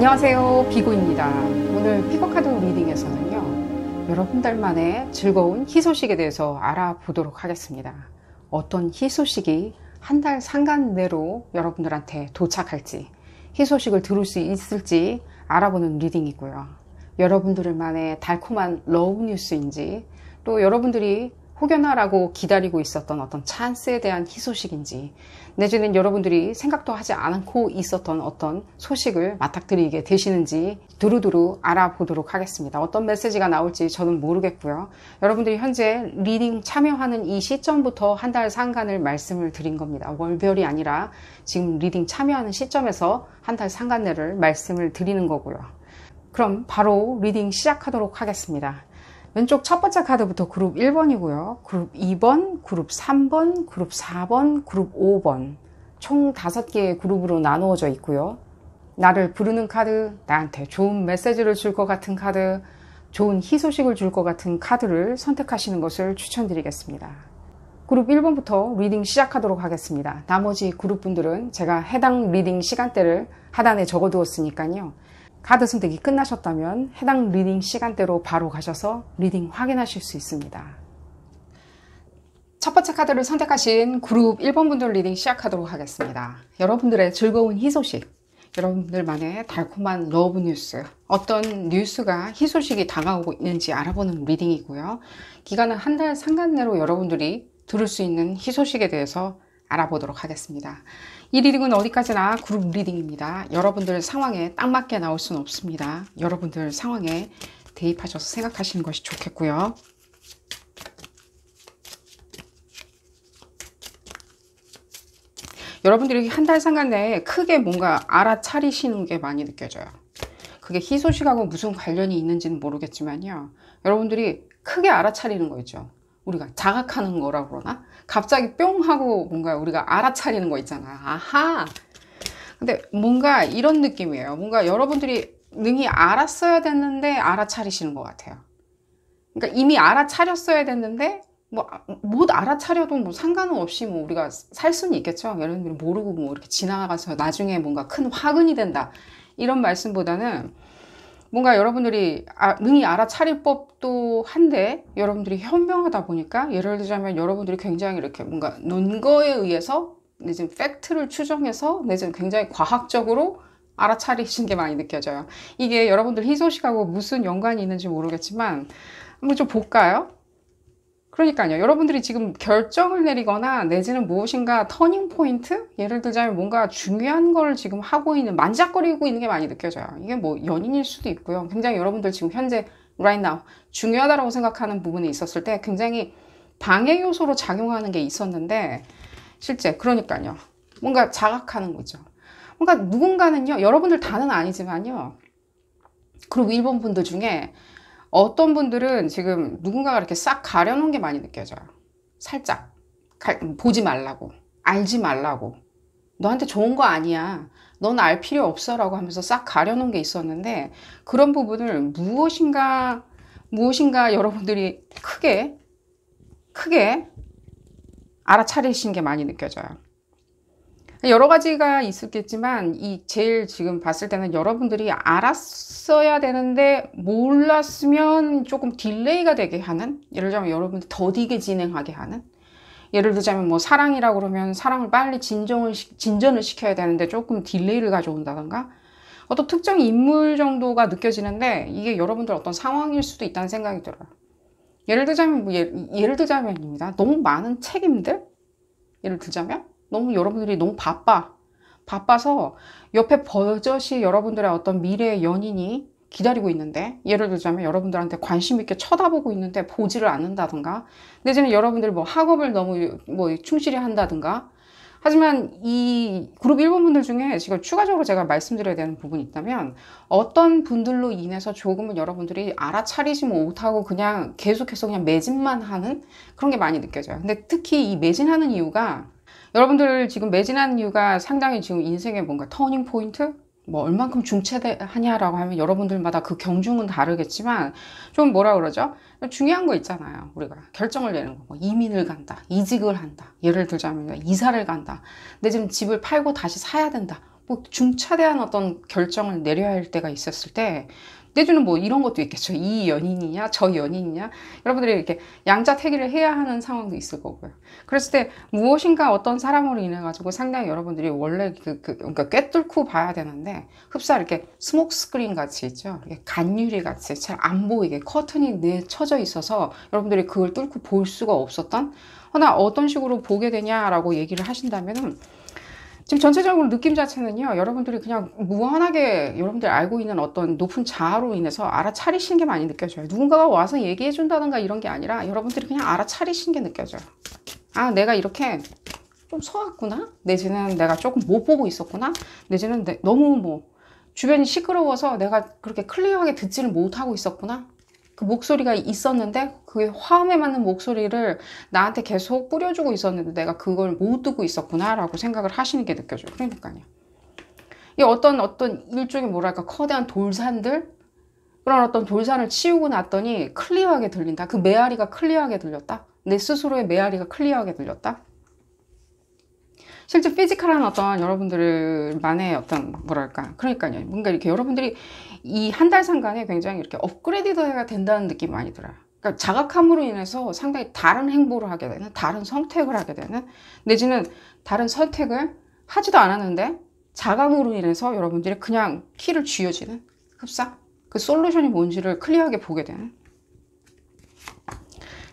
안녕하세요, 비고입니다. 오늘 피거카드 리딩에서는요, 여러분들만의 즐거운 희소식에 대해서 알아보도록 하겠습니다. 어떤 희소식이 한 달 상간 내로 여러분들한테 도착할지, 희소식을 들을 수 있을지 알아보는 리딩이고요. 여러분들만의 달콤한 러브 뉴스인지, 또 여러분들이 혹여나라고 기다리고 있었던 어떤 찬스에 대한 희소식인지, 내지는 여러분들이 생각도 하지 않고 있었던 어떤 소식을 맞닥뜨리게 되시는지 두루두루 알아보도록 하겠습니다. 어떤 메시지가 나올지 저는 모르겠고요. 여러분들이 현재 리딩 참여하는 이 시점부터 한 달 상간을 말씀을 드린 겁니다. 월별이 아니라 지금 리딩 참여하는 시점에서 한 달 상간내를 말씀을 드리는 거고요. 그럼 바로 리딩 시작하도록 하겠습니다. 왼쪽 첫 번째 카드부터 그룹 1번이고요. 그룹 2번, 그룹 3번, 그룹 4번, 그룹 5번 총 5개의 그룹으로 나누어져 있고요. 나를 부르는 카드, 나한테 좋은 메시지를 줄 것 같은 카드, 좋은 희소식을 줄 것 같은 카드를 선택하시는 것을 추천드리겠습니다. 그룹 1번부터 리딩 시작하도록 하겠습니다. 나머지 그룹분들은 제가 해당 리딩 시간대를 하단에 적어두었으니까요. 카드 선택이 끝나셨다면 해당 리딩 시간대로 바로 가셔서 리딩 확인하실 수 있습니다. 첫 번째 카드를 선택하신 그룹 1번 분들 리딩 시작하도록 하겠습니다. 여러분들의 즐거운 희소식, 여러분들만의 달콤한 러브 뉴스, 어떤 뉴스가 희소식이 다가오고 있는지 알아보는 리딩이고요. 기간은 한 달 상간 내로 여러분들이 들을 수 있는 희소식에 대해서 알아보도록 하겠습니다. 이 리딩은 어디까지나 그룹 리딩입니다. 여러분들 상황에 딱 맞게 나올 수는 없습니다. 여러분들 상황에 대입하셔서 생각하시는 것이 좋겠고요. 여러분들이 한 달 상간 내에 크게 뭔가 알아차리시는 게 많이 느껴져요. 그게 희소식하고 무슨 관련이 있는지는 모르겠지만요. 여러분들이 크게 알아차리는 거 있죠. 우리가 자각하는 거라고 그러나? 갑자기 뿅 하고 뭔가 우리가 알아차리는 거 있잖아. 아하! 근데 뭔가 이런 느낌이에요. 뭔가 여러분들이 능히 알았어야 됐는데 알아차리시는 것 같아요. 그러니까 이미 알아차렸어야 됐는데 못 알아차려도 뭐 상관은 없이 뭐 우리가 살 수는 있겠죠. 여러분들이 모르고 뭐 이렇게 지나가서 나중에 뭔가 큰 화근이 된다. 이런 말씀보다는 뭔가 여러분들이 능히 알아차릴 법도 한데 여러분들이 현명하다 보니까 예를 들자면 여러분들이 굉장히 이렇게 뭔가 논거에 의해서 내지는 팩트를 추정해서 내지는 굉장히 과학적으로 알아차리신 게 많이 느껴져요. 이게 여러분들 희소식하고 무슨 연관이 있는지 모르겠지만 한번 좀 볼까요? 그러니까요. 여러분들이 지금 결정을 내리거나 내지는 무엇인가 터닝 포인트? 예를 들자면 뭔가 중요한 걸 지금 하고 있는, 만작거리고 있는 게 많이 느껴져요. 이게 뭐 연인일 수도 있고요. 굉장히 여러분들 지금 현재 right now 중요하다고 생각하는 부분이 있었을 때 굉장히 방해 요소로 작용하는 게 있었는데 실제 그러니까요. 뭔가 자각하는 거죠. 뭔가 누군가는요. 여러분들 다는 아니지만요. 그리고 1번 분들 중에 어떤 분들은 지금 누군가가 이렇게 싹 가려놓은 게 많이 느껴져요. 살짝 보지 말라고, 알지 말라고, 너한테 좋은 거 아니야, 넌 알 필요 없어 라고 하면서 싹 가려놓은 게 있었는데 그런 부분을 무엇인가 여러분들이 크게 알아차리신 게 많이 느껴져요. 여러 가지가 있었겠지만 제일 지금 봤을 때는 여러분들이 알았어야 되는데 몰랐으면 조금 딜레이가 되게 하는, 예를 들자면 여러분들 더디게 진행하게 하는, 예를 들자면 뭐 사랑이라고 그러면 사랑을 빨리 진전을 시켜야 되는데 조금 딜레이를 가져온다던가 어떤 특정 인물 정도가 느껴지는데 이게 여러분들 어떤 상황일 수도 있다는 생각이 들어요. 예를 들자면 예를 들자면입니다. 너무 많은 책임들, 예를 들자면 너무 여러분들이 너무 바빠서 옆에 버젓이 여러분들의 어떤 미래의 연인이 기다리고 있는데, 예를 들자면 여러분들한테 관심 있게 쳐다보고 있는데 보지를 않는다든가, 내지는 여러분들 뭐 학업을 너무 뭐 충실히 한다든가. 하지만 이 그룹 1번 분들 중에 지금 추가적으로 제가 말씀드려야 되는 부분이 있다면 어떤 분들로 인해서 조금은 여러분들이 알아차리지 못하고 그냥 계속해서 그냥 매진만 하는 그런 게 많이 느껴져요. 근데 특히 이 매진하는 이유가, 여러분들 지금 매진하는 이유가 상당히 지금 인생의 뭔가 터닝 포인트? 뭐 얼만큼 중차대하냐라고 하면 여러분들마다 그 경중은 다르겠지만 좀 뭐라 그러죠? 중요한 거 있잖아요. 우리가 결정을 내는 거. 뭐 이민을 간다, 이직을 한다, 예를 들자면 이사를 간다, 내지는 집을 팔고 다시 사야 된다, 뭐 중차대한 어떤 결정을 내려야 할 때가 있었을 때 내주는 뭐 이런 것도 있겠죠. 이 연인이냐 저 연인이냐, 여러분들이 이렇게 양자택일을 해야 하는 상황도 있을 거고요. 그랬을 때 무엇인가 어떤 사람으로 인해 가지고 상당히 여러분들이 원래 그러니까 꿰뚫고 봐야 되는데, 흡사 이렇게 스모크 스크린 같이 있죠. 이렇게 간유리 같이 잘 안 보이게 커튼이 내쳐져 있어서 여러분들이 그걸 뚫고 볼 수가 없었던, 나 어떤 식으로 보게 되냐라고 얘기를 하신다면은, 지금 전체적으로 느낌 자체는요, 여러분들이 그냥 무한하게 여러분들이 알고 있는 어떤 높은 자아로 인해서 알아차리시는 게 많이 느껴져요. 누군가가 와서 얘기해 준다든가 이런 게 아니라 여러분들이 그냥 알아차리시는 게 느껴져요. 아, 내가 이렇게 좀 서왔구나, 내지는 내가 조금 못 보고 있었구나, 내지는 너무 뭐 주변이 시끄러워서 내가 그렇게 클리어하게 듣지를 못하고 있었구나, 그 목소리가 있었는데 그 화음에 맞는 목소리를 나한테 계속 뿌려주고 있었는데 내가 그걸 못 듣고 있었구나 라고 생각을 하시는 게 느껴져요. 그러니까요, 이 어떤 일종의 뭐랄까 커다란 돌산들, 그런 어떤 돌산을 치우고 났더니 클리어하게 들린다. 그 메아리가 클리어하게 들렸다. 내 스스로의 메아리가 클리어하게 들렸다. 실제 피지컬한 어떤 여러분들만의 어떤 뭐랄까, 그러니까요, 뭔가 이렇게 여러분들이 이 한 달 상간에 굉장히 이렇게 업그레이드가 된다는 느낌이 많이 들어요. 그러니까 자각함으로 인해서 상당히 다른 행보를 하게 되는, 다른 선택을 하게 되는, 내지는 다른 선택을 하지도 않았는데 자각으로 인해서 여러분들이 그냥 키를 쥐어지는, 흡사 그 솔루션이 뭔지를 클리어하게 보게 되는,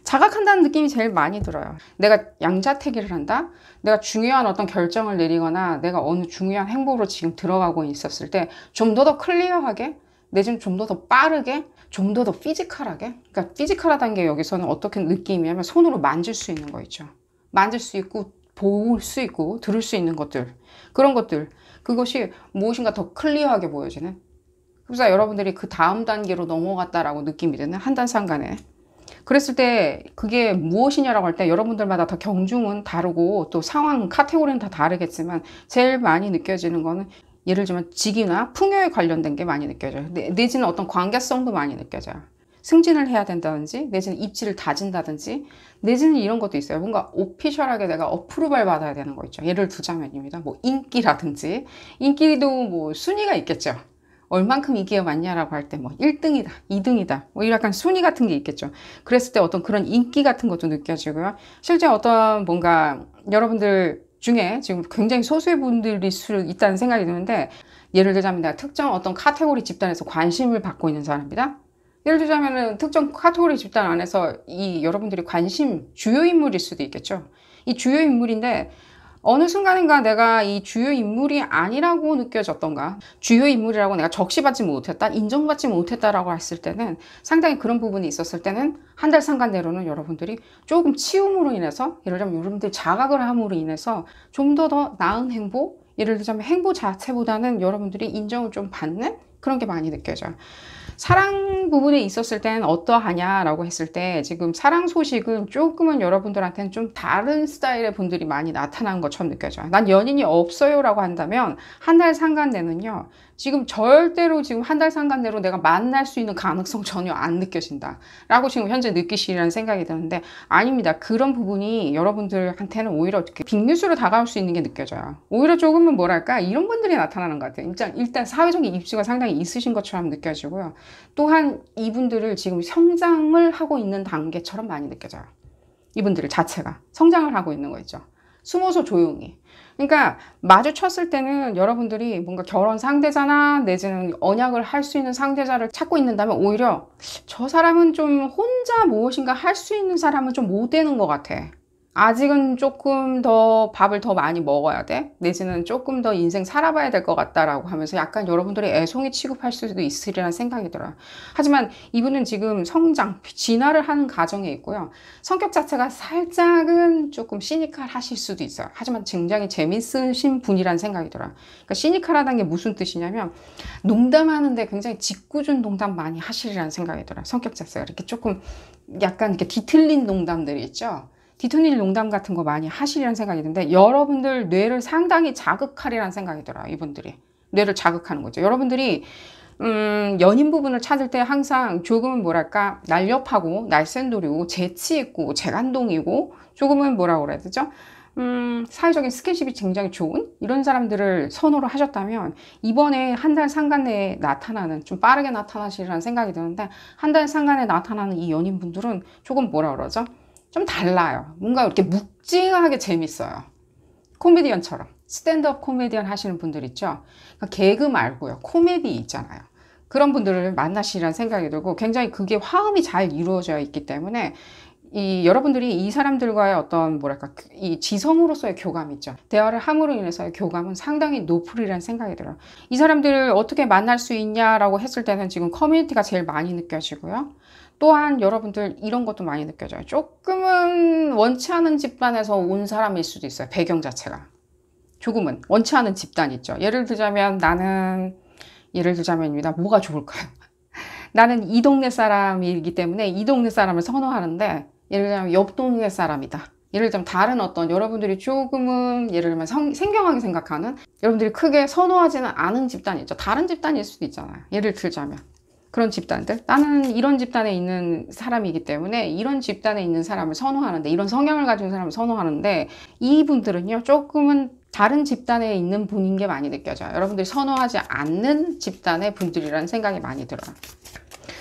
자각한다는 느낌이 제일 많이 들어요. 내가 양자택일을 한다, 내가 중요한 어떤 결정을 내리거나 내가 어느 중요한 행보로 지금 들어가고 있었을 때 좀 더 클리어하게, 내지는 좀 더 빠르게, 좀 더 피지컬하게, 그러니까 피지컬하다는 게 여기서는 어떻게 느낌이냐면 손으로 만질 수 있는 거 있죠. 만질 수 있고 볼 수 있고 들을 수 있는 것들, 그런 것들, 그것이 무엇인가 더 클리어하게 보여지는, 그래서 여러분들이 그 다음 단계로 넘어갔다라고 느낌이 드는 한 달 상간에, 그랬을 때 그게 무엇이냐라고 할 때 여러분들마다 더 경중은 다르고 또 상황 카테고리는 다 다르겠지만 제일 많이 느껴지는 거는, 예를 들면 직위나 풍요에 관련된 게 많이 느껴져요. 내지는 어떤 관계성도 많이 느껴져요. 승진을 해야 된다든지, 내지는 입지를 다진다든지, 내지는 이런 것도 있어요. 뭔가 오피셜하게 내가 어프루발 받아야 되는 거 있죠. 예를 두자면입니다. 뭐 인기라든지, 인기도 뭐 순위가 있겠죠. 얼만큼 인기가 많냐라고 할 때 뭐 1등이다, 2등이다, 뭐 약간 순위 같은 게 있겠죠. 그랬을 때 어떤 그런 인기 같은 것도 느껴지고요. 실제 어떤 뭔가 여러분들 중에 지금 굉장히 소수의 분들일 수 있다는 생각이 드는데, 예를 들자면 내가 특정 어떤 카테고리 집단에서 관심을 받고 있는 사람이다. 예를 들자면은 특정 카테고리 집단 안에서 이 여러분들이 관심 주요 인물일 수도 있겠죠. 이 주요 인물인데 어느 순간인가 내가 이 주요 인물이 아니라고 느껴졌던가, 주요 인물이라고 내가 적시받지 못했다, 인정받지 못했다라고 했을 때는, 상당히 그런 부분이 있었을 때는 한 달 상간 내로는 여러분들이 조금 치움으로 인해서, 예를 들면 여러분들이 자각을 함으로 인해서 좀 더 나은 행보, 예를 들자면 행보 자체보다는 여러분들이 인정을 좀 받는 그런 게 많이 느껴져요. 사랑 부분에 있었을 때는 어떠하냐라고 했을 때, 지금 사랑 소식은 조금은 여러분들한테는 좀 다른 스타일의 분들이 많이 나타난 것처럼 느껴져요. 난 연인이 없어요 라고 한다면 한 달 상간 내는요, 지금 절대로 지금 한 달 상간 내로 내가 만날 수 있는 가능성 전혀 안 느껴진다 라고 지금 현재 느끼시리라는 생각이 드는데, 아닙니다. 그런 부분이 여러분들한테는 오히려 이렇게 빅뉴스로 다가올 수 있는 게 느껴져요. 오히려 조금은 뭐랄까, 이런 분들이 나타나는 것 같아요. 일단 사회적인 입지가 상당히 있으신 것처럼 느껴지고요. 또한 이분들을 지금 성장을 하고 있는 단계처럼 많이 느껴져요. 이분들 자체가 성장을 하고 있는 거 있죠. 숨어서 조용히. 그러니까 마주쳤을 때는 여러분들이 뭔가 결혼 상대자나 내지는 언약을 할 수 있는 상대자를 찾고 있는다면, 오히려 저 사람은 좀 혼자 무엇인가 할 수 있는 사람은 좀 못 되는 것 같아. 아직은 조금 더 밥을 더 많이 먹어야 돼, 내지는 조금 더 인생 살아봐야 될 것 같다라고 하면서 약간 여러분들이 애송이 취급할 수도 있으리라는 생각이 들어요. 하지만 이분은 지금 성장, 진화를 하는 과정에 있고요. 성격 자체가 살짝은 조금 시니컬하실 수도 있어요. 하지만 굉장히 재밌으신 분이라는 생각이 들어요. 그러니까 시니컬하다는 게 무슨 뜻이냐면, 농담하는데 굉장히 짓궂은 농담 많이 하시리라는 생각이 들어요. 성격 자체가 이렇게 조금 약간 이렇게 뒤틀린 농담들이 있죠. 뒤틀린 농담 같은 거 많이 하시리라는 생각이 드는데, 여러분들 뇌를 상당히 자극하리라는 생각이 들어요. 이분들이 뇌를 자극하는 거죠. 여러분들이 연인 부분을 찾을 때 항상 조금은 뭐랄까, 날렵하고 날쌘돌이고 재치 있고 재간동이고, 조금은 뭐라고 그래야 되죠? 사회적인 스킨십이 굉장히 좋은 이런 사람들을 선호를 하셨다면 이번에 한 달 상간내에 나타나는, 좀 빠르게 나타나시리라는 생각이 드는데, 한 달 상간에 나타나는 이 연인분들은 조금 뭐라 그러죠? 좀 달라요. 뭔가 이렇게 묵직하게 재밌어요. 코미디언처럼. 스탠드업 코미디언 하시는 분들 있죠? 그러니까 개그 말고요. 코미디 있잖아요. 그런 분들을 만나시리라는 생각이 들고, 굉장히 그게 화음이 잘 이루어져 있기 때문에 여러분들이 이 사람들과의 어떤 뭐랄까 이 지성으로서의 교감 있죠. 대화를 함으로 인해서의 교감은 상당히 높으리라는 생각이 들어요. 이 사람들을 어떻게 만날 수 있냐라고 했을 때는 지금 커뮤니티가 제일 많이 느껴지고요. 또한 여러분들 이런 것도 많이 느껴져요. 조금은 원치 않은 집단에서 온 사람일 수도 있어요. 배경 자체가. 조금은 원치 않은 집단 있죠. 예를 들자면입니다. 뭐가 좋을까요? 나는 이 동네 사람이기 때문에 이 동네 사람을 선호하는데, 예를 들자면 옆 동네 사람이다. 예를 들자면 다른 어떤, 여러분들이 조금은 예를 들면 생경하게 생각하는, 여러분들이 크게 선호하지는 않은 집단이 있죠. 다른 집단일 수도 있잖아요. 예를 들자면 그런 집단들, 나는 이런 집단에 있는 사람이기 때문에 이런 집단에 있는 사람을 선호하는데, 이런 성향을 가진 사람을 선호하는데, 이분들은요 조금은 다른 집단에 있는 분인 게 많이 느껴져요. 여러분들이 선호하지 않는 집단의 분들이라는 생각이 많이 들어요.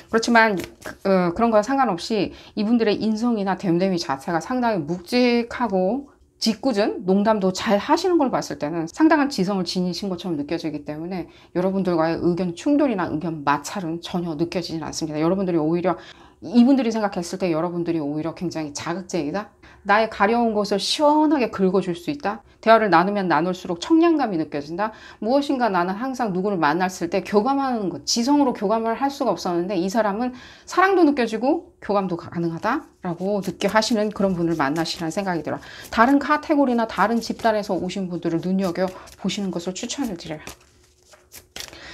그렇지만 그런 거와 상관없이 이분들의 인성이나 됨됨이 자체가 상당히 묵직하고 짓궂은 농담도 잘 하시는 걸 봤을 때는 상당한 지성을 지니신 것처럼 느껴지기 때문에 여러분들과의 의견 충돌이나 의견 마찰은 전혀 느껴지진 않습니다. 여러분들이 오히려, 이분들이 생각했을 때 여러분들이 오히려 굉장히 자극적이다? 나의 가려운 것을 시원하게 긁어줄 수 있다? 대화를 나누면 나눌수록 청량감이 느껴진다? 무엇인가 나는 항상 누구를 만났을 때 교감하는 것, 지성으로 교감을 할 수가 없었는데 이 사람은 사랑도 느껴지고 교감도 가능하다라고 느껴 하시는 그런 분을 만나시라는 생각이 들어요. 다른 카테고리나 다른 집단에서 오신 분들을 눈여겨보시는 것을 추천을 드려요.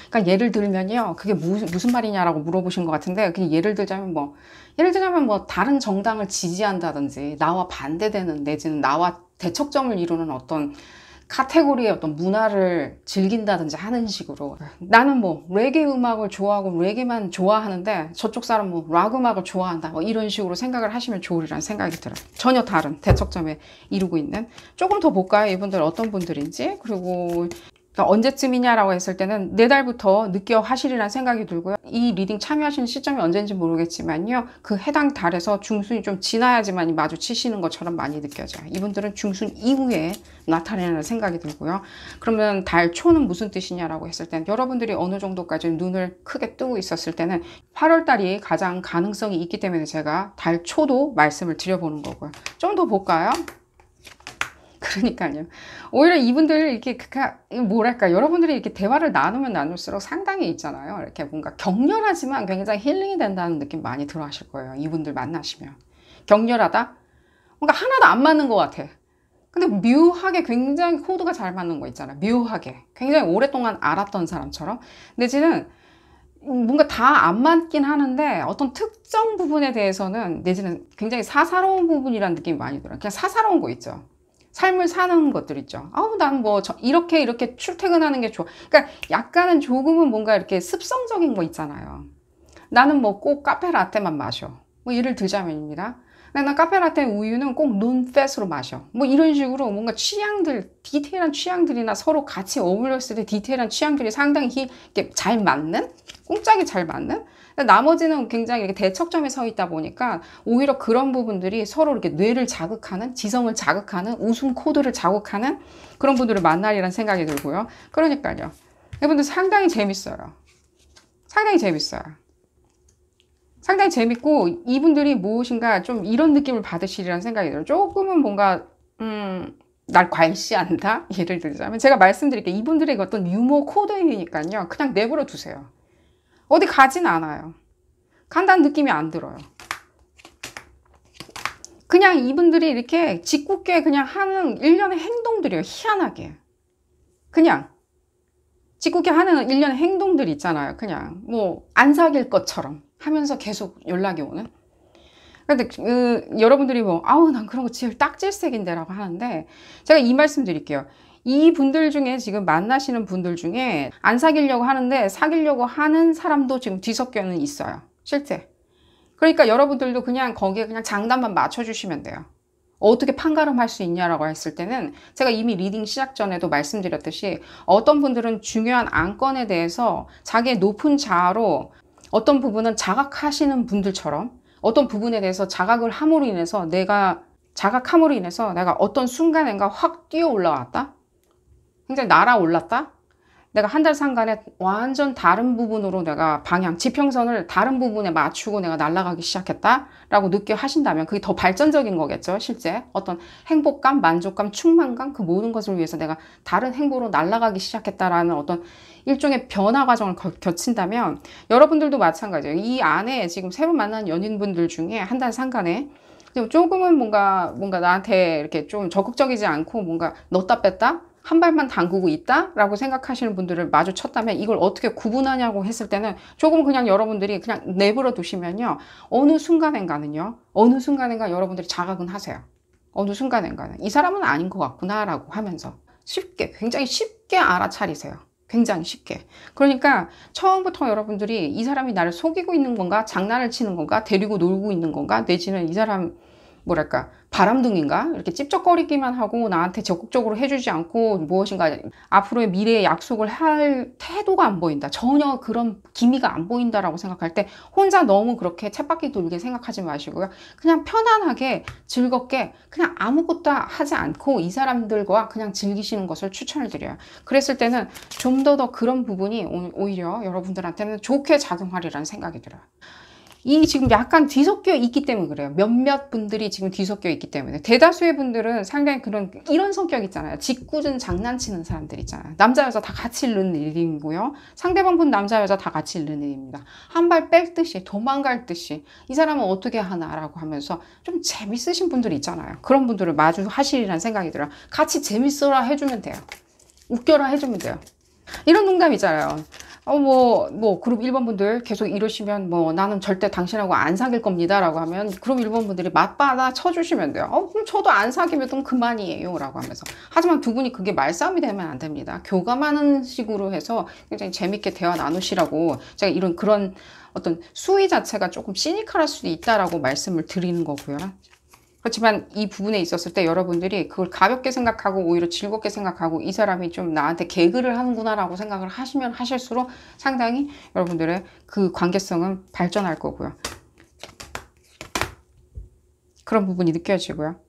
그러니까 예를 들면요, 그게 무슨 말이냐라고 물어보신 것 같은데, 그냥 예를 들자면 다른 정당을 지지한다든지, 나와 반대되는, 내지는 나와 대척점을 이루는 어떤 카테고리의 어떤 문화를 즐긴다든지 하는 식으로, 나는 레게 음악을 좋아하고 레게만 좋아하는데 저쪽 사람은 락 음악을 좋아한다, 이런 식으로 생각을 하시면 좋으리라는 생각이 들어요. 전혀 다른 대척점에 이루고 있는. 조금 더 볼까요? 이분들 어떤 분들인지. 그리고 언제쯤이냐라고 했을 때는 4달부터 느껴 하시리라는 생각이 들고요. 이 리딩 참여하시는 시점이 언제인지 모르겠지만요, 그 해당 달에서 중순이 좀 지나야지만 마주치시는 것처럼 많이 느껴져요. 이분들은 중순 이후에 나타나는 생각이 들고요. 그러면 달 초는 무슨 뜻이냐라고 했을 때는, 여러분들이 어느 정도까지 눈을 크게 뜨고 있었을 때는 8월 달이 가장 가능성이 있기 때문에 제가 달 초도 말씀을 드려보는 거고요. 좀 더 볼까요? 그러니까요. 오히려 이분들 이렇게 뭐랄까, 여러분들이 이렇게 대화를 나누면 나눌수록 상당히 있잖아요. 이렇게 뭔가 격렬하지만 굉장히 힐링이 된다는 느낌 많이 들어 하실 거예요. 이분들 만나시면. 격렬하다? 뭔가 하나도 안 맞는 것 같아. 근데 묘하게 굉장히 코드가 잘 맞는 거 있잖아요. 묘하게. 굉장히 오랫동안 알았던 사람처럼. 내지는 뭔가 다 안 맞긴 하는데 어떤 특정 부분에 대해서는, 내지는 굉장히 사사로운 부분이라는 느낌이 많이 들어요. 그냥 사사로운 거 있죠. 삶을 사는 것들 있죠. 난 이렇게 출퇴근하는 게 좋아. 그러니까 약간은 조금은 뭔가 이렇게 습성적인 거 있잖아요. 나는 꼭 카페 라떼만 마셔. 예를 들자면입니다. 난 카페 라떼 우유는 꼭 논팻으로 마셔. 이런 식으로 뭔가 취향들, 디테일한 취향들이나 서로 같이 어울렸을 때 디테일한 취향들이 상당히 이렇게 잘 맞는? 꽁짝이 잘 맞는? 나머지는 굉장히 이렇게 대척점에 서 있다 보니까 오히려 그런 부분들이 서로 이렇게 뇌를 자극하는, 지성을 자극하는, 웃음 코드를 자극하는 그런 분들을 만나리라는 생각이 들고요. 그러니까요. 이분들 상당히 재밌어요. 상당히 재밌어요. 상당히 재밌고, 이분들이 무엇인가 좀 이런 느낌을 받으시리라는 생각이 들어요. 조금은 뭔가 날 괄시한다? 예를 들자면 제가 말씀드릴게요. 이분들의 어떤 유머 코드이니까요. 그냥 내버려 두세요. 어디 가진 않아요. 간다는 느낌이 안 들어요. 그냥 이분들이 이렇게 짓궂게 그냥 하는 일련의 행동들이에요. 희한하게. 그냥 짓궂게 하는 일련의 행동들 있잖아요. 그냥 안 사귈 것처럼 하면서 계속 연락이 오는. 근데 여러분들이 난 그런 거 제일 딱질색인데 라고 하는데, 제가 이 말씀 드릴게요. 이 분들 중에, 지금 만나시는 분들 중에 안 사귀려고 하는데 사귀려고 하는 사람도 지금 뒤섞여는 있어요. 실제. 그러니까 여러분들도 그냥 거기에 그냥 장단만 맞춰주시면 돼요. 어떻게 판가름할 수 있냐라고 했을 때는 제가 이미 리딩 시작 전에도 말씀드렸듯이 어떤 분들은 중요한 안건에 대해서 자기의 높은 자아로 어떤 부분은 자각하시는 분들처럼 어떤 부분에 대해서 자각함으로 인해서 내가 어떤 순간인가 확 뛰어 올라왔다? 굉장히 날아올랐다? 내가 한 달 상간에 완전 다른 부분으로 내가 지평선을 다른 부분에 맞추고 내가 날아가기 시작했다라고 느껴 하신다면 그게 더 발전적인 거겠죠, 실제. 어떤 행복감, 만족감, 충만감, 그 모든 것을 위해서 내가 다른 행보로 날아가기 시작했다라는 어떤 일종의 변화 과정을 거친다면 여러분들도 마찬가지예요. 이 안에 지금 새로 만난 연인분들 중에 한 달 상간에 조금은 뭔가 나한테 이렇게 좀 적극적이지 않고 뭔가 넣었다 뺐다? 한 발만 담그고 있다라고 생각하시는 분들을 마주쳤다면 이걸 어떻게 구분하냐고 했을 때는 조금 그냥 여러분들이 그냥 내버려 두시면요. 어느 순간인가 여러분들이 자각은 하세요. 어느 순간인가는 이 사람은 아닌 것 같구나라고 하면서 굉장히 쉽게 알아차리세요. 굉장히 쉽게. 그러니까 처음부터 여러분들이 이 사람이 나를 속이고 있는 건가, 장난을 치는 건가, 데리고 놀고 있는 건가, 내지는 이 사람 바람둥인가? 이렇게 찝쩍거리기만 하고 나한테 적극적으로 해주지 않고 무엇인가 앞으로의 미래의 약속을 할 태도가 안 보인다. 전혀 그런 기미가 안 보인다라고 생각할 때 혼자 너무 그렇게 쳇바퀴 돌게 생각하지 마시고요. 그냥 편안하게 즐겁게 그냥 아무것도 하지 않고 이 사람들과 그냥 즐기시는 것을 추천을 드려요. 그랬을 때는 좀 더 그런 부분이 오히려 여러분들한테는 좋게 작용하리라는 생각이 들어요. 지금 약간 뒤섞여 있기 때문에 그래요. 몇몇 분들이 지금 뒤섞여 있기 때문에. 대다수의 분들은 상당히 이런 성격 있잖아요. 짓궂은 장난치는 사람들 있잖아요. 남자, 여자 다 같이 잃는 일이고요. 상대방 분 남자, 여자 다 같이 잃는 일입니다. 한 발 뺄 듯이, 도망갈 듯이 이 사람은 어떻게 하나라고 하면서 좀 재밌으신 분들이 있잖아요. 그런 분들을 마주하시리라는 생각이 들어요. 같이 재밌어라 해주면 돼요. 웃겨라 해주면 돼요. 이런 농담 있잖아요. 그룹 1번 분들 계속 이러시면 나는 절대 당신하고 안 사귈 겁니다 라고 하면 그룹 1번 분들이 맞받아 쳐주시면 돼요. 그럼 저도 안 사귀면 좀 그만이에요 라고 하면서. 하지만 두 분이 그게 말싸움이 되면 안 됩니다. 교감하는 식으로 해서 굉장히 재밌게 대화 나누시라고 제가 그런 어떤 수위 자체가 조금 시니컬할 수도 있다라고 말씀을 드리는 거고요. 그렇지만 이 부분에 있었을 때 여러분들이 그걸 가볍게 생각하고 오히려 즐겁게 생각하고 이 사람이 좀 나한테 개그를 하는구나 라고 생각을 하시면 하실수록 상당히 여러분들의 그 관계성은 발전할 거고요. 그런 부분이 느껴지고요.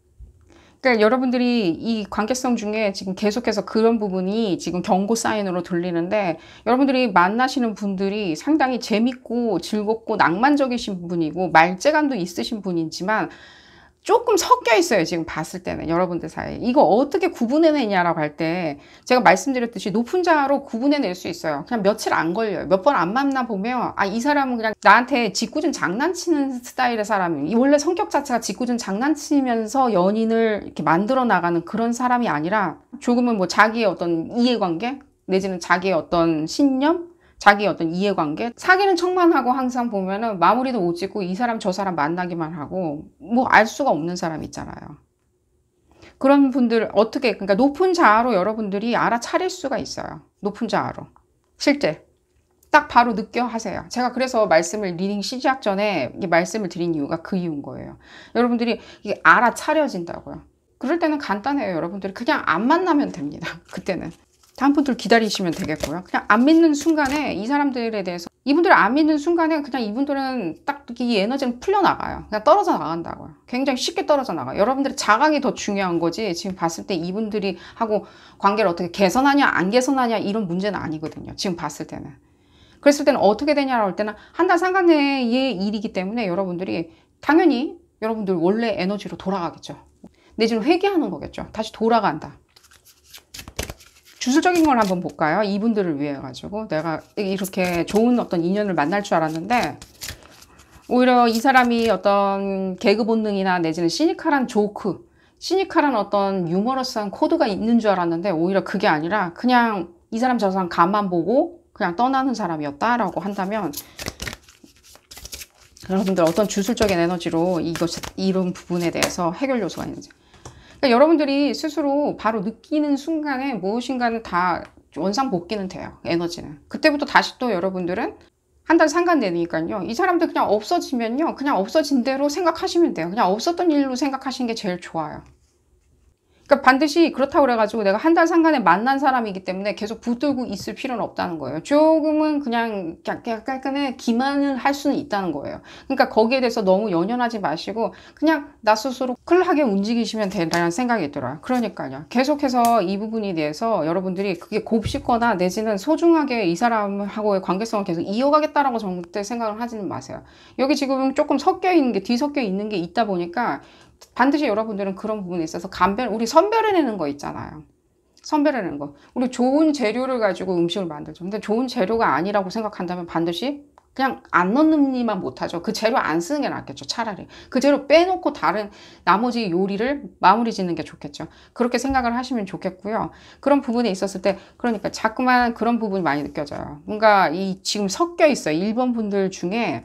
그러니까 여러분들이 이 관계성 중에 지금 계속해서 그런 부분이 지금 경고 사인으로 들리는데 여러분들이 만나시는 분들이 상당히 재밌고 즐겁고 낭만적이신 분이고 말재간도 있으신 분이지만 조금 섞여 있어요. 지금 봤을 때는 여러분들 사이에. 이거 어떻게 구분해내냐라고 할 때 제가 말씀드렸듯이 높은 자아로 구분해낼 수 있어요. 그냥 며칠 안 걸려요. 몇 번 안 만나보면 이 사람은 그냥 나한테 짓궂은 장난치는 스타일의 사람이 원래 성격 자체가 짓궂은 장난치면서 연인을 이렇게 만들어 나가는 그런 사람이 아니라 조금은 자기의 어떤 이해관계 내지는 자기의 어떤 신념 자기의 어떤 이해관계 사귀는 척만 하고 항상 보면은 마무리도 못 짓고 이 사람 저 사람 만나기만 하고 알 수가 없는 사람 있잖아요. 그런 분들 그러니까 높은 자아로 여러분들이 알아차릴 수가 있어요. 높은 자아로. 실제 딱 바로 느껴 하세요. 제가 그래서 리딩 시작 전에 말씀을 드린 이유가 그 이유인 거예요. 여러분들이 이게 알아차려진다고요. 그럴 때는 간단해요. 여러분들이 그냥 안 만나면 됩니다. 그때는. 다음 분들 기다리시면 되겠고요. 그냥 안 믿는 순간에 이 사람들에 대해서 이분들을 안 믿는 순간에 그냥 이분들은 딱 이 에너지는 풀려나가요. 그냥 떨어져 나간다고요. 굉장히 쉽게 떨어져 나가요. 여러분들의 자각이 더 중요한 거지 지금 봤을 때 이분들이 하고 관계를 어떻게 개선하냐 안 개선하냐 이런 문제는 아니거든요. 지금 봤을 때는. 그랬을 때는 어떻게 되냐라고 할 때는 한 달 상간 내의 일이기 때문에 여러분들이 당연히 여러분들 원래 에너지로 돌아가겠죠. 내지는 회귀하는 거겠죠. 다시 돌아간다. 주술적인 걸 한번 볼까요? 이분들을 위해 가지고 내가 이렇게 좋은 어떤 인연을 만날 줄 알았는데 오히려 이 사람이 어떤 개그 본능이나 내지는 시니컬한 어떤 유머러스한 코드가 있는 줄 알았는데 오히려 그게 아니라 그냥 이 사람 저 사람 간만 보고 그냥 떠나는 사람이었다라고 한다면 여러분들 어떤 주술적인 에너지로 이런 부분에 대해서 해결 요소가 있는지 그러니까 여러분들이 스스로 바로 느끼는 순간에 무엇인가는 다 원상복귀는 돼요. 에너지는. 그때부터 다시 또 여러분들은 한 달 상간되니까요. 이 사람들 그냥 없어지면요. 그냥 없어진 대로 생각하시면 돼요. 그냥 없었던 일로 생각하시는 게 제일 좋아요. 그러니까 반드시 그렇다고 그래가지고 내가 한 달 상간에 만난 사람이기 때문에 계속 붙들고 있을 필요는 없다는 거예요. 조금은 그냥 약간의 기만을 할 수는 있다는 거예요. 그러니까 거기에 대해서 너무 연연하지 마시고 그냥 나 스스로 쿨하게 움직이시면 된다는 생각이 들어요. 그러니까요. 계속해서 이 부분에 대해서 여러분들이 그게 곱씹거나 내지는 소중하게 이 사람하고의 관계성을 계속 이어가겠다라고 절대 생각을 하지는 마세요. 여기 지금 조금 섞여 있는 게 뒤섞여 있는 게 있다 보니까 반드시 여러분들은 그런 부분에 있어서 우리 선별해내는 거 있잖아요. 선별해내는 거. 우리 좋은 재료를 가지고 음식을 만들죠. 근데 좋은 재료가 아니라고 생각한다면 반드시 그냥 안 넣는니만 못하죠. 그 재료 안 쓰는 게 낫겠죠. 차라리. 그 재료 빼놓고 다른 나머지 요리를 마무리 짓는 게 좋겠죠. 그렇게 생각을 하시면 좋겠고요. 그런 부분에 있었을 때 그러니까 자꾸만 그런 부분이 많이 느껴져요. 뭔가 지금 섞여 있어요. 1번 분들 중에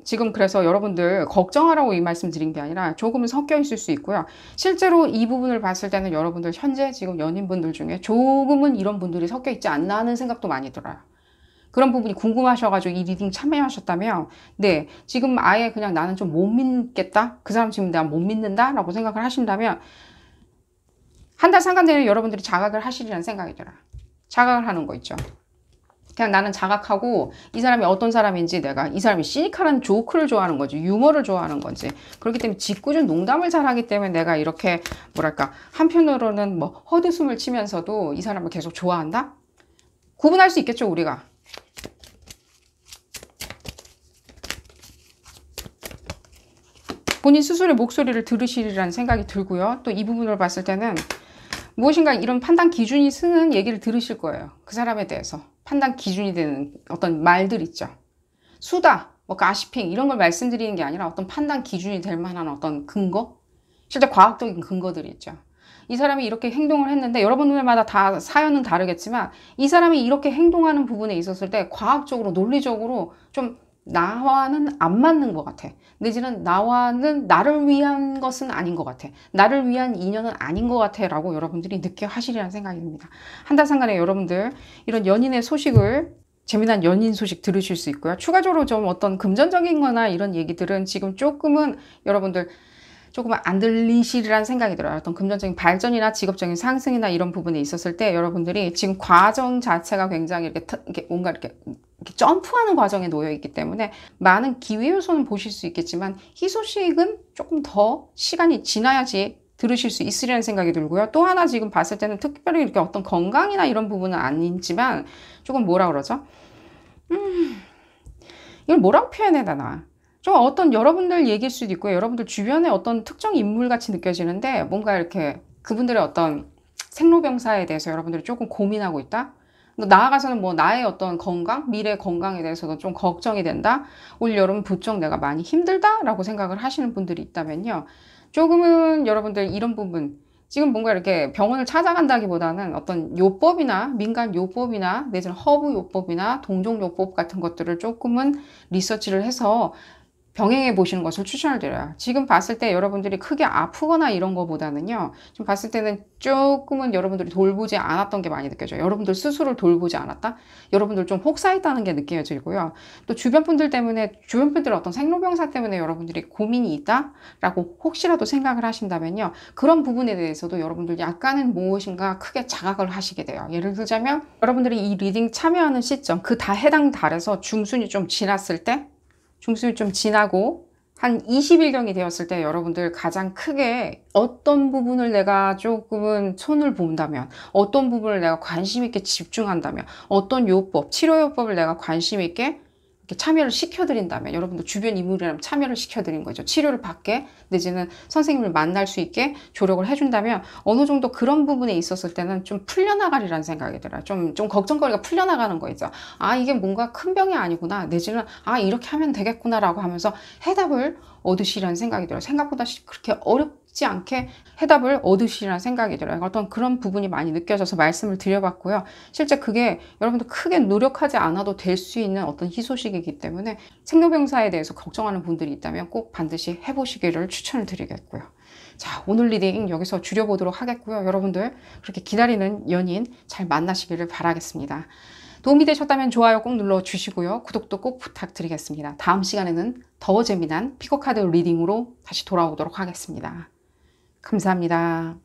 지금 그래서 여러분들 걱정하라고 이 말씀 드린 게 아니라 조금은 섞여 있을 수 있고요. 실제로 이 부분을 봤을 때는 여러분들 현재 지금 연인분들 중에 조금은 이런 분들이 섞여 있지 않나 하는 생각도 많이 들어요. 그런 부분이 궁금하셔가지고 이 리딩 참여하셨다면 네, 지금 아예 그냥 나는 좀 못 믿겠다? 그 사람 지금 내가 못 믿는다? 라고 생각을 하신다면 한 달 상간되는 여러분들이 자각을 하시리라는 생각이 들어요. 자각을 하는 거 있죠. 그냥 나는 자각하고 이 사람이 어떤 사람인지 내가 이 사람이 시니컬한 조크를 좋아하는 거지 유머를 좋아하는 건지 그렇기 때문에 짓궂은 농담을 잘하기 때문에 내가 이렇게 뭐랄까 한편으로는 뭐 헛웃음을 치면서도 이 사람을 계속 좋아한다? 구분할 수 있겠죠 우리가. 본인 스스로의 목소리를 들으시리라는 생각이 들고요. 또 이 부분을 봤을 때는 무엇인가 이런 판단 기준이 쓰는 얘기를 들으실 거예요. 그 사람에 대해서. 판단 기준이 되는 어떤 말들 있죠. 수다, 뭐 가시핑 이런 걸 말씀드리는 게 아니라 어떤 판단 기준이 될 만한 어떤 근거? 실제 과학적인 근거들이 있죠. 이 사람이 이렇게 행동을 했는데 여러분들마다 다 사연은 다르겠지만 이 사람이 이렇게 행동하는 부분에 있었을 때 과학적으로 논리적으로 좀 나와는 안 맞는 것 같아. 내지는 나를 위한 것은 아닌 것 같아. 나를 위한 인연은 아닌 것 같아 라고 여러분들이 느껴 하시리라는 생각이 듭니다. 한 달 상간에 여러분들 이런 연인의 소식을 재미난 연인 소식 들으실 수 있고요. 추가적으로 좀 어떤 금전적인 거나 이런 얘기들은 지금 조금은 여러분들 조금은 안 들리시리라는 생각이 들어요. 어떤 금전적인 발전이나 직업적인 상승이나 이런 부분에 있었을 때 여러분들이 지금 과정 자체가 굉장히 이렇게 뭔가 이렇게 점프하는 과정에 놓여 있기 때문에 많은 기회 요소는 보실 수 있겠지만 희소식은 조금 더 시간이 지나야지 들으실 수 있으리라는 생각이 들고요. 또 하나 지금 봤을 때는 특별히 이렇게 어떤 건강이나 이런 부분은 아니지만 조금 뭐라 그러죠? 이걸 뭐라고 표현해야 되나? 좀 어떤 여러분들 얘기일 수도 있고요. 여러분들 주변에 어떤 특정 인물 같이 느껴지는데 뭔가 이렇게 그분들의 어떤 생로병사에 대해서 여러분들이 조금 고민하고 있다? 나아가서는 뭐 나의 어떤 건강, 미래 건강에 대해서도 좀 걱정이 된다? 올 여름 부쩍 내가 많이 힘들다? 라고 생각을 하시는 분들이 있다면요. 조금은 여러분들 이런 부분, 지금 뭔가 이렇게 병원을 찾아간다기보다는 어떤 요법이나 민간 요법이나 내지는 허브 요법이나 동종 요법 같은 것들을 조금은 리서치를 해서 병행해 보시는 것을 추천을 드려요. 지금 봤을 때 여러분들이 크게 아프거나 이런 거보다는요. 좀 봤을 때는 조금은 여러분들이 돌보지 않았던 게 많이 느껴져요. 여러분들 스스로를 돌보지 않았다? 여러분들 좀 혹사했다는 게 느껴지고요. 또 주변 분들 때문에, 주변 분들의 어떤 생로병사 때문에 여러분들이 고민이 있다라고 혹시라도 생각을 하신다면요. 그런 부분에 대해서도 여러분들 약간은 무엇인가 크게 자각을 하시게 돼요. 예를 들자면 여러분들이 이 리딩 참여하는 시점, 그 다 해당 달에서 중순이 좀 지났을 때 중순이 좀 지나고 한 20일경이 되었을 때 여러분들 가장 크게 어떤 부분을 내가 조금은 손을 본다면 어떤 부분을 내가 관심 있게 집중한다면 어떤 요법, 치료요법을 내가 관심 있게 이렇게 참여를 시켜드린다면 여러분들 주변 인물이라면 참여를 시켜드린 거죠. 치료를 받게 내지는 선생님을 만날 수 있게 조력을 해준다면 어느 정도 그런 부분에 있었을 때는 좀 풀려나가리라는 생각이 들어요. 좀 걱정거리가 풀려나가는 거 있죠. 아 이게 뭔가 큰 병이 아니구나 내지는 아 이렇게 하면 되겠구나 라고 하면서 해답을 얻으시라는 생각이 들어요. 생각보다 그렇게 어렵지 않게 해답을 얻으시라는 생각이 들어요. 어떤 그런 부분이 많이 느껴져서 말씀을 드려봤고요. 실제 그게 여러분들 크게 노력하지 않아도 될 수 있는 어떤 희소식이기 때문에 생로병사에 대해서 걱정하는 분들이 있다면 꼭 반드시 해보시기를 추천을 드리겠고요. 자, 오늘 리딩 여기서 줄여보도록 하겠고요. 여러분들 그렇게 기다리는 연인 잘 만나시기를 바라겠습니다. 도움이 되셨다면 좋아요 꼭 눌러주시고요. 구독도 꼭 부탁드리겠습니다. 다음 시간에는 더 재미난 피거카드 리딩으로 다시 돌아오도록 하겠습니다. 감사합니다.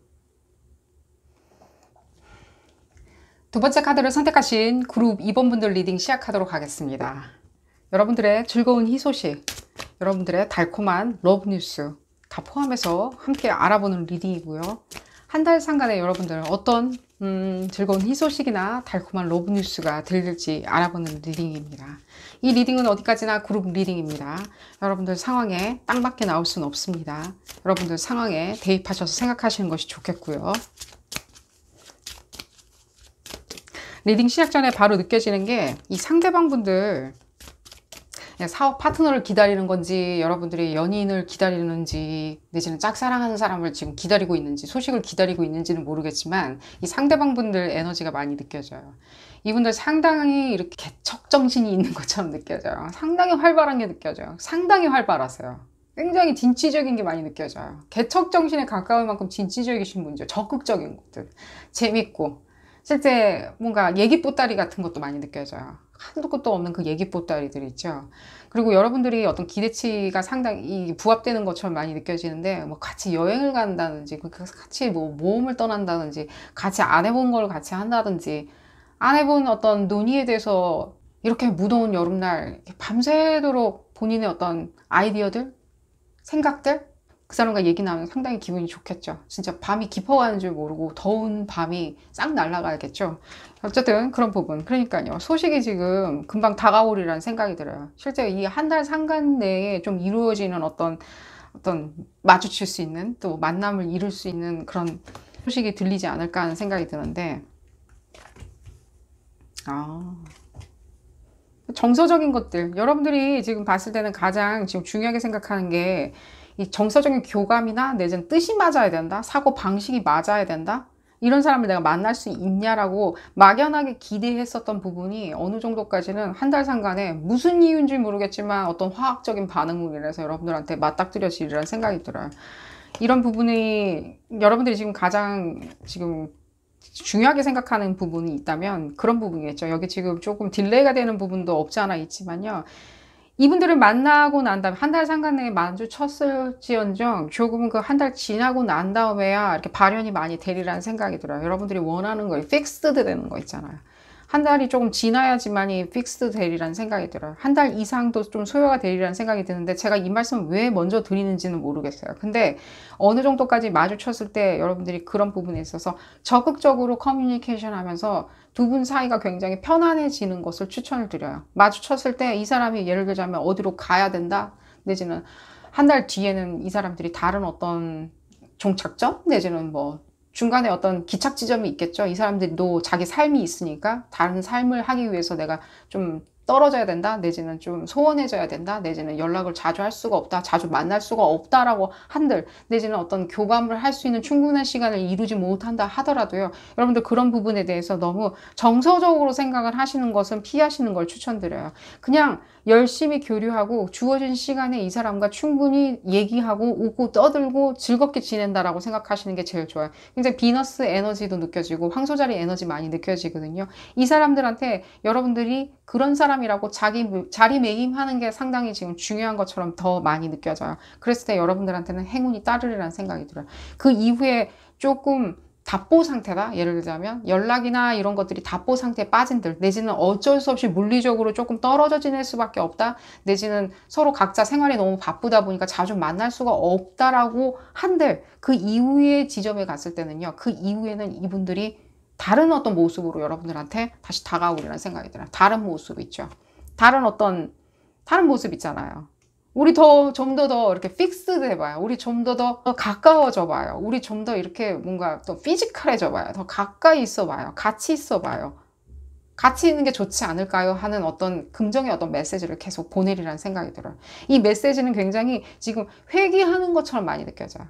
두 번째 카드를 선택하신 그룹 2번 분들 리딩 시작하도록 하겠습니다. 여러분들의 즐거운 희소식, 여러분들의 달콤한 러브 뉴스 다 포함해서 함께 알아보는 리딩이고요. 한 달 상간에 여러분들 어떤 즐거운 희소식이나 달콤한 러브 뉴스가 들릴지 알아보는 리딩입니다. 이 리딩은 어디까지나 그룹 리딩입니다. 여러분들 상황에 딱 맞게 나올 수는 없습니다. 여러분들 상황에 대입하셔서 생각하시는 것이 좋겠고요. 리딩 시작 전에 바로 느껴지는 게 이 상대방 분들 사업 파트너를 기다리는 건지, 여러분들이 연인을 기다리는지, 내지는 짝사랑하는 사람을 지금 기다리고 있는지, 소식을 기다리고 있는지는 모르겠지만 이 상대방 분들 에너지가 많이 느껴져요. 이분들 상당히 이렇게 개척정신이 있는 것처럼 느껴져요. 상당히 활발한 게 느껴져요. 상당히 활발하세요. 굉장히 진취적인 게 많이 느껴져요. 개척정신에 가까울 만큼 진취적이신 분들, 적극적인 것들, 재밌고 실제 뭔가 얘기보따리 같은 것도 많이 느껴져요. 한도 끝도 없는 그 얘기보따리들 있죠. 그리고 여러분들이 어떤 기대치가 상당히 부합되는 것처럼 많이 느껴지는데, 뭐 같이 여행을 간다든지, 같이 뭐 모험을 떠난다든지, 같이 안 해본 걸 같이 한다든지, 안 해본 어떤 논의에 대해서 이렇게 무더운 여름날 밤새도록 본인의 어떤 아이디어들, 생각들, 그 사람과 얘기 나누면 상당히 기분이 좋겠죠. 진짜 밤이 깊어가는 줄 모르고 더운 밤이 싹 날아가겠죠. 어쨌든 그런 부분. 그러니까요. 소식이 지금 금방 다가오리라는 생각이 들어요. 실제 이 한 달 상간 내에 좀 이루어지는 어떤 마주칠 수 있는, 또 만남을 이룰 수 있는 그런 소식이 들리지 않을까 하는 생각이 드는데, 정서적인 것들. 여러분들이 지금 봤을 때는 가장 지금 중요하게 생각하는 게 이 정서적인 교감이나 내지는 뜻이 맞아야 된다, 사고 방식이 맞아야 된다, 이런 사람을 내가 만날 수 있냐라고 막연하게 기대했었던 부분이 어느 정도까지는 한 달 상간에 무슨 이유인지 모르겠지만 어떤 화학적인 반응으로 인해서 여러분들한테 맞닥뜨려지리라는 생각이 들어요. 이런 부분이 여러분들이 지금 가장 지금 중요하게 생각하는 부분이 있다면 그런 부분이겠죠. 여기 지금 조금 딜레이가 되는 부분도 없지 않아 있지만요. 이분들을 만나고 난 다음에 한 달 상간 내에 마주쳤을지언정 조금은 그 한 달 지나고 난 다음에야 이렇게 발현이 많이 되리라는 생각이 들어요. 여러분들이 원하는 거에 픽스드 되는 거 있잖아요. 한 달이 조금 지나야지만이 픽스드 되리라는 생각이 들어요. 한 달 이상도 좀 소요가 되리라는 생각이 드는데 제가 이 말씀을 왜 먼저 드리는지는 모르겠어요. 근데 어느 정도까지 마주쳤을 때 여러분들이 그런 부분에 있어서 적극적으로 커뮤니케이션 하면서 두 분 사이가 굉장히 편안해지는 것을 추천을 드려요. 마주쳤을 때 이 사람이 예를 들자면 어디로 가야 된다, 내지는 한 달 뒤에는 이 사람들이 다른 어떤 종착점, 내지는 뭐 중간에 어떤 기착 지점이 있겠죠. 이 사람들도 자기 삶이 있으니까 다른 삶을 하기 위해서 내가 좀 떨어져야 된다, 내지는 좀 소원해져야 된다, 내지는 연락을 자주 할 수가 없다, 자주 만날 수가 없다라고 한들, 내지는 어떤 교감을 할 수 있는 충분한 시간을 이루지 못한다 하더라도요. 여러분들 그런 부분에 대해서 너무 정서적으로 생각을 하시는 것은 피하시는 걸 추천드려요. 그냥 열심히 교류하고 주어진 시간에 이 사람과 충분히 얘기하고 웃고 떠들고 즐겁게 지낸다라고 생각하시는 게 제일 좋아요. 굉장히 비너스 에너지도 느껴지고 황소자리 에너지 많이 느껴지거든요. 이 사람들한테 여러분들이 그런 사람이라고 자리매김하는 게 상당히 지금 중요한 것처럼 더 많이 느껴져요. 그랬을 때 여러분들한테는 행운이 따르리라는 생각이 들어요. 그 이후에 조금 답보 상태다, 예를 들자면 연락이나 이런 것들이 답보 상태에 빠진들, 내지는 어쩔 수 없이 물리적으로 조금 떨어져 지낼 수밖에 없다, 내지는 서로 각자 생활이 너무 바쁘다 보니까 자주 만날 수가 없다라고 한들, 그 이후의 지점에 갔을 때는요, 그 이후에는 이분들이 다른 어떤 모습으로 여러분들한테 다시 다가오리라는 생각이 들어요. 다른 모습 있죠. 다른 모습 있잖아요. 우리 좀 더 이렇게 픽스드 해봐요. 우리 좀 더 가까워져 봐요. 우리 좀 더 이렇게 뭔가 더 피지컬해져 봐요. 더 가까이 있어 봐요. 같이 있어 봐요. 같이 있는 게 좋지 않을까요? 하는 어떤 긍정의 어떤 메시지를 계속 보내리라는 생각이 들어요. 이 메시지는 굉장히 지금 회귀하는 것처럼 많이 느껴져요.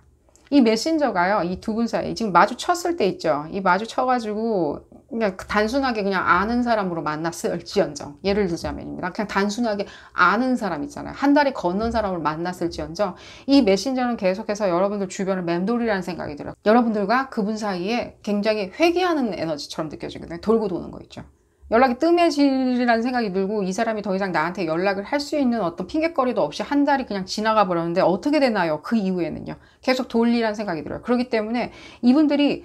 이 메신저가요, 이 두 분 사이 지금 마주쳤을 때 있죠. 이 마주쳐가지고 그냥 단순하게 그냥 아는 사람으로 만났을지언정, 예를 들자면입니다. 그냥 단순하게 아는 사람 있잖아요. 한 달이 건넌 사람을 만났을지언정, 이 메신저는 계속해서 여러분들 주변을 맴돌이라는 생각이 들어요. 여러분들과 그분 사이에 굉장히 회귀하는 에너지처럼 느껴지거든요. 돌고 도는 거 있죠. 연락이 뜸해지리라는 생각이 들고 이 사람이 더 이상 나한테 연락을 할 수 있는 어떤 핑계거리도 없이 한 달이 그냥 지나가 버렸는데 어떻게 되나요? 그 이후에는요. 계속 돌리라는 생각이 들어요. 그렇기 때문에 이분들이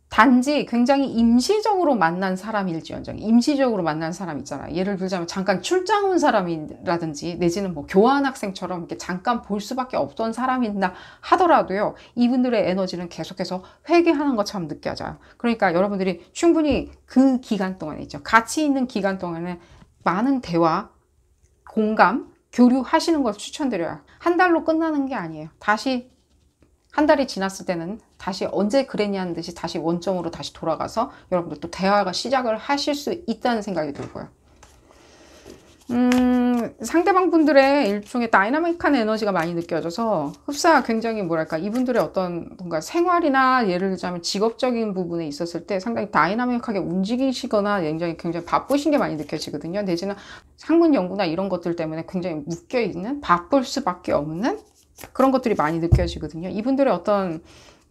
단지 굉장히 임시적으로 만난 사람일지언정, 임시적으로 만난 사람 있잖아요. 예를 들자면 잠깐 출장 온 사람이라든지 내지는 뭐 교환학생처럼 이렇게 잠깐 볼 수밖에 없던 사람이다 하더라도요. 이분들의 에너지는 계속해서 회귀하는 것처럼 느껴져요. 그러니까 여러분들이 충분히 그 기간 동안에 있죠. 같이 있는 기간 동안에 많은 대화, 공감, 교류하시는 걸 추천드려요. 한 달로 끝나는 게 아니에요. 다시 한 달이 지났을 때는 다시 언제 그랬냐는 듯이 다시 원점으로 다시 돌아가서 여러분들 또 대화가 시작을 하실 수 있다는 생각이 들고요. 상대방 분들의 일종의 다이나믹한 에너지가 많이 느껴져서 흡사 굉장히 뭐랄까 이분들의 어떤 뭔가 생활이나 예를 들자면 직업적인 부분에 있었을 때 상당히 다이나믹하게 움직이시거나 굉장히 바쁘신 게 많이 느껴지거든요. 내지는 학문 연구나 이런 것들 때문에 굉장히 묶여있는 바쁠 수밖에 없는 그런 것들이 많이 느껴지거든요. 이분들의 어떤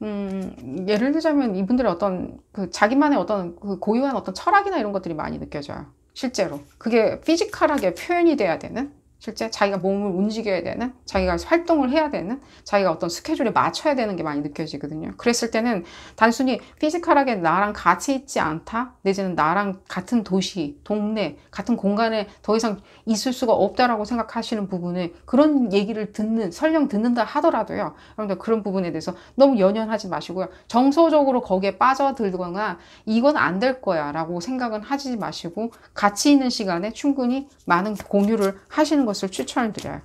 예를 들자면 이분들의 어떤 그 자기만의 어떤 그 고유한 어떤 철학이나 이런 것들이 많이 느껴져요. 실제로 그게 피지컬하게 표현이 돼야 되는, 실제 자기가 몸을 움직여야 되는, 자기가 활동을 해야 되는, 자기가 어떤 스케줄에 맞춰야 되는 게 많이 느껴지거든요. 그랬을 때는 단순히 피지컬하게 나랑 같이 있지 않다, 내지는 나랑 같은 도시, 동네, 같은 공간에 더 이상 있을 수가 없다라고 생각하시는 부분에 그런 얘기를 설령 듣는다 하더라도요. 여러분들 그런 부분에 대해서 너무 연연하지 마시고요. 정서적으로 거기에 빠져들거나 이건 안 될 거야 라고 생각은 하지 마시고 같이 있는 시간에 충분히 많은 공유를 하시는 것을 추천을 드려요.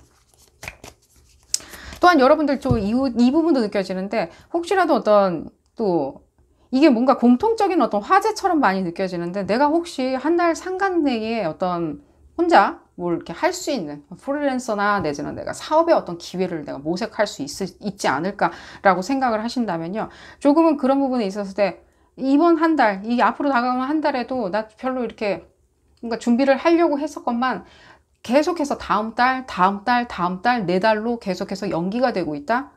또한 여러분들 이 부분도 느껴지는데 혹시라도 어떤 또 이게 뭔가 공통적인 어떤 화제처럼 많이 느껴지는데 내가 혹시 한 달 상간 내에 어떤 혼자 뭘 이렇게 할 수 있는 프리랜서나 내지는 내가 사업의 어떤 기회를 내가 모색할 수 있지 않을까라고 생각을 하신다면요. 조금은 그런 부분에 있었을 때 이번 한 달, 이 앞으로 다가오는 한 달에도 나 별로 이렇게 뭔가 준비를 하려고 했었건만 계속해서 다음 달, 네 달로 계속해서 연기가 되고 있다.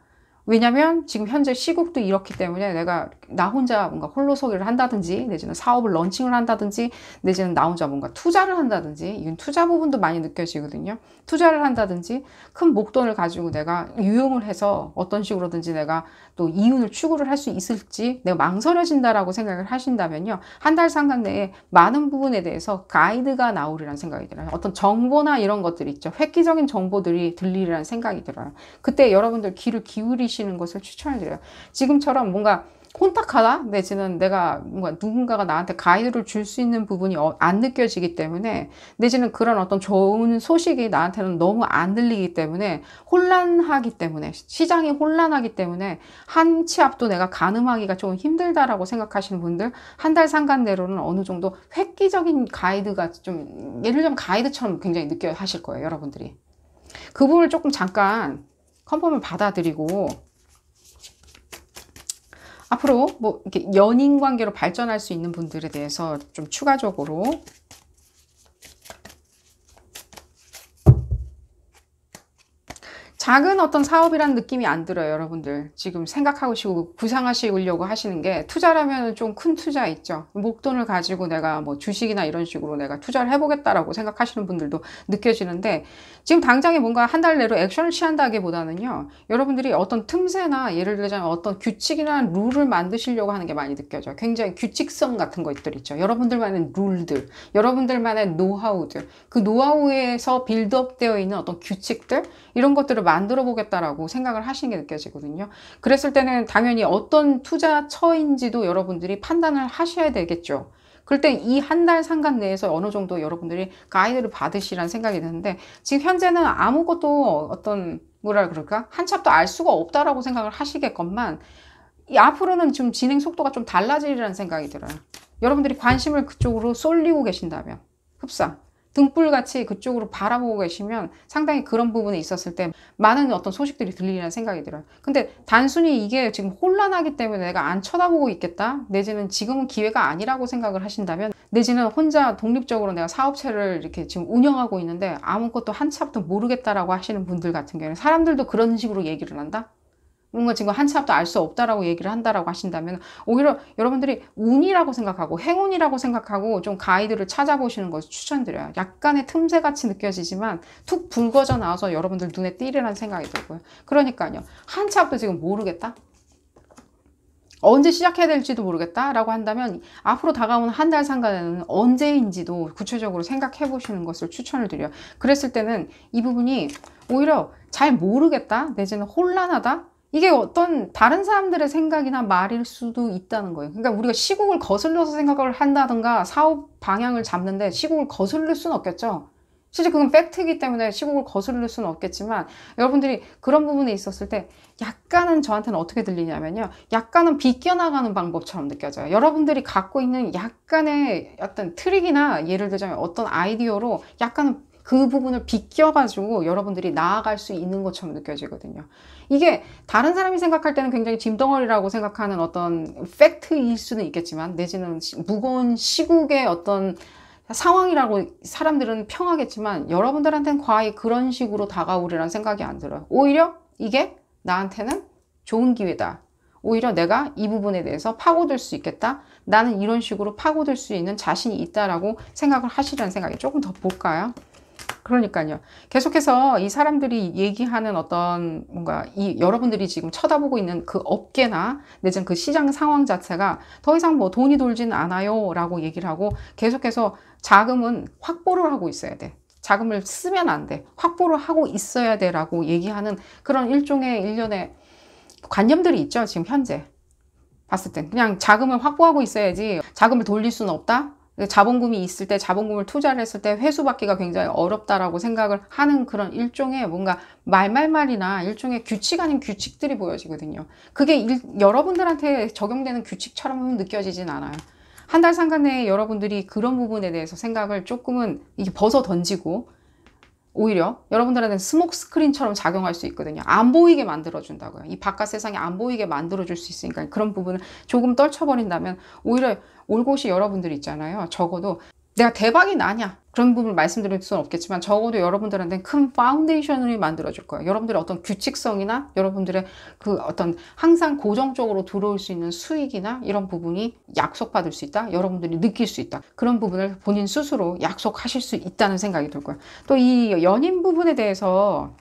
왜냐면 지금 현재 시국도 이렇기 때문에 내가 나 혼자 뭔가 홀로서기를 한다든지 내지는 사업을 런칭을 한다든지 내지는 나 혼자 뭔가 투자를 한다든지 이건 투자 부분도 많이 느껴지거든요. 투자를 한다든지 큰 목돈을 가지고 내가 유용을 해서 어떤 식으로든지 내가 또 이윤을 추구를 할 수 있을지 내가 망설여진다라고 생각을 하신다면요. 한 달 상간 내에 많은 부분에 대해서 가이드가 나오리라는 생각이 들어요. 어떤 정보나 이런 것들이 있죠. 획기적인 정보들이 들리리라는 생각이 들어요. 그때 여러분들 귀를 기울이시는 것을 추천드려요. 지금처럼 뭔가 혼탁하다 내지는 내가 뭔가 누군가가 나한테 가이드를 줄 수 있는 부분이 안 느껴지기 때문에 내지는 그런 어떤 좋은 소식이 나한테는 너무 안 들리기 때문에 혼란하기 때문에 시장이 혼란하기 때문에 한 치 앞도 내가 가늠하기가 조금 힘들다라고 생각하시는 분들 한 달 상간 내로는 어느 정도 획기적인 가이드가 좀 예를 들면 가이드처럼 굉장히 느껴 하실 거예요. 여러분들이 그 부분을 조금 잠깐 컨펌을 받아들이고 앞으로 뭐 이렇게 연인 관계로 발전할 수 있는 분들에 대해서 좀 추가적으로 작은 어떤 사업이라는 느낌이 안 들어요. 여러분들 지금 생각하시고 구상하시려고 하시는 게 투자라면 좀 큰 투자 있죠. 목돈을 가지고 내가 뭐 주식이나 이런 식으로 내가 투자를 해보겠다라고 생각하시는 분들도 느껴지는데 지금 당장에 뭔가 한 달 내로 액션을 취한다기보다는요. 여러분들이 어떤 틈새나 예를 들자면 어떤 규칙이나 룰을 만드시려고 하는 게 많이 느껴져요. 굉장히 규칙성 같은 것들 있죠. 여러분들만의 룰들, 여러분들만의 노하우들, 그 노하우에서 빌드업되어 있는 어떤 규칙들 이런 것들을 만들어 보겠다라고 생각을 하시는 게 느껴지거든요. 그랬을 때는 당연히 어떤 투자처인지도 여러분들이 판단을 하셔야 되겠죠. 그럴 때 이 한 달 상간 내에서 어느 정도 여러분들이 가이드를 받으시라는 생각이 드는데 지금 현재는 아무것도 어떤 뭐라 그럴까? 한 치 앞도 알 수가 없다라고 생각을 하시겠건만 이 앞으로는 좀 진행 속도가 좀 달라지리라는 생각이 들어요. 여러분들이 관심을 그쪽으로 쏠리고 계신다면 흡사 등불같이 그쪽으로 바라보고 계시면 상당히 그런 부분에 있었을 때 많은 어떤 소식들이 들리리라는 생각이 들어요. 근데 단순히 이게 지금 혼란하기 때문에 내가 안 쳐다보고 있겠다 내지는 지금은 기회가 아니라고 생각을 하신다면 내지는 혼자 독립적으로 내가 사업체를 이렇게 지금 운영하고 있는데 아무것도 한 치 앞도 모르겠다라고 하시는 분들 같은 경우는 사람들도 그런 식으로 얘기를 한다? 뭔가 지금 한 치 앞도 알 수 없다라고 얘기를 한다라고 하신다면 오히려 여러분들이 운이라고 생각하고 행운이라고 생각하고 좀 가이드를 찾아보시는 것을 추천드려요. 약간의 틈새 같이 느껴지지만 툭 불거져 나와서 여러분들 눈에 띄리라는 생각이 들고요. 그러니까요. 한 치 앞도 지금 모르겠다? 언제 시작해야 될지도 모르겠다라고 한다면 앞으로 다가오는 한 달 상간에는 언제인지도 구체적으로 생각해 보시는 것을 추천을 드려요. 그랬을 때는 이 부분이 오히려 잘 모르겠다 내지는 혼란하다 이게 어떤 다른 사람들의 생각이나 말일 수도 있다는 거예요. 그러니까 우리가 시국을 거슬러서 생각을 한다든가 사업 방향을 잡는데 시국을 거슬릴 수는 없겠죠. 실제 그건 팩트이기 때문에 시국을 거스를 수는 없겠지만 여러분들이 그런 부분에 있었을 때 약간은 저한테는 어떻게 들리냐면요. 약간은 비껴나가는 방법처럼 느껴져요. 여러분들이 갖고 있는 약간의 어떤 트릭이나 예를 들자면 어떤 아이디어로 약간은 그 부분을 비껴가지고 여러분들이 나아갈 수 있는 것처럼 느껴지거든요. 이게 다른 사람이 생각할 때는 굉장히 짐덩어리라고 생각하는 어떤 팩트일 수는 있겠지만 내지는 무거운 시국의 어떤 상황이라고 사람들은 평하겠지만 여러분들한테는 과히 그런 식으로 다가오리라는 생각이 안 들어요. 오히려 이게 나한테는 좋은 기회다. 오히려 내가 이 부분에 대해서 파고들 수 있겠다. 나는 이런 식으로 파고들 수 있는 자신이 있다라고 생각을 하시라는 생각이 조금 더 볼까요? 그러니까요. 계속해서 이 사람들이 얘기하는 어떤 뭔가 여러분들이 지금 쳐다보고 있는 그 업계나 내지는 그 시장 상황 자체가 더 이상 뭐 돈이 돌진 않아요 라고 얘기를 하고 계속해서 자금은 확보를 하고 있어야 돼. 자금을 쓰면 안 돼. 확보를 하고 있어야 돼 라고 얘기하는 그런 일종의 관념들이 있죠. 지금 현재 봤을 땐. 그냥 자금을 확보하고 있어야지 자금을 돌릴 수는 없다. 자본금이 있을 때 자본금을 투자를 했을 때 회수받기가 굉장히 어렵다라고 생각을 하는 그런 일종의 뭔가 말말말이나 일종의 규칙 아닌 규칙들이 보여지거든요. 그게 여러분들한테 적용되는 규칙처럼 느껴지진 않아요. 한 달 상간 내에 여러분들이 그런 부분에 대해서 생각을 조금은 이게 벗어 던지고 오히려 여러분들한테는 스모크 스크린처럼 작용할 수 있거든요. 안 보이게 만들어준다고요. 이 바깥 세상이 안 보이게 만들어줄 수 있으니까 그런 부분을 조금 떨쳐버린다면 오히려 올곧이 여러분들 있잖아요. 적어도 내가 대박이 나냐 그런 부분을 말씀드릴 수는 없겠지만 적어도 여러분들한테는 큰 파운데이션을 만들어줄 거예요. 여러분들의 어떤 규칙성이나 여러분들의 그 어떤 항상 고정적으로 들어올 수 있는 수익이나 이런 부분이 약속받을 수 있다. 여러분들이 느낄 수 있다. 그런 부분을 본인 스스로 약속하실 수 있다는 생각이 들고요. 또 이 연인 부분에 대해서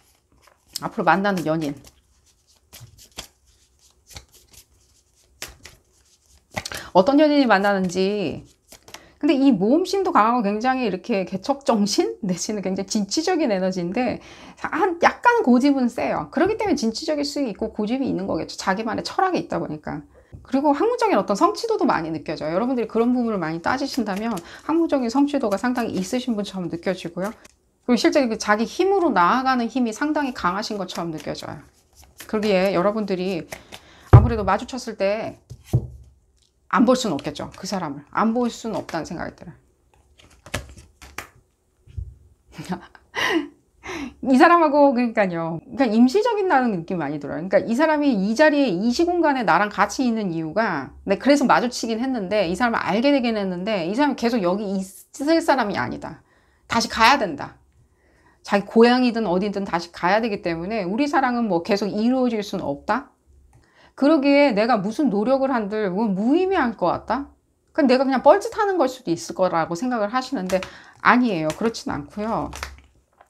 앞으로 만나는 연인 어떤 연인이 만나는지 근데 이 모험심도 강하고 굉장히 이렇게 개척정신 내지는 굉장히 진취적인 에너지인데 약간 고집은 세요. 그렇기 때문에 진취적일 수 있고 고집이 있는 거겠죠. 자기만의 철학이 있다 보니까. 그리고 학문적인 어떤 성취도도 많이 느껴져요. 여러분들이 그런 부분을 많이 따지신다면 학문적인 성취도가 상당히 있으신 분처럼 느껴지고요. 그리고 실제 자기 힘으로 나아가는 힘이 상당히 강하신 것처럼 느껴져요. 그러기에 여러분들이 아무래도 마주쳤을 때 안 볼 수는 없겠죠. 그 사람을. 안 볼 수는 없다는 생각이 들어요. 이 사람하고 그러니까요. 그러니까 임시적인다는 느낌이 많이 들어요. 그러니까 이 사람이 이 자리에 이 시공간에 나랑 같이 있는 이유가 그래서 마주치긴 했는데 이 사람을 알게 되긴 했는데 이 사람이 계속 여기 있을 사람이 아니다. 다시 가야 된다. 자기 고향이든 어디든 다시 가야 되기 때문에 우리 사랑은 뭐 계속 이루어질 수는 없다. 그러기에 내가 무슨 노력을 한들 무의미할 것 같다? 내가 그냥 뻘짓하는 걸 수도 있을 거라고 생각을 하시는데 아니에요. 그렇진 않고요.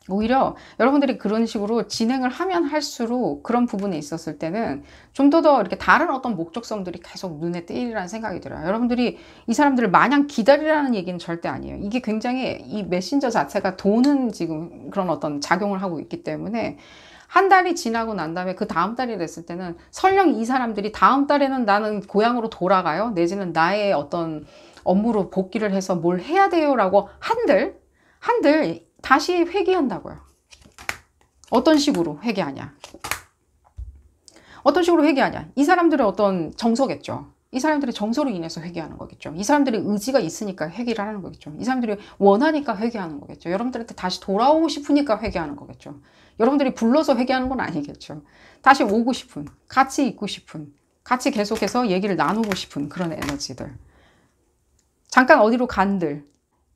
오히려 여러분들이 그런 식으로 진행을 하면 할수록 그런 부분에 있었을 때는 좀 더 이렇게 다른 어떤 목적성들이 계속 눈에 띄리라는 생각이 들어요. 여러분들이 이 사람들을 마냥 기다리라는 얘기는 절대 아니에요. 이게 굉장히 이 메신저 자체가 도는 지금 그런 어떤 작용을 하고 있기 때문에 한 달이 지나고 난 다음에 그 다음 달이 됐을 때는 설령 이 사람들이 다음 달에는 나는 고향으로 돌아가요. 내지는 나의 어떤 업무로 복귀를 해서 뭘 해야 돼요 라고 한들 다시 회귀한다고요. 어떤 식으로 회귀하냐. 어떤 식으로 회귀하냐. 이 사람들의 어떤 정서겠죠. 이 사람들의 정서로 인해서 회귀하는 거겠죠. 이 사람들의 의지가 있으니까 회귀를 하는 거겠죠. 이 사람들이 원하니까 회귀하는 거겠죠. 여러분들한테 다시 돌아오고 싶으니까 회귀하는 거겠죠. 여러분들이 불러서 회귀하는 건 아니겠죠. 다시 오고 싶은, 같이 있고 싶은, 같이 계속해서 얘기를 나누고 싶은 그런 에너지들. 잠깐 어디로 간들.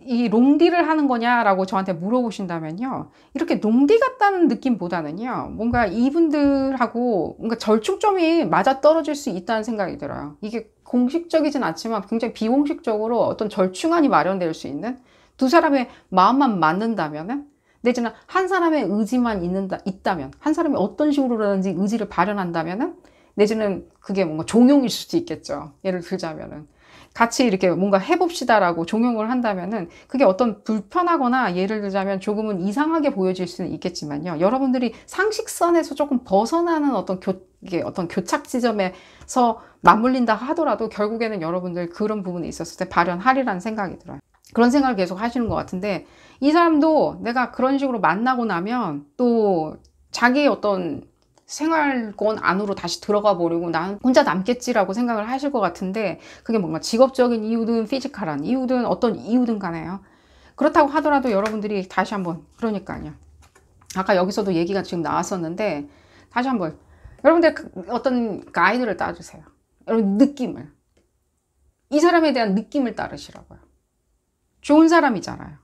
이 롱디를 하는 거냐라고 저한테 물어보신다면요. 이렇게 롱디 같다는 느낌보다는요. 뭔가 이분들하고 뭔가 절충점이 맞아떨어질 수 있다는 생각이 들어요. 이게 공식적이진 않지만 굉장히 비공식적으로 어떤 절충안이 마련될 수 있는 두 사람의 마음만 맞는다면은 내지는 한 사람의 의지만 있다면 한 사람이 어떤 식으로라든지 의지를 발현한다면은 내지는 그게 뭔가 종용일 수도 있겠죠. 예를 들자면은 같이 이렇게 뭔가 해봅시다라고 종용을 한다면은 그게 어떤 불편하거나 예를 들자면 조금은 이상하게 보여질 수는 있겠지만요. 여러분들이 상식선에서 조금 벗어나는 이게 어떤 교착 지점에서 맞물린다 하더라도 결국에는 여러분들 그런 부분에 있었을 때 발현하리라는 생각이 들어요. 그런 생각을 계속 하시는 것 같은데 이 사람도 내가 그런 식으로 만나고 나면 또 자기의 어떤 생활권 안으로 다시 들어가 버리고 난 혼자 남겠지라고 생각을 하실 것 같은데 그게 뭔가 직업적인 이유든 피지컬한 이유든 어떤 이유든 간에요. 그렇다고 하더라도 여러분들이 다시 한번 그러니까요. 아까 여기서도 얘기가 지금 나왔었는데 다시 한번 여러분들 어떤 가이드를 따르세요. 여러분 느낌을 이 사람에 대한 느낌을 따르시라고요. 좋은 사람이잖아요.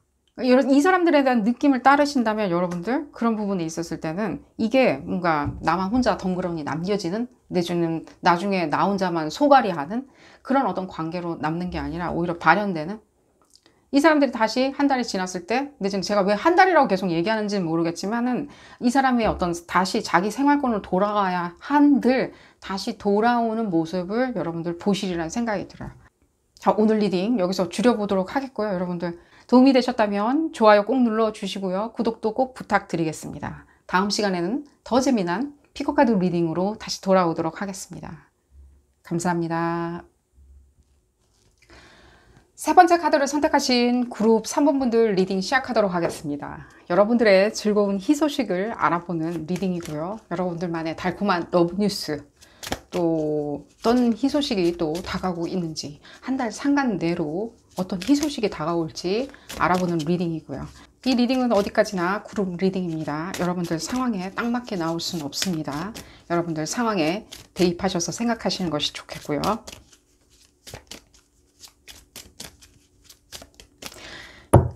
이 사람들에 대한 느낌을 따르신다면 여러분들 그런 부분에 있었을 때는 이게 뭔가 나만 혼자 덩그러니 남겨지는 내지는 나중에 나 혼자만 소갈이하는 그런 어떤 관계로 남는 게 아니라 오히려 발현되는 이 사람들이 다시 한 달이 지났을 때 내지는 제가 왜 한 달이라고 계속 얘기하는지는 모르겠지만은 이 사람의 어떤 다시 자기 생활권으로 돌아가야 한들 다시 돌아오는 모습을 여러분들 보시리라는 생각이 들어요. 자, 오늘 리딩 여기서 줄여보도록 하겠고요. 여러분들 도움이 되셨다면 좋아요 꼭 눌러주시고요. 구독도 꼭 부탁드리겠습니다. 다음 시간에는 더 재미난 피코카드 리딩으로 다시 돌아오도록 하겠습니다. 감사합니다. 세 번째 카드를 선택하신 그룹 3번 분들 리딩 시작하도록 하겠습니다. 여러분들의 즐거운 희소식을 알아보는 리딩이고요. 여러분들만의 달콤한 러브뉴스 또 어떤 희소식이 또 다가오고 있는지 한 달 상간 내로 어떤 희소식이 다가올지 알아보는 리딩이고요. 이 리딩은 어디까지나 그룹 리딩입니다. 여러분들 상황에 딱 맞게 나올 수는 없습니다. 여러분들 상황에 대입하셔서 생각하시는 것이 좋겠고요.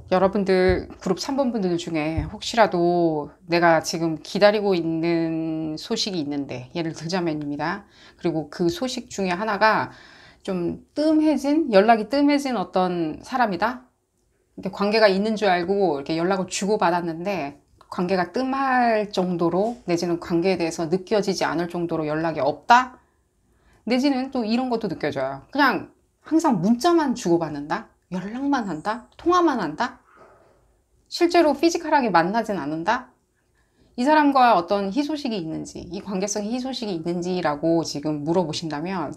여러분들 그룹 3번 분들 중에 혹시라도 내가 지금 기다리고 있는 소식이 있는데 예를 들자면입니다. 그리고 그 소식 중에 하나가 좀 연락이 뜸해진 어떤 사람이다. 이렇게 관계가 있는 줄 알고 이렇게 연락을 주고받았는데 관계가 뜸할 정도로 내지는 관계에 대해서 느껴지지 않을 정도로 연락이 없다. 내지는 또 이런 것도 느껴져요. 그냥 항상 문자만 주고받는다. 연락만 한다? 통화만 한다? 실제로 피지컬하게 만나진 않는다? 이 사람과 어떤 희소식이 있는지, 이 관계성의 희소식이 있는지라고 지금 물어보신다면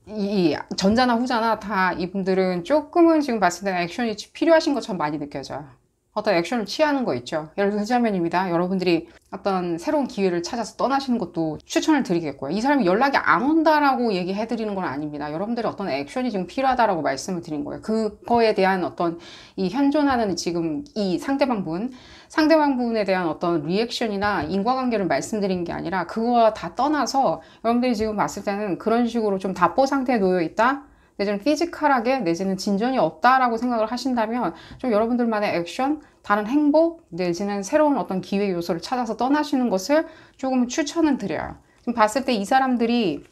이 전자나 후자나 다 이분들은 조금은 지금 봤을 때는 액션이 필요하신 것처럼 많이 느껴져요. 어떤 액션을 취하는 거 있죠. 예를 들자면입니다. 여러분들이 어떤 새로운 기회를 찾아서 떠나시는 것도 추천을 드리겠고요. 이 사람이 연락이 안 온다라고 얘기해 드리는 건 아닙니다. 여러분들이 어떤 액션이 지금 필요하다라고 말씀을 드린 거예요. 그거에 대한 어떤 이 현존하는 지금 이 상대방 분에 대한 어떤 리액션이나 인과관계를 말씀드린 게 아니라 그거와 다 떠나서 여러분들이 지금 봤을 때는 그런 식으로 좀 답보 상태에 놓여 있다. 내지는 피지컬하게 내지는 진전이 없다라고 생각을 하신다면 좀 여러분들만의 액션, 다른 행복 내지는 새로운 어떤 기회 요소를 찾아서 떠나시는 것을 조금 추천은 드려요. 지금 봤을 때 이 사람들이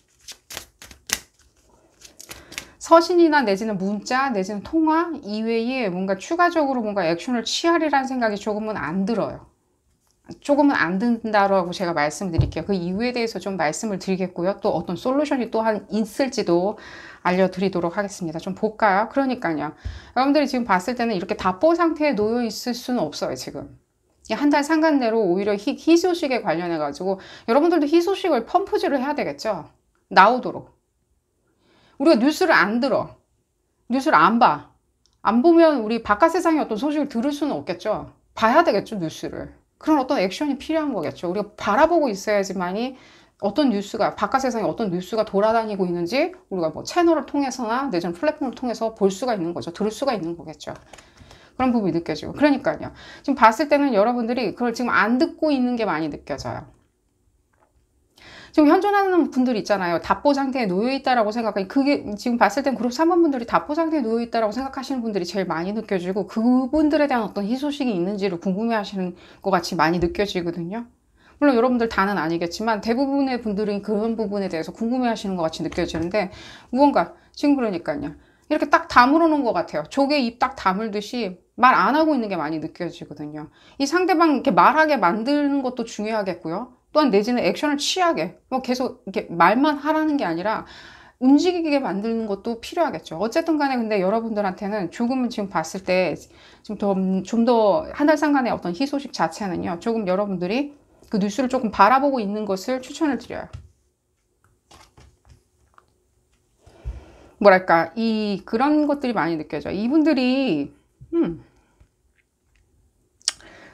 서신이나 내지는 문자 내지는 통화 이외에 뭔가 추가적으로 뭔가 액션을 취하리라는 생각이 조금은 안 들어요. 조금은 안 든다라고 제가 말씀드릴게요. 그 이유에 대해서 좀 말씀을 드리겠고요. 또 어떤 솔루션이 또한 있을지도 알려드리도록 하겠습니다. 좀 볼까요? 그러니까요. 여러분들이 지금 봤을 때는 이렇게 답보 상태에 놓여 있을 수는 없어요, 지금. 한 달 상간대로 오히려 희소식에 관련해가지고 여러분들도 희소식을 펌프질을 해야 되겠죠? 나오도록. 우리가 뉴스를 안 들어. 뉴스를 안 봐. 안 보면 우리 바깥 세상의 어떤 소식을 들을 수는 없겠죠? 봐야 되겠죠, 뉴스를. 그런 어떤 액션이 필요한 거겠죠. 우리가 바라보고 있어야지만이 어떤 뉴스가, 바깥 세상에 어떤 뉴스가 돌아다니고 있는지 우리가 뭐 채널을 통해서나 내지는 플랫폼을 통해서 볼 수가 있는 거죠. 들을 수가 있는 거겠죠. 그런 부분이 느껴지고. 그러니까요. 지금 봤을 때는 여러분들이 그걸 지금 안 듣고 있는 게 많이 느껴져요. 지금 현존하는 분들이 있잖아요. 답보 상태에 놓여 있다라고 생각하니, 그게 지금 봤을 땐 그룹 3번 분들이 답보 상태에 놓여 있다라고 생각하시는 분들이 제일 많이 느껴지고, 그분들에 대한 어떤 희소식이 있는지를 궁금해 하시는 것 같이 많이 느껴지거든요. 물론 여러분들 다는 아니겠지만 대부분의 분들은 그런 부분에 대해서 궁금해 하시는 것 같이 느껴지는데, 무언가 지금 그러니까요. 이렇게 딱 다물어 놓은 것 같아요. 조개 입 딱 다물듯이 말 안 하고 있는 게 많이 느껴지거든요. 이 상대방 이렇게 말하게 만드는 것도 중요하겠고요. 또한 내지는 액션을 취하게, 뭐 계속 이렇게 말만 하라는 게 아니라 움직이게 만드는 것도 필요하겠죠. 어쨌든 간에 근데 여러분들한테는 조금은 지금 봤을 때 좀 더 한 달 상간의 어떤 희소식 자체는요, 조금 여러분들이 그 뉴스를 조금 바라보고 있는 것을 추천을 드려요. 뭐랄까, 그런 것들이 많이 느껴져요. 이분들이,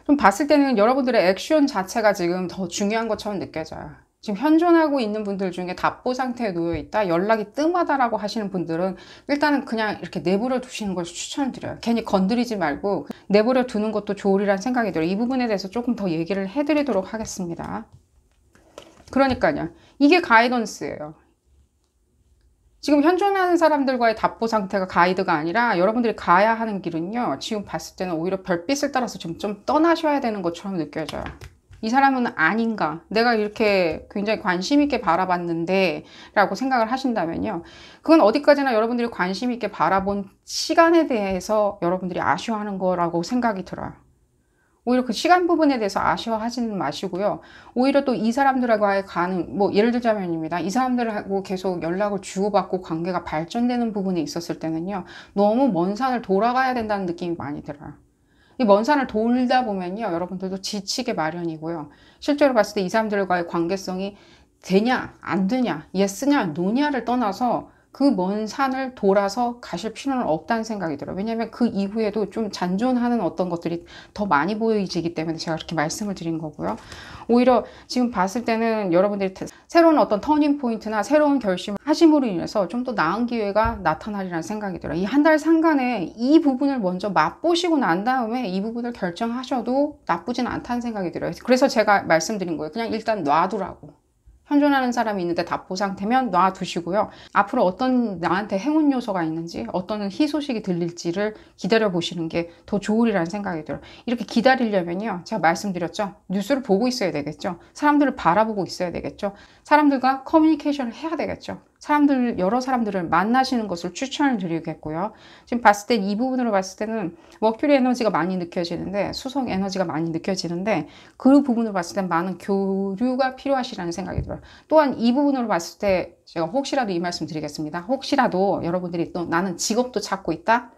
좀 봤을 때는 여러분들의 액션 자체가 지금 더 중요한 것처럼 느껴져요. 지금 현존하고 있는 분들 중에 답보 상태에 놓여 있다, 연락이 뜸하다라고 하시는 분들은 일단은 그냥 이렇게 내버려 두시는 것을 추천드려요. 괜히 건드리지 말고 내버려 두는 것도 좋으리란 생각이 들어요. 이 부분에 대해서 조금 더 얘기를 해드리도록 하겠습니다. 그러니까요. 이게 가이던스예요. 지금 현존하는 사람들과의 답보 상태가 가이드가 아니라 여러분들이 가야 하는 길은요, 지금 봤을 때는 오히려 별빛을 따라서 좀 떠나셔야 되는 것처럼 느껴져요. 이 사람은 아닌가, 내가 이렇게 굉장히 관심 있게 바라봤는데 라고 생각을 하신다면요, 그건 어디까지나 여러분들이 관심 있게 바라본 시간에 대해서 여러분들이 아쉬워하는 거라고 생각이 들어요. 오히려 그 시간 부분에 대해서 아쉬워하지는 마시고요. 오히려 또 이 사람들과의 뭐 예를 들자면입니다. 이 사람들하고 계속 연락을 주고받고 관계가 발전되는 부분이 있었을 때는요, 너무 먼 산을 돌아가야 된다는 느낌이 많이 들어요. 이 먼 산을 돌다 보면요, 여러분들도 지치게 마련이고요. 실제로 봤을 때 이 사람들과의 관계성이 되냐, 안 되냐, 예스냐, 노냐를 떠나서 그 먼 산을 돌아서 가실 필요는 없다는 생각이 들어요. 왜냐하면 그 이후에도 좀 잔존하는 어떤 것들이 더 많이 보이지기 때문에 제가 그렇게 말씀을 드린 거고요. 오히려 지금 봤을 때는 여러분들이 새로운 어떤 터닝 포인트나 새로운 결심을 하심으로 인해서 좀 더 나은 기회가 나타나리라는 생각이 들어요. 이 한 달 상간에 이 부분을 먼저 맛보시고 난 다음에 이 부분을 결정하셔도 나쁘진 않다는 생각이 들어요. 그래서 제가 말씀드린 거예요. 그냥 일단 놔두라고. 현존하는 사람이 있는데 답보 상태면 놔두시고요. 앞으로 어떤 나한테 행운 요소가 있는지, 어떤 희소식이 들릴지를 기다려 보시는 게 더 좋으리라는 생각이 들어요. 이렇게 기다리려면요, 제가 말씀드렸죠. 뉴스를 보고 있어야 되겠죠. 사람들을 바라보고 있어야 되겠죠. 사람들과 커뮤니케이션을 해야 되겠죠. 여러 사람들을 만나시는 것을 추천을 드리겠고요. 지금 봤을 때 이 부분으로 봤을 때는 머큐리 에너지가 많이 느껴지는데, 수성 에너지가 많이 느껴지는데, 그 부분으로 봤을 때 많은 교류가 필요하시라는 생각이 들어요. 또한 이 부분으로 봤을 때 제가 혹시라도 이 말씀 드리겠습니다. 혹시라도 여러분들이 또 나는 직업도 찾고 있다,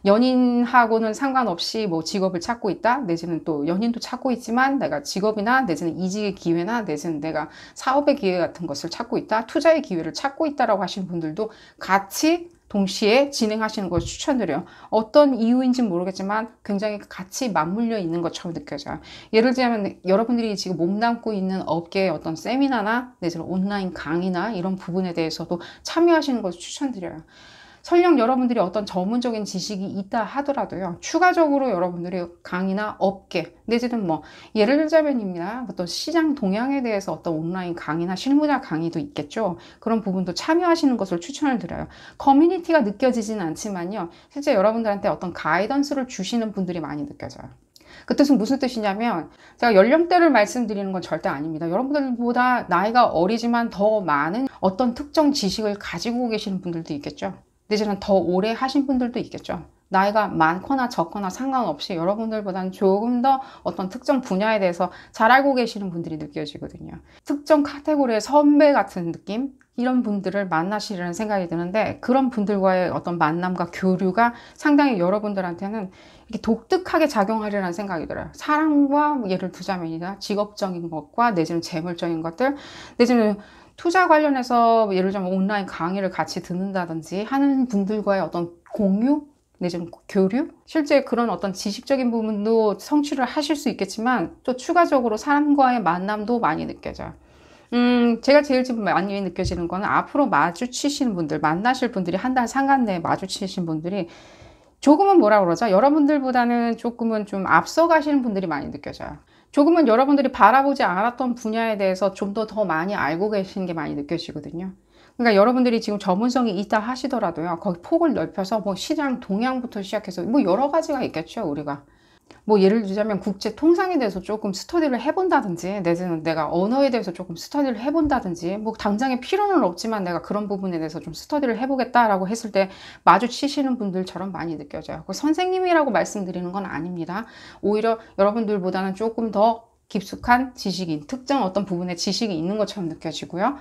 연인하고는 상관없이 뭐 직업을 찾고 있다, 내지는 또 연인도 찾고 있지만 내가 직업이나 내지는 이직의 기회나 내지는 내가 사업의 기회 같은 것을 찾고 있다, 투자의 기회를 찾고 있다라고 하시는 분들도 같이 동시에 진행하시는 것을 추천드려요. 어떤 이유인지는 모르겠지만 굉장히 같이 맞물려 있는 것처럼 느껴져요. 예를 들자면 여러분들이 지금 몸담고 있는 업계의 어떤 세미나나 내지는 온라인 강의나 이런 부분에 대해서도 참여하시는 것을 추천드려요. 설령 여러분들이 어떤 전문적인 지식이 있다 하더라도요, 추가적으로 여러분들이 강의나 업계 내지는 뭐 예를 들자면입니다, 어떤 시장 동향에 대해서 어떤 온라인 강의나 실무자 강의도 있겠죠. 그런 부분도 참여하시는 것을 추천을 드려요. 커뮤니티가 느껴지진 않지만요, 실제 여러분들한테 어떤 가이던스를 주시는 분들이 많이 느껴져요. 그 뜻은 무슨 뜻이냐면, 제가 연령대를 말씀드리는 건 절대 아닙니다. 여러분들보다 나이가 어리지만 더 많은 어떤 특정 지식을 가지고 계시는 분들도 있겠죠. 내지는 더 오래 하신 분들도 있겠죠. 나이가 많거나 적거나 상관없이 여러분들보다는 조금 더 어떤 특정 분야에 대해서 잘 알고 계시는 분들이 느껴지거든요. 특정 카테고리의 선배 같은 느낌? 이런 분들을 만나시려는 생각이 드는데, 그런 분들과의 어떤 만남과 교류가 상당히 여러분들한테는 이렇게 독특하게 작용하리라는 생각이 들어요. 사랑과 예를 두자면이다, 직업적인 것과 내지는 재물적인 것들, 내지는 투자 관련해서 예를 들자면 온라인 강의를 같이 듣는다든지 하는 분들과의 어떤 공유 내지는 교류, 실제 그런 어떤 지식적인 부분도 성취를 하실 수 있겠지만 또 추가적으로 사람과의 만남도 많이 느껴져요. 제가 제일 지금 많이 느껴지는 거는 앞으로 마주치시는 분들, 만나실 분들이 한 달 상간 내에 마주치신 분들이 조금은 뭐라 그러죠? 여러분들보다는 조금은 좀 앞서 가시는 분들이 많이 느껴져요. 조금은 여러분들이 바라보지 않았던 분야에 대해서 좀 더 많이 알고 계시는 게 많이 느껴지거든요. 그러니까 여러분들이 지금 전문성이 있다 하시더라도요, 거기 폭을 넓혀서 뭐 시장 동향부터 시작해서 뭐 여러 가지가 있겠죠, 우리가. 뭐 예를 들자면 국제 통상에 대해서 조금 스터디를 해본다든지, 내지는 내가 언어에 대해서 조금 스터디를 해본다든지, 뭐 당장에 필요는 없지만 내가 그런 부분에 대해서 좀 스터디를 해보겠다라고 했을 때 마주치시는 분들처럼 많이 느껴져요. 그 선생님이라고 말씀드리는 건 아닙니다. 오히려 여러분들보다는 조금 더 깊숙한 지식인, 특정 어떤 부분에 지식이 있는 것처럼 느껴지고요.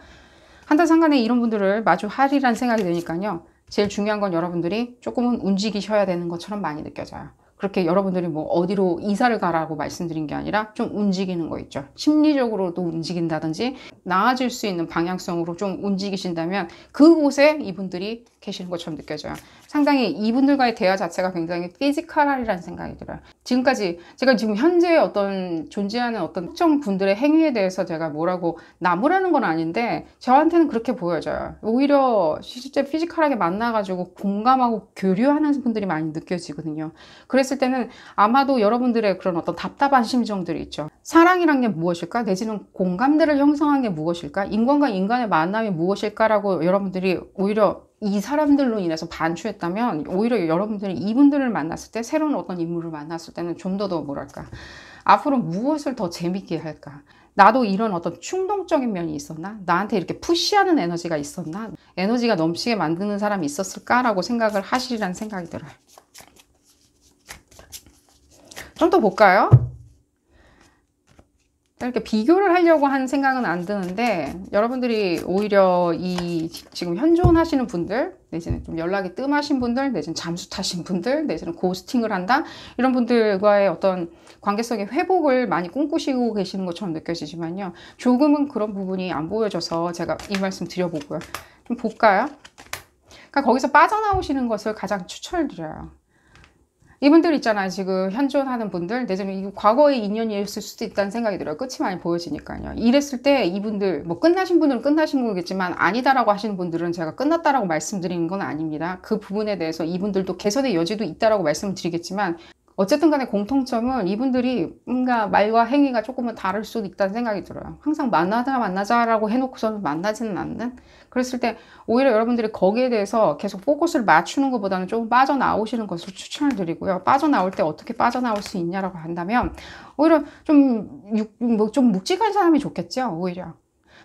한 달 상간에 이런 분들을 마주하리란 생각이 드니까요. 제일 중요한 건 여러분들이 조금은 움직이셔야 되는 것처럼 많이 느껴져요. 그렇게 여러분들이 뭐 어디로 이사를 가라고 말씀드린 게 아니라 좀 움직이는 거 있죠. 심리적으로도 움직인다든지 나아질 수 있는 방향성으로 좀 움직이신다면 그곳에 이분들이 계시는 것처럼 느껴져요. 상당히 이분들과의 대화 자체가 굉장히 피지컬이라는 생각이 들어요. 지금까지 제가 지금 현재 어떤 존재하는 어떤 특정 분들의 행위에 대해서 제가 뭐라고 나무라는 건 아닌데 저한테는 그렇게 보여져요. 오히려 실제 피지컬하게 만나가지고 공감하고 교류하는 분들이 많이 느껴지거든요. 그랬을 때는 아마도 여러분들의 그런 어떤 답답한 심정들이 있죠. 사랑이란 게 무엇일까? 내지는 공감대를 형성한 게 무엇일까? 인간과 인간의 만남이 무엇일까라고 여러분들이 오히려 이 사람들로 인해서 반추했다면 오히려 여러분들이 이분들을 만났을 때 새로운 어떤 인물을 만났을 때는 좀 더 뭐랄까 앞으로 무엇을 더 재밌게 할까? 나도 이런 어떤 충동적인 면이 있었나? 나한테 이렇게 푸시하는 에너지가 있었나? 에너지가 넘치게 만드는 사람이 있었을까라고 생각을 하시리라는 생각이 들어요. 좀 더 볼까요? 이렇게 비교를 하려고 하는 생각은 안 드는데 여러분들이 오히려 이 지금 현존하시는 분들 내지는 좀 연락이 뜸하신 분들 내지는 잠수 타신 분들 내지는 고스팅을 한다 이런 분들과의 어떤 관계성의 회복을 많이 꿈꾸시고 계시는 것처럼 느껴지지만요 조금은 그런 부분이 안 보여져서 제가 이 말씀 드려보고요 좀 볼까요? 그러니까 거기서 빠져나오시는 것을 가장 추천드려요. 이분들 있잖아요. 지금 현존하는 분들, 내지는 과거의 인연이었을 수도 있다는 생각이 들어요. 끝이 많이 보여지니까요. 이랬을 때 이분들, 뭐 끝나신 분들은 끝나신 거겠지만 아니다라고 하시는 분들은 제가 끝났다라고 말씀드리는 건 아닙니다. 그 부분에 대해서 이분들도 개선의 여지도 있다라고 말씀을 드리겠지만 어쨌든 간에 공통점은 이분들이 뭔가 말과 행위가 조금은 다를 수도 있다는 생각이 들어요. 항상 만나자라고 해놓고서는 만나지는 않는? 그랬을 때 오히려 여러분들이 거기에 대해서 계속 포커스를 맞추는 것보다는 조금 빠져나오시는 것을 추천을 드리고요. 빠져나올 때 어떻게 빠져나올 수 있냐라고 한다면 오히려 좀 묵직한 사람이 좋겠죠. 오히려.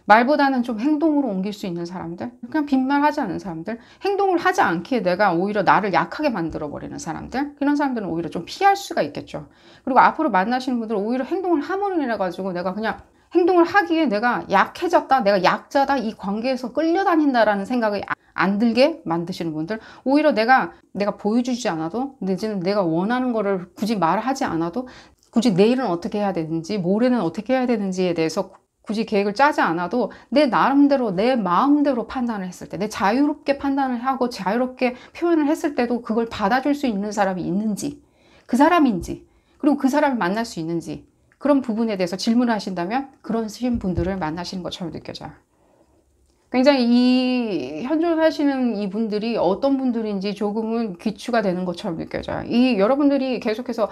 말보다는 좀 행동으로 옮길 수 있는 사람들, 그냥 빈말하지 않는 사람들, 행동을 하지 않기에 내가 오히려 나를 약하게 만들어버리는 사람들, 그런 사람들은 오히려 좀 피할 수가 있겠죠. 그리고 앞으로 만나시는 분들은 오히려 행동을 함으로 인해가지고 내가 그냥 행동을 하기에 내가 약해졌다, 내가 약자다, 이 관계에서 끌려다닌다라는 생각이 안 들게 만드시는 분들, 오히려 내가 보여주지 않아도, 내지는 내가 원하는 거를 굳이 말하지 않아도, 굳이 내일은 어떻게 해야 되는지, 모레는 어떻게 해야 되는지에 대해서 굳이 계획을 짜지 않아도 내 나름대로 내 마음대로 판단을 했을 때 내 자유롭게 판단을 하고 자유롭게 표현을 했을 때도 그걸 받아줄 수 있는 사람이 있는지 그 사람인지 그리고 그 사람을 만날 수 있는지 그런 부분에 대해서 질문을 하신다면 그런 분들을 만나시는 것처럼 느껴져요. 굉장히 이 현존하시는 이분들이 어떤 분들인지 조금은 귀추가 되는 것처럼 느껴져요. 이 여러분들이 계속해서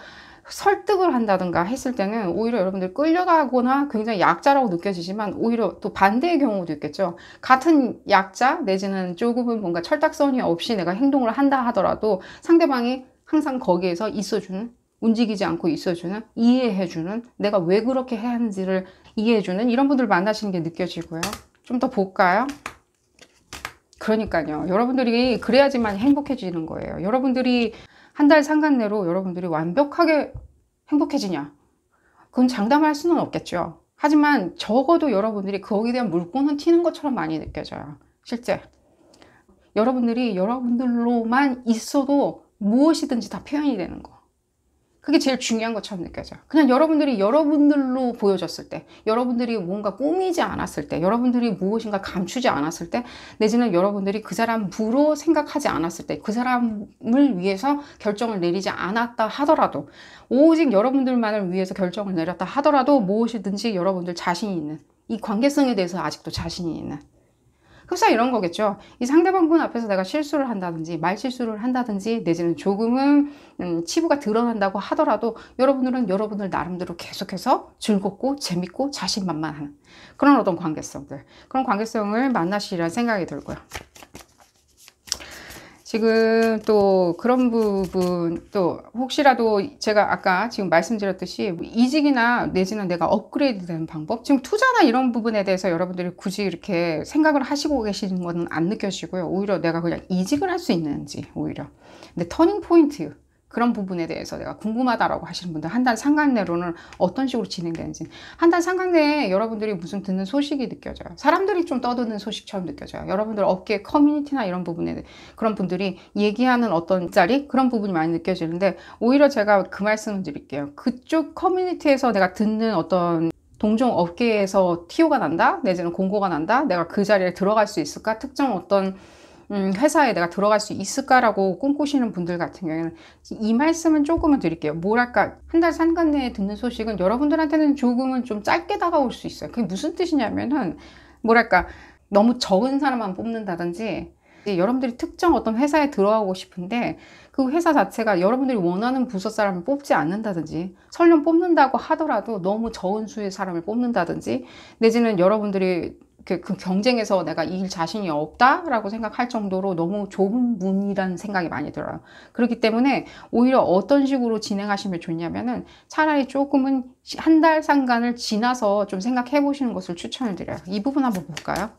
설득을 한다든가 했을 때는 오히려 여러분들 끌려가거나 굉장히 약자라고 느껴지지만 오히려 또 반대의 경우도 있겠죠. 같은 약자 내지는 조금은 뭔가 철딱서니 없이 내가 행동을 한다 하더라도 상대방이 항상 거기에서 있어주는, 움직이지 않고 있어주는, 이해해주는, 내가 왜 그렇게 해야 하는지를 이해해주는 이런 분들 만나시는 게 느껴지고요. 좀 더 볼까요? 그러니까요. 여러분들이 그래야지만 행복해지는 거예요. 여러분들이 한 달 상간내로 여러분들이 완벽하게 행복해지냐? 그건 장담할 수는 없겠죠. 하지만 적어도 여러분들이 거기에 대한 물꼬는 튀는 것처럼 많이 느껴져요. 실제. 여러분들이 여러분들로만 있어도 무엇이든지 다 표현이 되는 거. 그게 제일 중요한 것처럼 느껴져요. 그냥 여러분들이 여러분들로 보여졌을 때, 여러분들이 뭔가 꾸미지 않았을 때, 여러분들이 무엇인가 감추지 않았을 때, 내지는 여러분들이 그 사람으로 생각하지 않았을 때, 그 사람을 위해서 결정을 내리지 않았다 하더라도, 오직 여러분들만을 위해서 결정을 내렸다 하더라도 무엇이든지 여러분들 자신이 있는, 이 관계성에 대해서 아직도 자신이 있는, 흡사 이런 거겠죠. 이 상대방분 앞에서 내가 실수를 한다든지 말실수를 한다든지 내지는 조금은 치부가 드러난다고 하더라도 여러분들은 여러분들 나름대로 계속해서 즐겁고 재밌고 자신만만한 그런 어떤 관계성들, 그런 관계성을 만나시리라는 생각이 들고요. 지금 또 그런 부분, 또 혹시라도 제가 아까 지금 말씀드렸듯이 이직이나 내지는 내가 업그레이드 되는 방법, 지금 투자나 이런 부분에 대해서 여러분들이 굳이 이렇게 생각을 하시고 계시는 거는 안 느껴지고요. 오히려 내가 그냥 이직을 할 수 있는지, 오히려. 근데 터닝 포인트, 그런 부분에 대해서 내가 궁금하다라고 하시는 분들, 한 달 상간 내로는 어떤 식으로 진행되는지, 한 달 상간 내에 여러분들이 무슨 듣는 소식이 느껴져요. 사람들이 좀 떠드는 소식처럼 느껴져요. 여러분들 업계 커뮤니티나 이런 부분에 그런 분들이 얘기하는 어떤 자리, 그런 부분이 많이 느껴지는데, 오히려 제가 그 말씀을 드릴게요. 그쪽 커뮤니티에서 내가 듣는 어떤 동종 업계에서 TO가 난다, 내지는 공고가 난다, 내가 그 자리에 들어갈 수 있을까, 특정 어떤 회사에 내가 들어갈 수 있을까라고 꿈꾸시는 분들 같은 경우에는 이 말씀은 조금은 드릴게요. 뭐랄까, 한 달 상간 내에 듣는 소식은 여러분들한테는 조금은 좀 짧게 다가올 수 있어요. 그게 무슨 뜻이냐면은, 뭐랄까, 너무 적은 사람만 뽑는다든지, 여러분들이 특정 어떤 회사에 들어가고 싶은데 그 회사 자체가 여러분들이 원하는 부서 사람을 뽑지 않는다든지, 설령 뽑는다고 하더라도 너무 적은 수의 사람을 뽑는다든지, 내지는 여러분들이 그 경쟁에서 내가 이길 자신이 없다라고 생각할 정도로 너무 좁은 문이라는 생각이 많이 들어요. 그렇기 때문에 오히려 어떤 식으로 진행하시면 좋냐면은 차라리 조금은 한 달 상간을 지나서 좀 생각해 보시는 것을 추천을 드려요. 이 부분 한번 볼까요?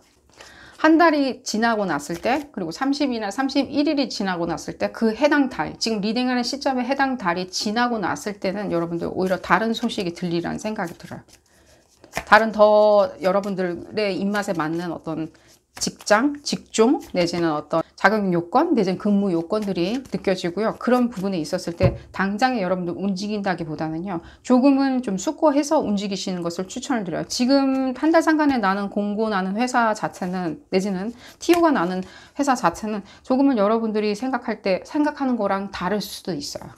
한 달이 지나고 났을 때, 그리고 30일이나 31일이 지나고 났을 때, 그 해당 달, 지금 리딩하는 시점에 해당 달이 지나고 났을 때는 여러분들 오히려 다른 소식이 들리라는 생각이 들어요. 다른 더 여러분들의 입맛에 맞는 어떤 직장, 직종, 내지는 어떤 자격 요건, 내지는 근무 요건들이 느껴지고요. 그런 부분에 있었을 때 당장에 여러분들 움직인다기보다는요, 조금은 좀 숙고해서 움직이시는 것을 추천을 드려요. 지금 한 달 상간에 나는 공고 나는 회사 자체는, 내지는 TO가 나는 회사 자체는 조금은 여러분들이 생각하는 거랑 다를 수도 있어요.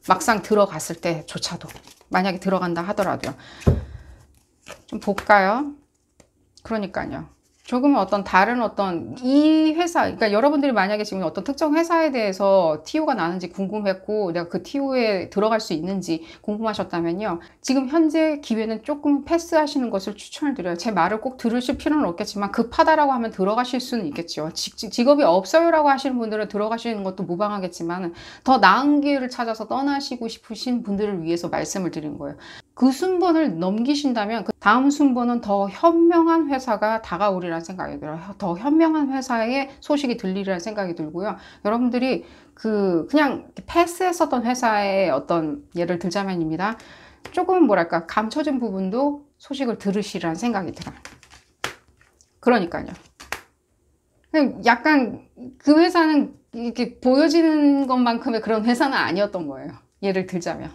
막상 들어갔을 때조차도, 만약에 들어간다 하더라도요. 좀 볼까요? 그러니까요. 조금은 어떤 다른 어떤 이 회사, 그러니까 여러분들이 만약에 지금 어떤 특정 회사에 대해서 TO가 나는지 궁금했고 내가 그 TO에 들어갈 수 있는지 궁금하셨다면요, 지금 현재 기회는 조금 패스하시는 것을 추천을 드려요. 제 말을 꼭 들으실 필요는 없겠지만 급하다라고 하면 들어가실 수는 있겠죠. 직업이 없어요라고 하시는 분들은 들어가시는 것도 무방하겠지만 더 나은 기회를 찾아서 떠나시고 싶으신 분들을 위해서 말씀을 드린 거예요. 그 순번을 넘기신다면 그 다음 순번은 더 현명한 회사가 다가오리라는 생각이 들어요. 더 현명한 회사의 소식이 들리리라는 생각이 들고요. 여러분들이 그냥 패스했었던 회사의 어떤, 예를 들자면입니다, 조금 뭐랄까 감춰진 부분도 소식을 들으시라는 생각이 들어요. 그러니까요. 약간 그 회사는 이렇게 보여지는 것만큼의 그런 회사는 아니었던 거예요. 예를 들자면.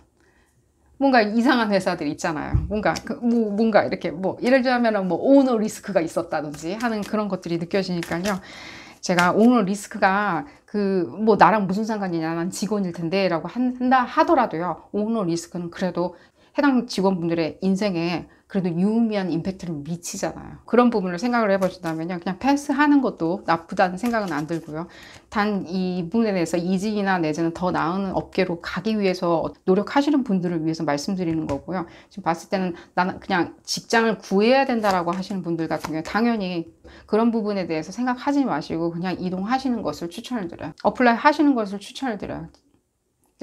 뭔가 이상한 회사들 있잖아요. 뭔가 이렇게 예를 들자면 오너 리스크가 있었다든지 하는 그런 것들이 느껴지니까요. 제가 오너 리스크가 나랑 무슨 상관이냐, 난 직원일 텐데 라고 한다 하더라도요, 오너 리스크는 그래도 해당 직원분들의 인생에 그래도 유의미한 임팩트를 미치잖아요. 그런 부분을 생각을 해보신다면요, 그냥 패스하는 것도 나쁘다는 생각은 안 들고요. 단 이 부분에 대해서 이직이나 내지는 더 나은 업계로 가기 위해서 노력하시는 분들을 위해서 말씀드리는 거고요. 지금 봤을 때는 나는 그냥 직장을 구해야 된다라고 하시는 분들 같은 경우에 당연히 그런 부분에 대해서 생각하지 마시고 그냥 이동하시는 것을 추천을 드려요. 어플라이 하시는 것을 추천을 드려요.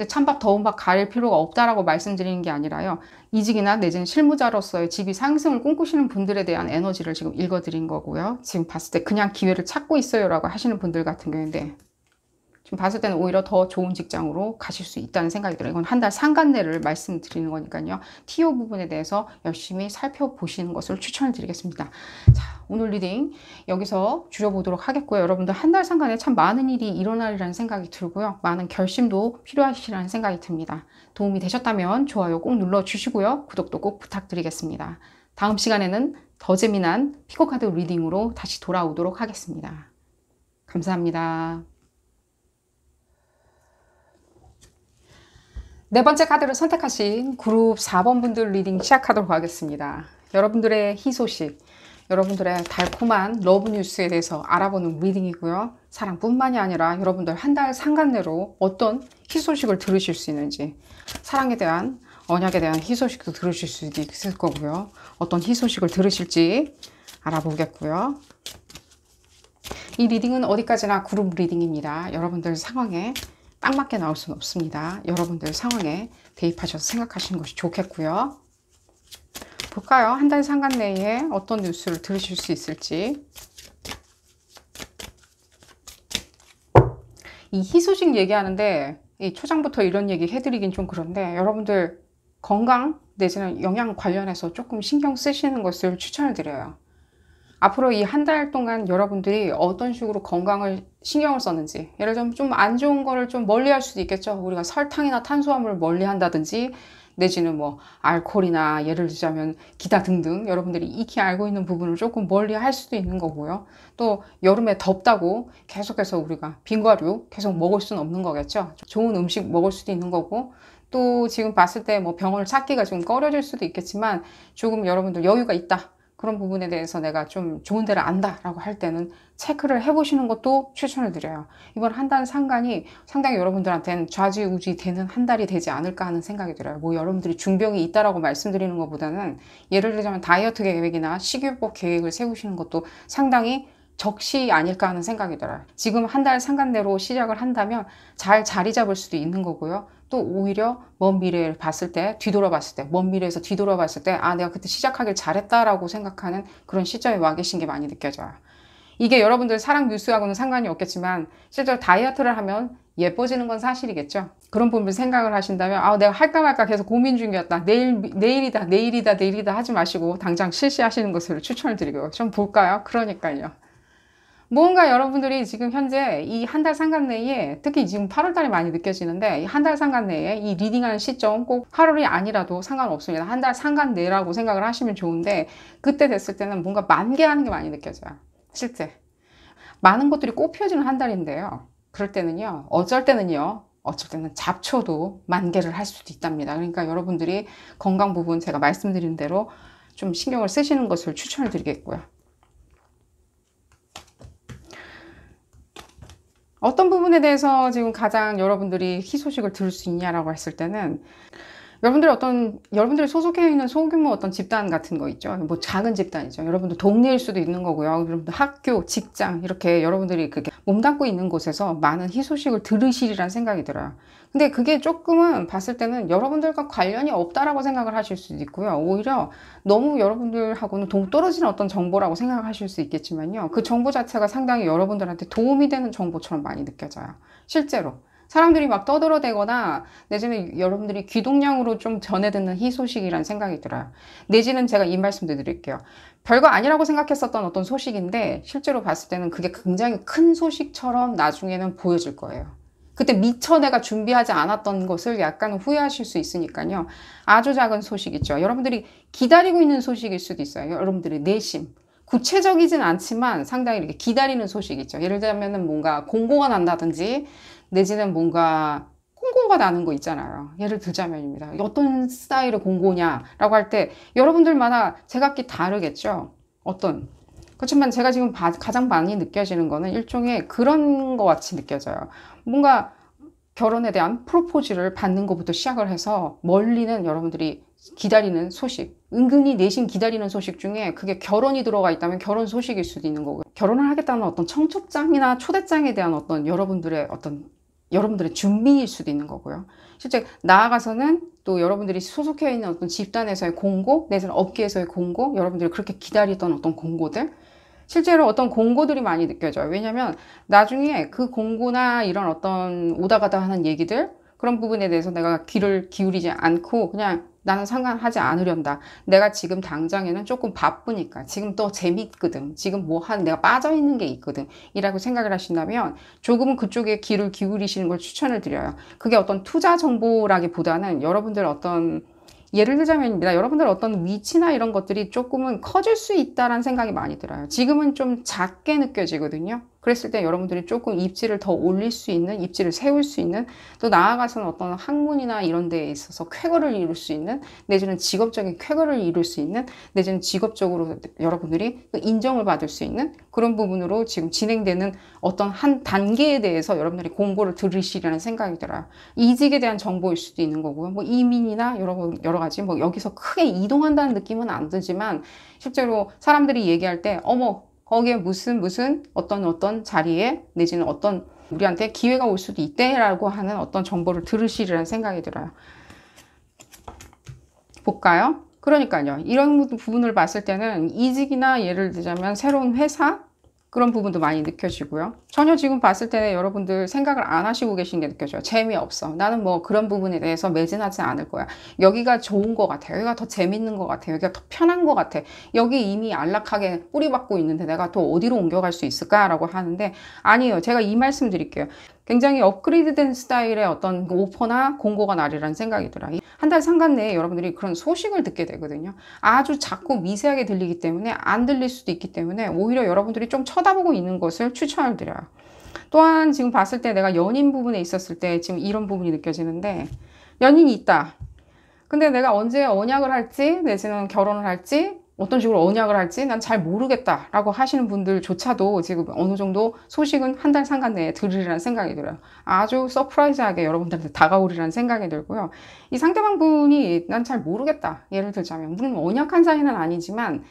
찬밥 더운 밥 가릴 필요가 없다라고 말씀드리는 게 아니라요, 이직이나 내지는 실무자로서의 직위 상승을 꿈꾸시는 분들에 대한 에너지를 지금 읽어드린 거고요. 지금 봤을 때 그냥 기회를 찾고 있어요 라고 하시는 분들 같은 경우인데, 지금 봤을 때는 오히려 더 좋은 직장으로 가실 수 있다는 생각이 들어요. 이건 한 달 상간내를 말씀드리는 거니까요. TO 부분에 대해서 열심히 살펴보시는 것을 추천을 드리겠습니다. 자, 오늘 리딩 여기서 줄여보도록 하겠고요. 여러분들 한 달 상간에 참 많은 일이 일어나리라는 생각이 들고요. 많은 결심도 필요하시라는 생각이 듭니다. 도움이 되셨다면 좋아요 꼭 눌러주시고요. 구독도 꼭 부탁드리겠습니다. 다음 시간에는 더 재미난 피코카드 리딩으로 다시 돌아오도록 하겠습니다. 감사합니다. 네 번째 카드를 선택하신 그룹 4번 분들 리딩 시작하도록 하겠습니다. 여러분들의 희소식, 여러분들의 달콤한 러브 뉴스에 대해서 알아보는 리딩이고요. 사랑뿐만이 아니라 여러분들 한 달 상간내로 어떤 희소식을 들으실 수 있는지, 사랑에 대한, 언약에 대한 희소식도 들으실 수 있을 거고요. 어떤 희소식을 들으실지 알아보겠고요. 이 리딩은 어디까지나 그룹 리딩입니다. 여러분들 상황에 딱 맞게 나올 수는 없습니다. 여러분들 상황에 대입하셔서 생각하시는 것이 좋겠고요. 볼까요? 한 달 상간내에 어떤 뉴스를 들으실 수 있을지. 이 희소식 얘기하는데 이 초장부터 이런 얘기 해드리긴 좀 그런데, 여러분들 건강 내지는 영양 관련해서 조금 신경 쓰시는 것을 추천을 드려요. 앞으로 이 한 달 동안 여러분들이 어떤 식으로 건강을 신경을 썼는지, 예를 들면 좀 안 좋은 거를 좀 멀리 할 수도 있겠죠. 우리가 설탕이나 탄수화물을 멀리 한다든지, 내지는 뭐 알코올이나 예를 들자면 기타 등등 여러분들이 익히 알고 있는 부분을 조금 멀리 할 수도 있는 거고요. 또 여름에 덥다고 계속해서 우리가 빙과류 계속 먹을 수는 없는 거겠죠. 좋은 음식 먹을 수도 있는 거고, 또 지금 봤을 때 뭐 병원을 찾기가 좀 꺼려질 수도 있겠지만, 조금 여러분들 여유가 있다, 그런 부분에 대해서 내가 좀 좋은 데를 안다라고 할 때는 체크를 해보시는 것도 추천을 드려요. 이번 한 달 상간이 상당히 여러분들한테는 좌지우지 되는 한 달이 되지 않을까 하는 생각이 들어요. 뭐 여러분들이 중병이 있다라고 말씀드리는 것보다는, 예를 들자면 다이어트 계획이나 식이요법 계획을 세우시는 것도 상당히 적시 아닐까 하는 생각이 들어요. 지금 한 달 상간대로 시작을 한다면 잘 자리 잡을 수도 있는 거고요. 또 오히려 먼 미래를 봤을 때, 뒤돌아봤을 때, 먼 미래에서 뒤돌아봤을 때, 아, 내가 그때 시작하길 잘했다라고 생각하는 그런 시점에 와 계신 게 많이 느껴져요. 이게 여러분들 사랑 뉴스하고는 상관이 없겠지만, 실제로 다이어트를 하면 예뻐지는 건 사실이겠죠. 그런 부분을 생각을 하신다면, 아, 내가 할까 말까 계속 고민 중이었다, 내일이다 하지 마시고 당장 실시하시는 것을 추천을 드리고요. 좀 볼까요? 그러니까요. 뭔가 여러분들이 지금 현재 이 한 달 상간내에, 특히 지금 8월달이 많이 느껴지는데, 이 한 달 상간내에 이 리딩하는 시점 꼭 8월이 아니라도 상관없습니다. 한 달 상간내라고 생각을 하시면 좋은데, 그때 됐을 때는 뭔가 만개하는 게 많이 느껴져요. 실제 많은 것들이 꽃 피어지는 한 달인데요, 그럴 때는요, 어쩔 때는 잡초도 만개를 할 수도 있답니다. 그러니까 여러분들이 건강 부분 제가 말씀드린 대로 좀 신경을 쓰시는 것을 추천을 드리겠고요. 어떤 부분에 대해서 지금 가장 여러분들이 희소식을 들을 수 있냐라고 했을 때는, 여러분들이 소속해 있는 소규모 어떤 집단 같은 거 있죠. 뭐 작은 집단이죠. 여러분들 동네일 수도 있는 거고요. 여러분들 학교, 직장, 이렇게 여러분들이 그게 몸담고 있는 곳에서 많은 희소식을 들으시리란 생각이 들어요. 근데 그게 조금은 봤을 때는 여러분들과 관련이 없다라고 생각을 하실 수도 있고요. 오히려 너무 여러분들하고는 동떨어지는 어떤 정보라고 생각을 하실 수 있겠지만요. 그 정보 자체가 상당히 여러분들한테 도움이 되는 정보처럼 많이 느껴져요. 실제로. 사람들이 막 떠들어대거나, 내지는 여러분들이 귀동냥으로 좀 전해 듣는 희소식이란 생각이 들어요. 내지는 제가 이 말씀도 드릴게요. 별거 아니라고 생각했었던 어떤 소식인데, 실제로 봤을 때는 그게 굉장히 큰 소식처럼 나중에는 보여질 거예요. 그때 미처 내가 준비하지 않았던 것을 약간 후회하실 수 있으니까요. 아주 작은 소식 있죠. 여러분들이 기다리고 있는 소식일 수도 있어요. 여러분들의 내심. 구체적이진 않지만 상당히 이렇게 기다리는 소식이 있죠. 예를 들면은 뭔가 공고가 난다든지, 내지는 뭔가 공고가 나는 거 있잖아요. 예를 들자면입니다. 어떤 스타일의 공고냐라고 할 때 여러분들마다 제각기 다르겠죠. 그렇지만 제가 지금 가장 많이 느껴지는 거는 일종의 그런 것 같이 느껴져요. 뭔가 결혼에 대한 프로포즈를 받는 것부터 시작을 해서, 멀리는 여러분들이 기다리는 소식, 은근히 내심 기다리는 소식 중에 그게 결혼이 들어가 있다면 결혼 소식일 수도 있는 거고요. 결혼을 하겠다는 어떤 청첩장이나 초대장에 대한 어떤 여러분들의 준비일 수도 있는 거고요. 실제 나아가서는 또 여러분들이 소속해 있는 어떤 집단에서의 공고, 내지는 업계에서의 공고, 여러분들이 그렇게 기다리던 어떤 공고들, 실제로 어떤 공고들이 많이 느껴져요. 왜냐하면 나중에 그 공고나 이런 어떤 오다 가다 하는 얘기들, 그런 부분에 대해서 내가 귀를 기울이지 않고 그냥 나는 상관하지 않으련다. 내가 지금 당장에는 조금 바쁘니까, 지금 또 재밌거든, 지금 내가 빠져있는 게 있거든 이라고 생각을 하신다면 조금은 그쪽에 귀를 기울이시는 걸 추천을 드려요. 그게 어떤 투자 정보라기보다는 예를 들자면입니다. 여러분들 어떤 위치나 이런 것들이 조금은 커질 수 있다는 생각이 많이 들어요. 지금은 좀 작게 느껴지거든요. 그랬을 때 여러분들이 조금 입지를 더 올릴 수 있는, 입지를 세울 수 있는, 또 나아가서는 어떤 학문이나 이런 데에 있어서 쾌거를 이룰 수 있는, 내지는 직업적인 쾌거를 이룰 수 있는, 내지는 직업적으로 여러분들이 인정을 받을 수 있는 그런 부분으로 지금 진행되는 어떤 한 단계에 대해서 여러분들이 공고를 들으시려는 생각이 들어요. 이직에 대한 정보일 수도 있는 거고요. 뭐 이민이나 여러 가지 뭐 여기서 크게 이동한다는 느낌은 안 들지만 실제로 사람들이 얘기할 때 어머 거기에 무슨 어떤 자리에 내지는 어떤 우리한테 기회가 올 수도 있대라고 하는 어떤 정보를 들으시리라는 생각이 들어요. 볼까요? 그러니까요. 이런 부분을 봤을 때는 이직이나 예를 들자면 새로운 회사 그런 부분도 많이 느껴지고요. 전혀 지금 봤을 때 여러분들 생각을 안 하시고 계신 게 느껴져요. 재미없어. 나는 뭐 그런 부분에 대해서 매진하지 않을 거야. 여기가 좋은 것 같아. 여기가 더 재밌는 것 같아. 여기가 더 편한 것 같아. 여기 이미 안락하게 뿌리박고 있는데 내가 또 어디로 옮겨갈 수 있을까라고 하는데 아니에요. 제가 이 말씀 드릴게요. 굉장히 업그레이드된 스타일의 어떤 오퍼나 공고가 나리라는 생각이 들어요. 한 달 상간 내에 여러분들이 그런 소식을 듣게 되거든요. 아주 작고 미세하게 들리기 때문에 안 들릴 수도 있기 때문에 오히려 여러분들이 좀 쳐다보고 있는 것을 추천을 드려요. 또한 지금 봤을 때 내가 연인 부분에 있었을 때 지금 이런 부분이 느껴지는데 연인이 있다. 근데 내가 언제 언약을 할지 내지는 결혼을 할지 어떤 식으로 언약을 할지 난 잘 모르겠다라고 하시는 분들조차도 지금 어느 정도 소식은 한 달 상간 내에 들으리라는 생각이 들어요. 아주 서프라이즈하게 여러분들한테 다가오리라는 생각이 들고요. 이 상대방 분이 난 잘 모르겠다. 예를 들자면 물론 언약한 사이는 아니지만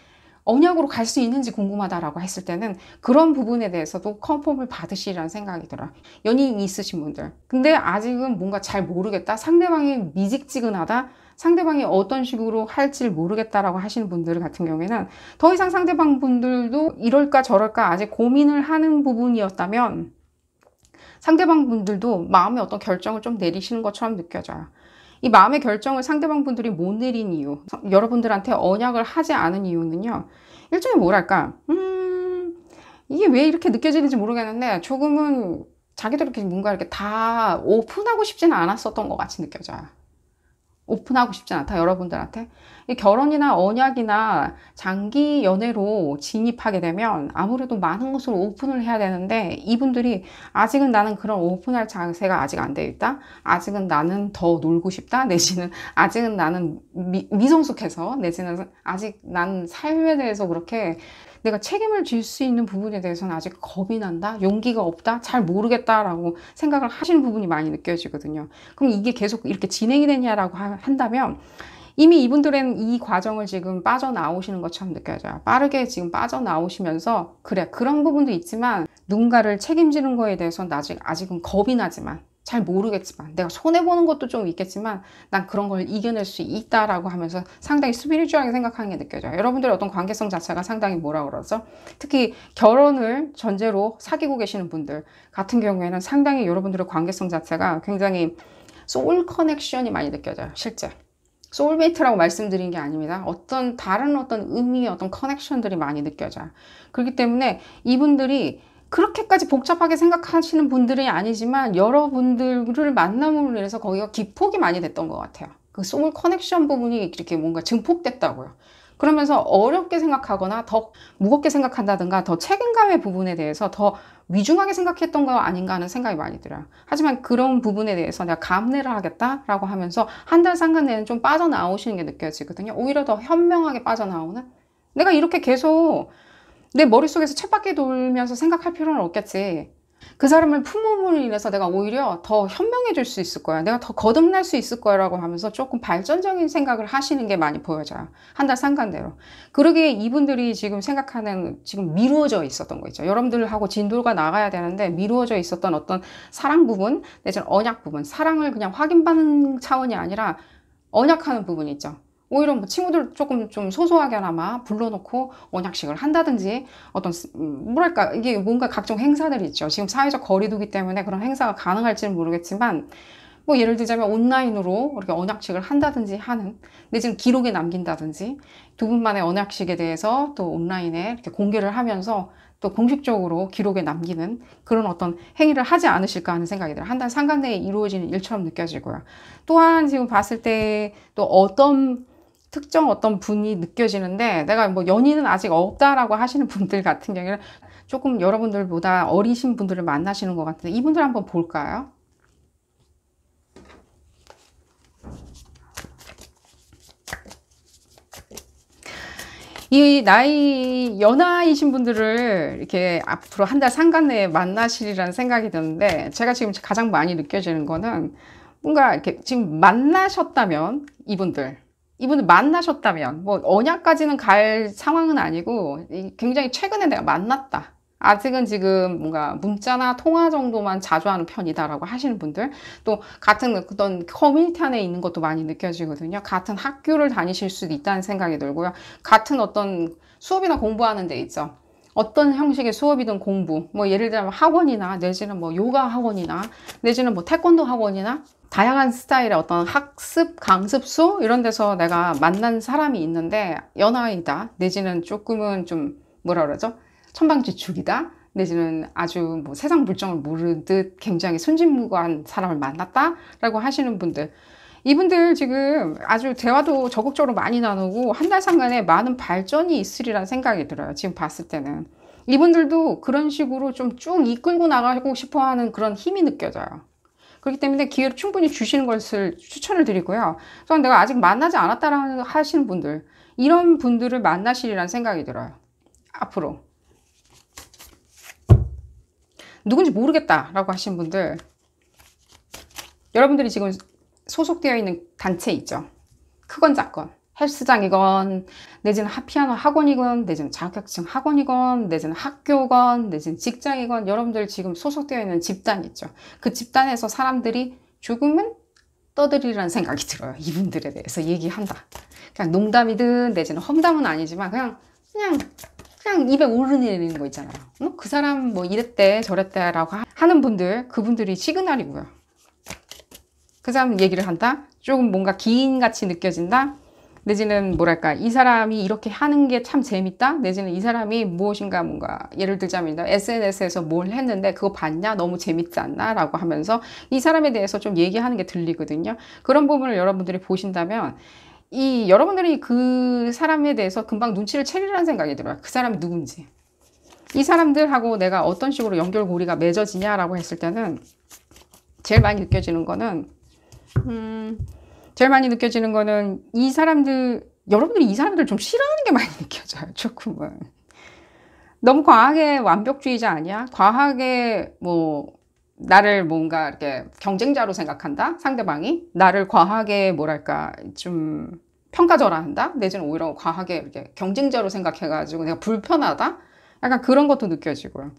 언약으로 갈 수 있는지 궁금하다라고 했을 때는 그런 부분에 대해서도 컨펌을 받으시라는 생각이 들어요. 연인이 있으신 분들. 근데 아직은 뭔가 잘 모르겠다. 상대방이 미직지근하다. 상대방이 어떤 식으로 할지를 모르겠다라고 하시는 분들 같은 경우에는 더 이상 상대방 분들도 이럴까 저럴까 아직 고민을 하는 부분이었다면 상대방 분들도 마음의 어떤 결정을 좀 내리시는 것처럼 느껴져요. 이 마음의 결정을 상대방 분들이 못 내린 이유, 여러분들한테 언약을 하지 않은 이유는요. 일종의 뭐랄까, 이게 왜 이렇게 느껴지는지 모르겠는데 조금은 자기들 이렇게 뭔가 이렇게 다 오픈하고 싶지는 않았었던 것 같이 느껴져요. 오픈하고 싶지 않다 여러분들한테. 이 결혼이나 언약이나 장기 연애로 진입하게 되면 아무래도 많은 것을 오픈을 해야 되는데 이분들이 아직은 나는 그런 오픈할 자세가 아직 안 되어 있다. 아직은 나는 더 놀고 싶다. 내지는 아직은 나는 미성숙해서 내지는 아직 난 삶에 대해서 그렇게 내가 책임을 질 수 있는 부분에 대해서는 아직 겁이 난다, 용기가 없다, 잘 모르겠다라고 생각을 하시는 부분이 많이 느껴지거든요. 그럼 이게 계속 이렇게 진행이 되냐라고 한다면 이미 이분들은 이 과정을 지금 빠져나오시는 것처럼 느껴져요. 빠르게 지금 빠져나오시면서 그래 그런 부분도 있지만 누군가를 책임지는 거에 대해서는 아직은 겁이 나지만 잘 모르겠지만 내가 손해보는 것도 좀 있겠지만 난 그런 걸 이겨낼 수 있다라고 하면서 상당히 스피리추얼하게 생각하는 게 느껴져요. 여러분들의 어떤 관계성 자체가 상당히 뭐라 그러죠? 특히 결혼을 전제로 사귀고 계시는 분들 같은 경우에는 상당히 여러분들의 관계성 자체가 굉장히 소울 커넥션이 많이 느껴져요. 실제 소울메이트라고 말씀드린 게 아닙니다. 다른 어떤 의미의 어떤 커넥션들이 많이 느껴져요. 그렇기 때문에 이분들이 그렇게까지 복잡하게 생각하시는 분들이 아니지만 여러분들을 만남으로 인해서 거기가 기폭이 많이 됐던 것 같아요. 그 소울 커넥션 부분이 이렇게 뭔가 증폭됐다고요. 그러면서 어렵게 생각하거나 더 무겁게 생각한다든가 더 책임감의 부분에 대해서 더 위중하게 생각했던 거 아닌가 하는 생각이 많이 들어요. 하지만 그런 부분에 대해서 내가 감내를 하겠다라고 하면서 한 달 상간 내는 좀 빠져나오시는 게 느껴지거든요. 오히려 더 현명하게 빠져나오는? 내가 이렇게 계속 내 머릿속에서 쳇바퀴 돌면서 생각할 필요는 없겠지. 그 사람을 품음으로 인해서 내가 오히려 더 현명해질 수 있을 거야. 내가 더 거듭날 수 있을 거야 라고 하면서 조금 발전적인 생각을 하시는 게 많이 보여져요. 한 달 상간대로. 그러기에 이분들이 지금 생각하는 지금 미루어져 있었던 거 있죠. 여러분들하고 진도가 나가야 되는데 미루어져 있었던 어떤 사랑 부분 내지는 언약 부분. 사랑을 그냥 확인받는 차원이 아니라 언약하는 부분이 있죠. 오히려 뭐 친구들 조금 좀 소소하게나마 불러놓고 언약식을 한다든지 어떤 뭐랄까 이게 뭔가 각종 행사들이 있죠. 지금 사회적 거리두기 때문에 그런 행사가 가능할지는 모르겠지만 뭐 예를 들자면 온라인으로 이렇게 언약식을 한다든지 하는 내지는 기록에 남긴다든지 두 분만의 언약식에 대해서 또 온라인에 이렇게 공개를 하면서 또 공식적으로 기록에 남기는 그런 어떤 행위를 하지 않으실까 하는 생각이 들어요. 한 달 상간 내에 이루어지는 일처럼 느껴지고요. 또한 지금 봤을 때 또 어떤 분이 느껴지는데 내가 뭐 연인은 아직 없다라고 하시는 분들 같은 경우에는 조금 여러분들보다 어리신 분들을 만나시는 것 같은데 이분들 한번 볼까요? 이 나이 연하이신 분들을 이렇게 앞으로 한 달 상간내에 만나시리라는 생각이 드는데, 제가 지금 가장 많이 느껴지는 거는 뭔가 이렇게 지금 만나셨다면, 이분들 만나셨다면 뭐 언약까지는 갈 상황은 아니고 굉장히 최근에 내가 만났다, 아직은 지금 뭔가 문자나 통화 정도만 자주 하는 편이다라고 하시는 분들, 또 같은 어떤 커뮤니티 안에 있는 것도 많이 느껴지거든요. 같은 학교를 다니실 수도 있다는 생각이 들고요. 같은 어떤 수업이나 공부하는 데 있죠. 어떤 형식의 수업이든 공부, 뭐 예를 들면 학원이나 내지는 뭐 요가 학원이나 내지는 뭐 태권도 학원이나 다양한 스타일의 어떤 학습, 강습소 이런 데서 내가 만난 사람이 있는데 연하이다, 내지는 조금은 좀 뭐라 그러죠? 천방지축이다, 내지는 아주 뭐 세상 물정을 모르듯 굉장히 순진무구한 사람을 만났다 라고 하시는 분들, 이분들 지금 아주 대화도 적극적으로 많이 나누고 한 달 상간에 많은 발전이 있으리라는 생각이 들어요. 지금 봤을 때는 이분들도 그런 식으로 좀 쭉 이끌고 나가고 싶어 하는 그런 힘이 느껴져요. 그렇기 때문에 기회를 충분히 주시는 것을 추천을 드리고요. 또한 내가 아직 만나지 않았다라는 하시는 분들, 이런 분들을 만나시리라는 생각이 들어요. 앞으로 누군지 모르겠다라고 하신 분들, 여러분들이 지금 소속되어 있는 단체 있죠. 크건 작건, 헬스장이건 내지는 피아노 학원이건 내지는 자격증 학원이건 내지는 학교건 내지는 직장이건, 여러분들 지금 소속되어 있는 집단 있죠. 그 집단에서 사람들이 조금은 떠들이라는 생각이 들어요. 이분들에 대해서 얘기한다. 그냥 농담이든 내지는 험담은 아니지만 그냥 입에 오르내리는 거 있잖아요. 그 사람 뭐 이랬대 저랬대 라고 하는 분들, 그분들이 시그널이고요. 그 사람 얘기를 한다? 조금 뭔가 기인같이 느껴진다? 내지는 뭐랄까, 이 사람이 이렇게 하는 게 참 재밌다? 내지는 이 사람이 무엇인가 뭔가 예를 들자면 SNS에서 뭘 했는데 그거 봤냐? 너무 재밌지 않나? 라고 하면서 이 사람에 대해서 좀 얘기하는 게 들리거든요. 그런 부분을 여러분들이 보신다면 여러분들이 그 사람에 대해서 금방 눈치를 채리라는 생각이 들어요. 그 사람이 누군지. 이 사람들하고 내가 어떤 식으로 연결고리가 맺어지냐라고 했을 때는 제일 많이 느껴지는 거는 이 사람들, 여러분들이 이 사람들 좀 싫어하는 게 많이 느껴져요. 조금은. 너무 과하게 완벽주의자 아니야? 과하게 뭐 나를 뭔가 이렇게 경쟁자로 생각한다? 상대방이 나를 과하게 뭐랄까 좀 평가절하한다? 내지는 오히려 과하게 이렇게 경쟁자로 생각해가지고 내가 불편하다? 약간 그런 것도 느껴지고요.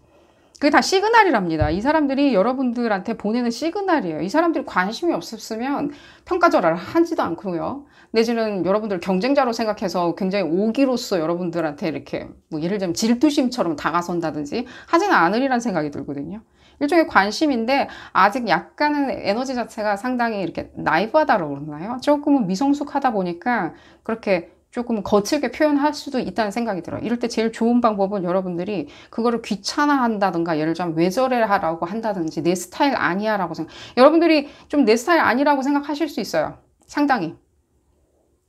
그게 다 시그널이랍니다. 이 사람들이 여러분들한테 보내는 시그널이에요. 이 사람들이 관심이 없었으면 평가절하를 하지도 않고요. 내지는 여러분들 경쟁자로 생각해서 굉장히 오기로서 여러분들한테 이렇게 뭐 예를 들면 질투심처럼 다가선다든지 하지는 않으리란 생각이 들거든요. 일종의 관심인데 아직 약간은 에너지 자체가 상당히 이렇게 나이브하다고 그러나요? 조금은 미성숙하다 보니까 그렇게 조금 거칠게 표현할 수도 있다는 생각이 들어요. 이럴 때 제일 좋은 방법은 여러분들이 그거를 귀찮아한다든가, 예를 들면 왜 저래 하라고 한다든지, 내 스타일 아니야 라고 여러분들이 좀 내 스타일 아니라고 생각하실 수 있어요. 상당히.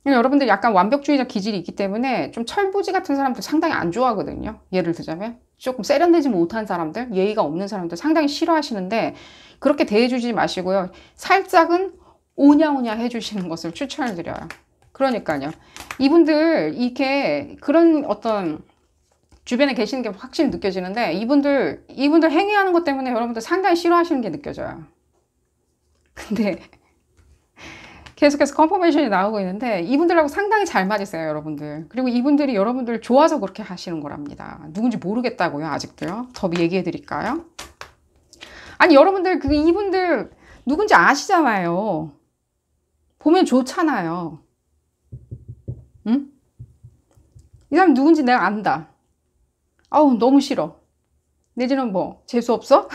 여러분들이 약간 완벽주의자 기질이 있기 때문에 좀 철부지 같은 사람들 상당히 안 좋아하거든요. 예를 들자면 조금 세련되지 못한 사람들, 예의가 없는 사람들 상당히 싫어하시는데 그렇게 대해주지 마시고요. 살짝은 오냐오냐 해주시는 것을 추천을 드려요. 그러니까요. 이분들 이렇게 그런 어떤 주변에 계시는 게 확실히 느껴지는데 이분들 행위하는 것 때문에 여러분들 상당히 싫어하시는 게 느껴져요. 근데 계속해서 컨퍼메이션이 나오고 있는데 이분들하고 상당히 잘 맞으세요, 여러분들. 그리고 이분들이 여러분들 좋아서 그렇게 하시는 거랍니다. 누군지 모르겠다고요, 아직도요. 더 얘기해 드릴까요? 아니, 여러분들 이분들 누군지 아시잖아요. 보면 좋잖아요. 응? 이 사람 누군지 내가 안다. 아우, 너무 싫어. 내지는 뭐 재수없어?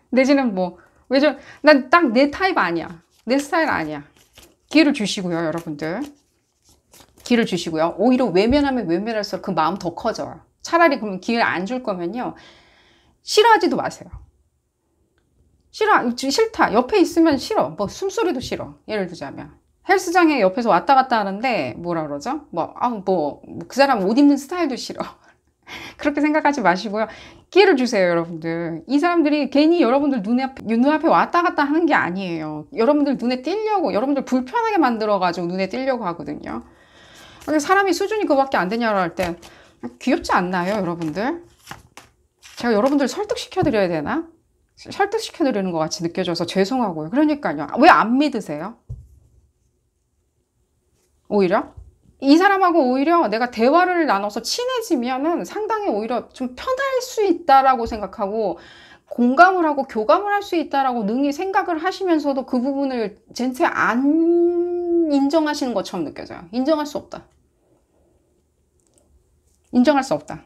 내지는 뭐 난 딱 내 타입 아니야. 내 스타일 아니야. 기회를 주시고요, 여러분들. 기회를 주시고요. 오히려 외면하면 외면할수록 그 마음 더 커져요. 차라리 그러면 기회를 안 줄 거면요, 싫어하지도 마세요. 싫다. 옆에 있으면 싫어. 뭐 숨소리도 싫어. 예를 들자면 헬스장에 옆에서 왔다 갔다 하는데 뭐라 그러죠? 그 사람 옷 입는 스타일도 싫어. 그렇게 생각하지 마시고요. 기회를 주세요, 여러분들. 이 사람들이 괜히 여러분들 눈앞에 왔다 갔다 하는 게 아니에요. 여러분들 눈에 띄려고, 여러분들 불편하게 만들어가지고 눈에 띄려고 하거든요. 근데 사람이 수준이 그거밖에 안 되냐고 할 때, 귀엽지 않나요, 여러분들? 제가 여러분들 설득시켜드려야 되나? 설득시켜드리는 것 같이 느껴져서 죄송하고요. 그러니까요. 왜 안 믿으세요? 오히려? 이 사람하고 오히려 내가 대화를 나눠서 친해지면은 상당히 오히려 좀 편할 수 있다라고 생각하고 공감을 하고 교감을 할 수 있다라고 능히 생각을 하시면서도 그 부분을 젠체 안 인정하시는 것처럼 느껴져요. 인정할 수 없다. 인정할 수 없다.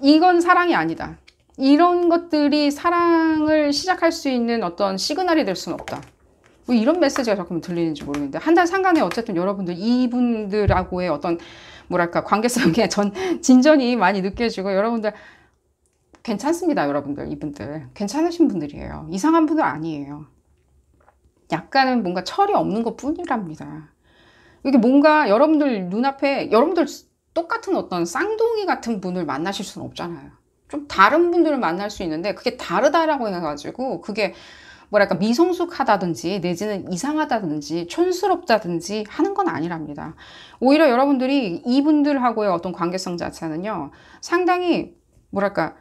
이건 사랑이 아니다. 이런 것들이 사랑을 시작할 수 있는 어떤 시그널이 될 수는 없다. 뭐 이런 메시지가 자꾸 들리는지 모르겠는데 한 달 상간에 어쨌든 여러분들 이분들하고의 어떤 뭐랄까 관계성의 진전이 많이 느껴지고 여러분들 괜찮습니다. 여러분들 이분들 괜찮으신 분들이에요. 이상한 분들 아니에요. 약간은 뭔가 철이 없는 것 뿐이랍니다. 이게 뭔가 여러분들 눈앞에 여러분들 똑같은 어떤 쌍둥이 같은 분을 만나실 수는 없잖아요. 좀 다른 분들을 만날 수 있는데 그게 다르다라고 해가지고 그게 뭐랄까 미성숙하다든지 내지는 이상하다든지 촌스럽다든지 하는 건 아니랍니다. 오히려 여러분들이 이분들하고의 어떤 관계성 자체는요 상당히 뭐랄까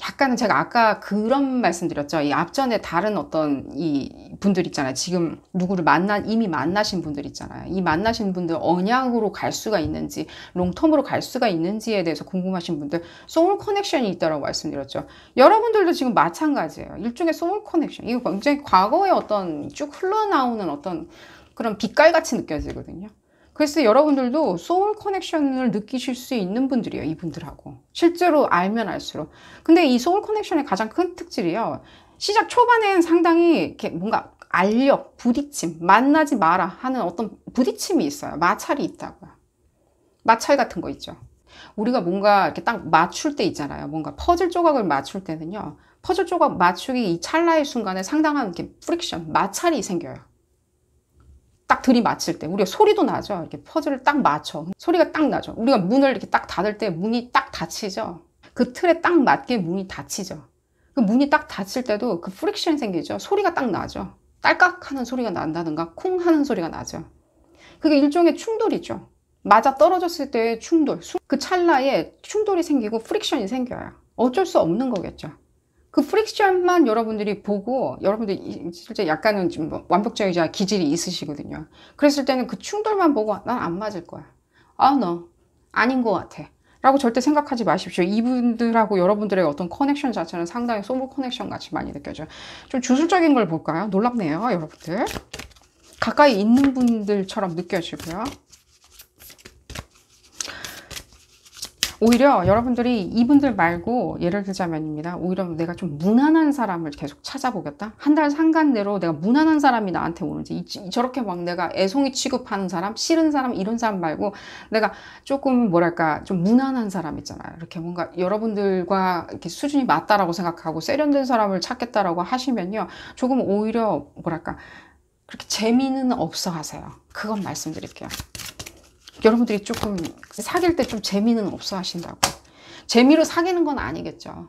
약간은 제가 아까 그런 말씀드렸죠. 이 앞전에 다른 어떤 이 분들 있잖아요. 지금 누구를 이미 만나신 분들 있잖아요. 이 만나신 분들 언약으로 갈 수가 있는지, 롱텀으로 갈 수가 있는지에 대해서 궁금하신 분들, 소울 커넥션이 있다고 말씀드렸죠. 여러분들도 지금 마찬가지예요. 일종의 소울 커넥션. 이거 굉장히 과거의 어떤 쭉 흘러나오는 어떤 그런 빛깔같이 느껴지거든요. 그래서 여러분들도 소울 커넥션을 느끼실 수 있는 분들이에요. 이분들하고. 실제로 알면 알수록. 근데 이 소울 커넥션의 가장 큰 특질이요. 시작 초반엔 상당히 이렇게 뭔가 알력, 부딪힘, 만나지 마라 하는 어떤 부딪힘이 있어요. 마찰이 있다고요. 마찰 같은 거 있죠. 우리가 뭔가 이렇게 딱 맞출 때 있잖아요. 뭔가 퍼즐 조각을 맞출 때는요. 퍼즐 조각 맞추기 이 찰나의 순간에 상당한 이렇게 프릭션, 마찰이 생겨요. 딱 들이맞힐 때 우리가 소리도 나죠. 이렇게 퍼즐을 딱 맞춰 소리가 딱 나죠. 우리가 문을 이렇게 딱 닫을 때 문이 딱 닫히죠. 그 틀에 딱 맞게 문이 닫히죠. 그 문이 딱 닫힐 때도 그 프릭션이 생기죠. 소리가 딱 나죠. 딸깍 하는 소리가 난다든가 쿵 하는 소리가 나죠. 그게 일종의 충돌이죠. 맞아 떨어졌을 때의 충돌, 그 찰나에 충돌이 생기고 프릭션이 생겨요. 어쩔 수 없는 거겠죠. 그 프릭션만 여러분들이 보고 여러분들이 실제 약간은 좀 완벽주의자 기질이 있으시거든요. 그랬을 때는 그 충돌만 보고 난 안 맞을 거야. 너 아닌 것 같아. 라고 절대 생각하지 마십시오. 이분들하고 여러분들의 어떤 커넥션 자체는 상당히 소울 커넥션 같이 많이 느껴져요. 좀 주술적인 걸 볼까요? 놀랍네요, 여러분들. 가까이 있는 분들처럼 느껴지고요. 오히려 여러분들이 이분들 말고 예를 들자면입니다. 오히려 내가 좀 무난한 사람을 계속 찾아보겠다. 한 달 상간 내로 내가 무난한 사람이 나한테 오는지 저렇게 막 내가 애송이 취급하는 사람, 싫은 사람 이런 사람 말고 내가 조금 뭐랄까 좀 무난한 사람 있잖아요. 이렇게 뭔가 여러분들과 이렇게 수준이 맞다라고 생각하고 세련된 사람을 찾겠다라고 하시면요. 조금 오히려 뭐랄까 그렇게 재미는 없어 하세요. 그건 말씀드릴게요. 여러분들이 조금 사귈 때 좀 재미는 없어 하신다고. 재미로 사귀는 건 아니겠죠.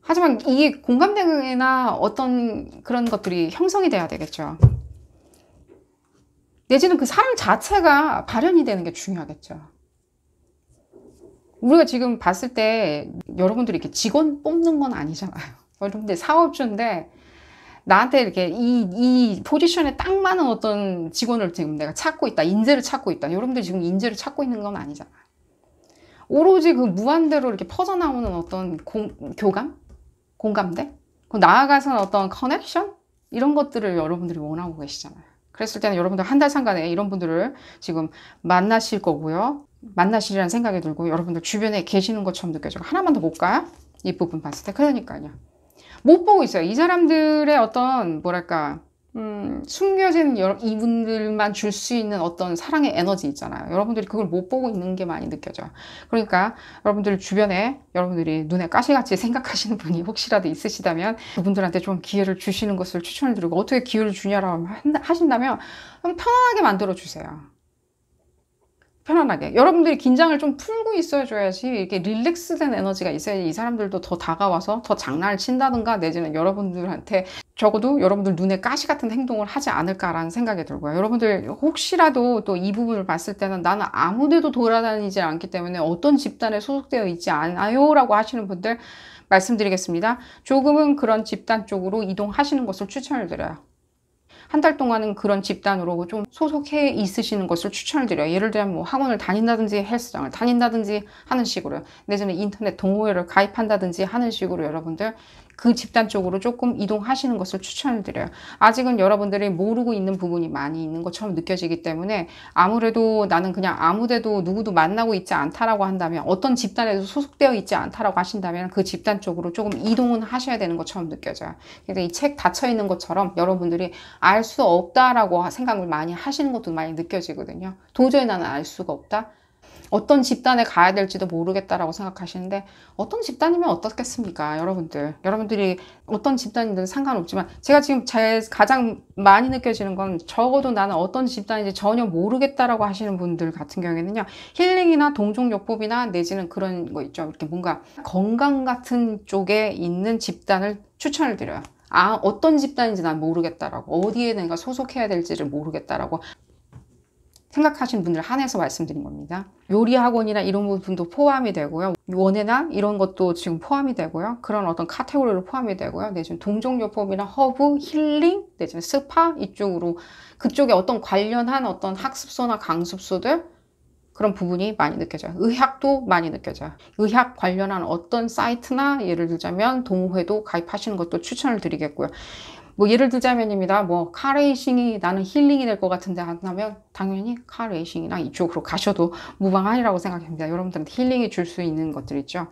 하지만 이게 공감대나 어떤 그런 것들이 형성이 돼야 되겠죠. 내지는 그 사람 자체가 발현이 되는 게 중요하겠죠. 우리가 지금 봤을 때 여러분들이 이렇게 직원 뽑는 건 아니잖아요. 여러분들 사업주인데 나한테 이렇게 이 포지션에 딱 맞는 어떤 직원을 지금 내가 찾고 있다. 인재를 찾고 있다. 여러분들 지금 인재를 찾고 있는 건 아니잖아요. 오로지 그 무한대로 이렇게 퍼져나오는 어떤 교감? 공감대? 나아가서는 어떤 커넥션? 이런 것들을 여러분들이 원하고 계시잖아요. 그랬을 때는 여러분들 한 달 상간에 이런 분들을 지금 만나실 거고요. 만나시리라는 생각이 들고 여러분들 주변에 계시는 것처럼 느껴져요. 하나만 더 볼까요? 이 부분 봤을 때. 그러니까요. 못 보고 있어요. 이 사람들의 어떤 뭐랄까 숨겨진 이분들만 줄 수 있는 어떤 사랑의 에너지 있잖아요. 여러분들이 그걸 못 보고 있는 게 많이 느껴져요. 그러니까 여러분들 주변에 여러분들이 눈에 가시같이 생각하시는 분이 혹시라도 있으시다면 그분들한테 좀 기회를 주시는 것을 추천을 드리고 어떻게 기회를 주냐라고 하신다면 좀 편안하게 만들어 주세요. 편안하게. 여러분들이 긴장을 좀 풀고 있어줘야지 이렇게 릴렉스된 에너지가 있어야지 이 사람들도 더 다가와서 더 장난을 친다든가 내지는 여러분들한테 적어도 여러분들 눈에 가시 같은 행동을 하지 않을까라는 생각이 들고요. 여러분들 혹시라도 또 이 부분을 봤을 때는 나는 아무 데도 돌아다니지 않기 때문에 어떤 집단에 소속되어 있지 않아요 라고 하시는 분들 말씀드리겠습니다. 조금은 그런 집단 쪽으로 이동하시는 것을 추천을 드려요. 한 달 동안은 그런 집단으로 좀 소속해 있으시는 것을 추천을 드려요. 예를 들면 뭐 학원을 다닌다든지 헬스장을 다닌다든지 하는 식으로요. 내지는 인터넷 동호회를 가입한다든지 하는 식으로 여러분들 그 집단 쪽으로 조금 이동하시는 것을 추천을 드려요. 아직은 여러분들이 모르고 있는 부분이 많이 있는 것처럼 느껴지기 때문에 아무래도 나는 그냥 아무데도 누구도 만나고 있지 않다라고 한다면 어떤 집단에도 소속되어 있지 않다라고 하신다면 그 집단 쪽으로 조금 이동은 하셔야 되는 것처럼 느껴져요. 그래서 이 책 닫혀 있는 것처럼 여러분들이 알 수 없다라고 생각을 많이 하시는 것도 많이 느껴지거든요. 도저히 나는 알 수가 없다. 어떤 집단에 가야 될지도 모르겠다라고 생각하시는데 어떤 집단이면 어떻겠습니까? 여러분들이 어떤 집단이든 상관없지만 제가 지금 가장 많이 느껴지는 건 적어도 나는 어떤 집단인지 전혀 모르겠다라고 하시는 분들 같은 경우에는요. 힐링이나 동종요법이나 내지는 그런 거 있죠. 이렇게 뭔가 건강 같은 쪽에 있는 집단을 추천을 드려요. 어떤 집단인지 난 모르겠다라고 어디에 내가 소속해야 될지를 모르겠다라고 생각하시는 분들 한해서 말씀드린 겁니다. 요리 학원이나 이런 부분도 포함이 되고요. 원예나 이런 것도 지금 포함이 되고요. 그런 어떤 카테고리로 포함이 되고요. 내지는 동종요법이나 허브, 힐링, 내지는 스파 이쪽으로 그쪽에 어떤 관련한 어떤 학습소나 강습소들 그런 부분이 많이 느껴져요. 의학도 많이 느껴져요. 의학 관련한 어떤 사이트나 예를 들자면 동호회도 가입하시는 것도 추천을 드리겠고요. 뭐 예를 들자면입니다. 뭐 카레이싱이 나는 힐링이 될 것 같은데 한다면 당연히 카레이싱이나 이쪽으로 가셔도 무방하리라고 생각합니다. 여러분들한테 힐링이 줄 수 있는 것들 있죠.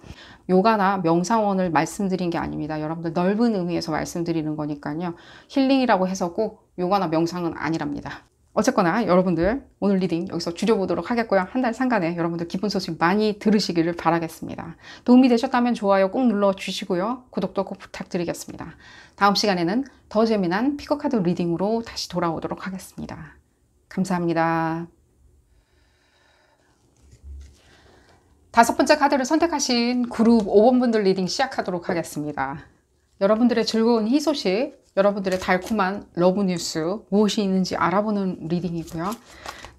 요가나 명상원을 말씀드린 게 아닙니다. 여러분들 넓은 의미에서 말씀드리는 거니까요. 힐링이라고 해서 꼭 요가나 명상은 아니랍니다. 어쨌거나 여러분들 오늘 리딩 여기서 줄여보도록 하겠고요. 한 달 상간에 여러분들 기쁜 소식 많이 들으시기를 바라겠습니다. 도움이 되셨다면 좋아요 꼭 눌러주시고요. 구독도 꼭 부탁드리겠습니다. 다음 시간에는 더 재미난 피거카드 리딩으로 다시 돌아오도록 하겠습니다. 감사합니다. 5번째 카드를 선택하신 그룹 5번 분들 리딩 시작하도록 하겠습니다. 여러분들의 즐거운 희소식, 여러분들의 달콤한 러브 뉴스 무엇이 있는지 알아보는 리딩이고요.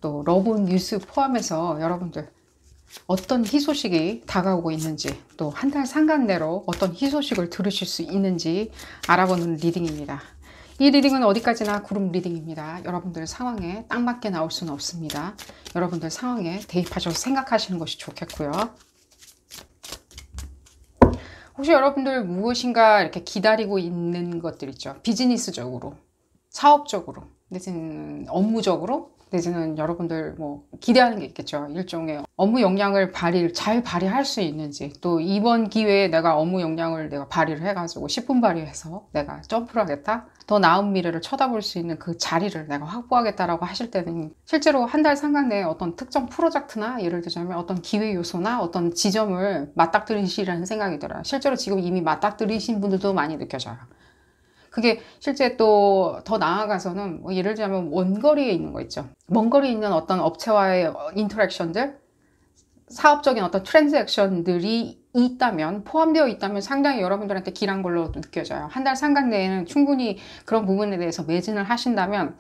또 러브 뉴스 포함해서 여러분들 어떤 희소식이 다가오고 있는지 또 한 달 상간 내로 어떤 희소식을 들으실 수 있는지 알아보는 리딩입니다. 이 리딩은 어디까지나 그룹 리딩입니다. 여러분들 상황에 딱 맞게 나올 수는 없습니다. 여러분들 상황에 대입하셔서 생각하시는 것이 좋겠고요. 혹시 여러분들 무엇인가 이렇게 기다리고 있는 것들 있죠. 비즈니스적으로, 사업적으로, 내지는 업무적으로, 내지는 여러분들 뭐 기대하는 게 있겠죠. 일종의 업무 역량을 잘 발휘할 수 있는지, 또 이번 기회에 내가 업무 역량을 내가 발휘를 해가지고 10분 발휘해서 내가 점프를 하겠다. 더 나은 미래를 쳐다볼 수 있는 그 자리를 내가 확보하겠다라고 하실 때는 실제로 한 달 상간 내에 어떤 특정 프로젝트나 예를 들자면 어떤 기회 요소나 어떤 지점을 맞닥뜨리시라는 생각이 들어요. 실제로 지금 이미 맞닥뜨리신 분들도 많이 느껴져요. 그게 실제 또 더 나아가서는 뭐 예를 들자면 원거리에 있는 거 있죠. 먼 거리에 있는 어떤 업체와의 인터랙션들, 사업적인 어떤 트랜잭션들이 있다면, 포함되어 있다면 상당히 여러분들한테 길한 걸로 느껴져요. 한 달 상간 내에는 충분히 그런 부분에 대해서 매진을 하신다면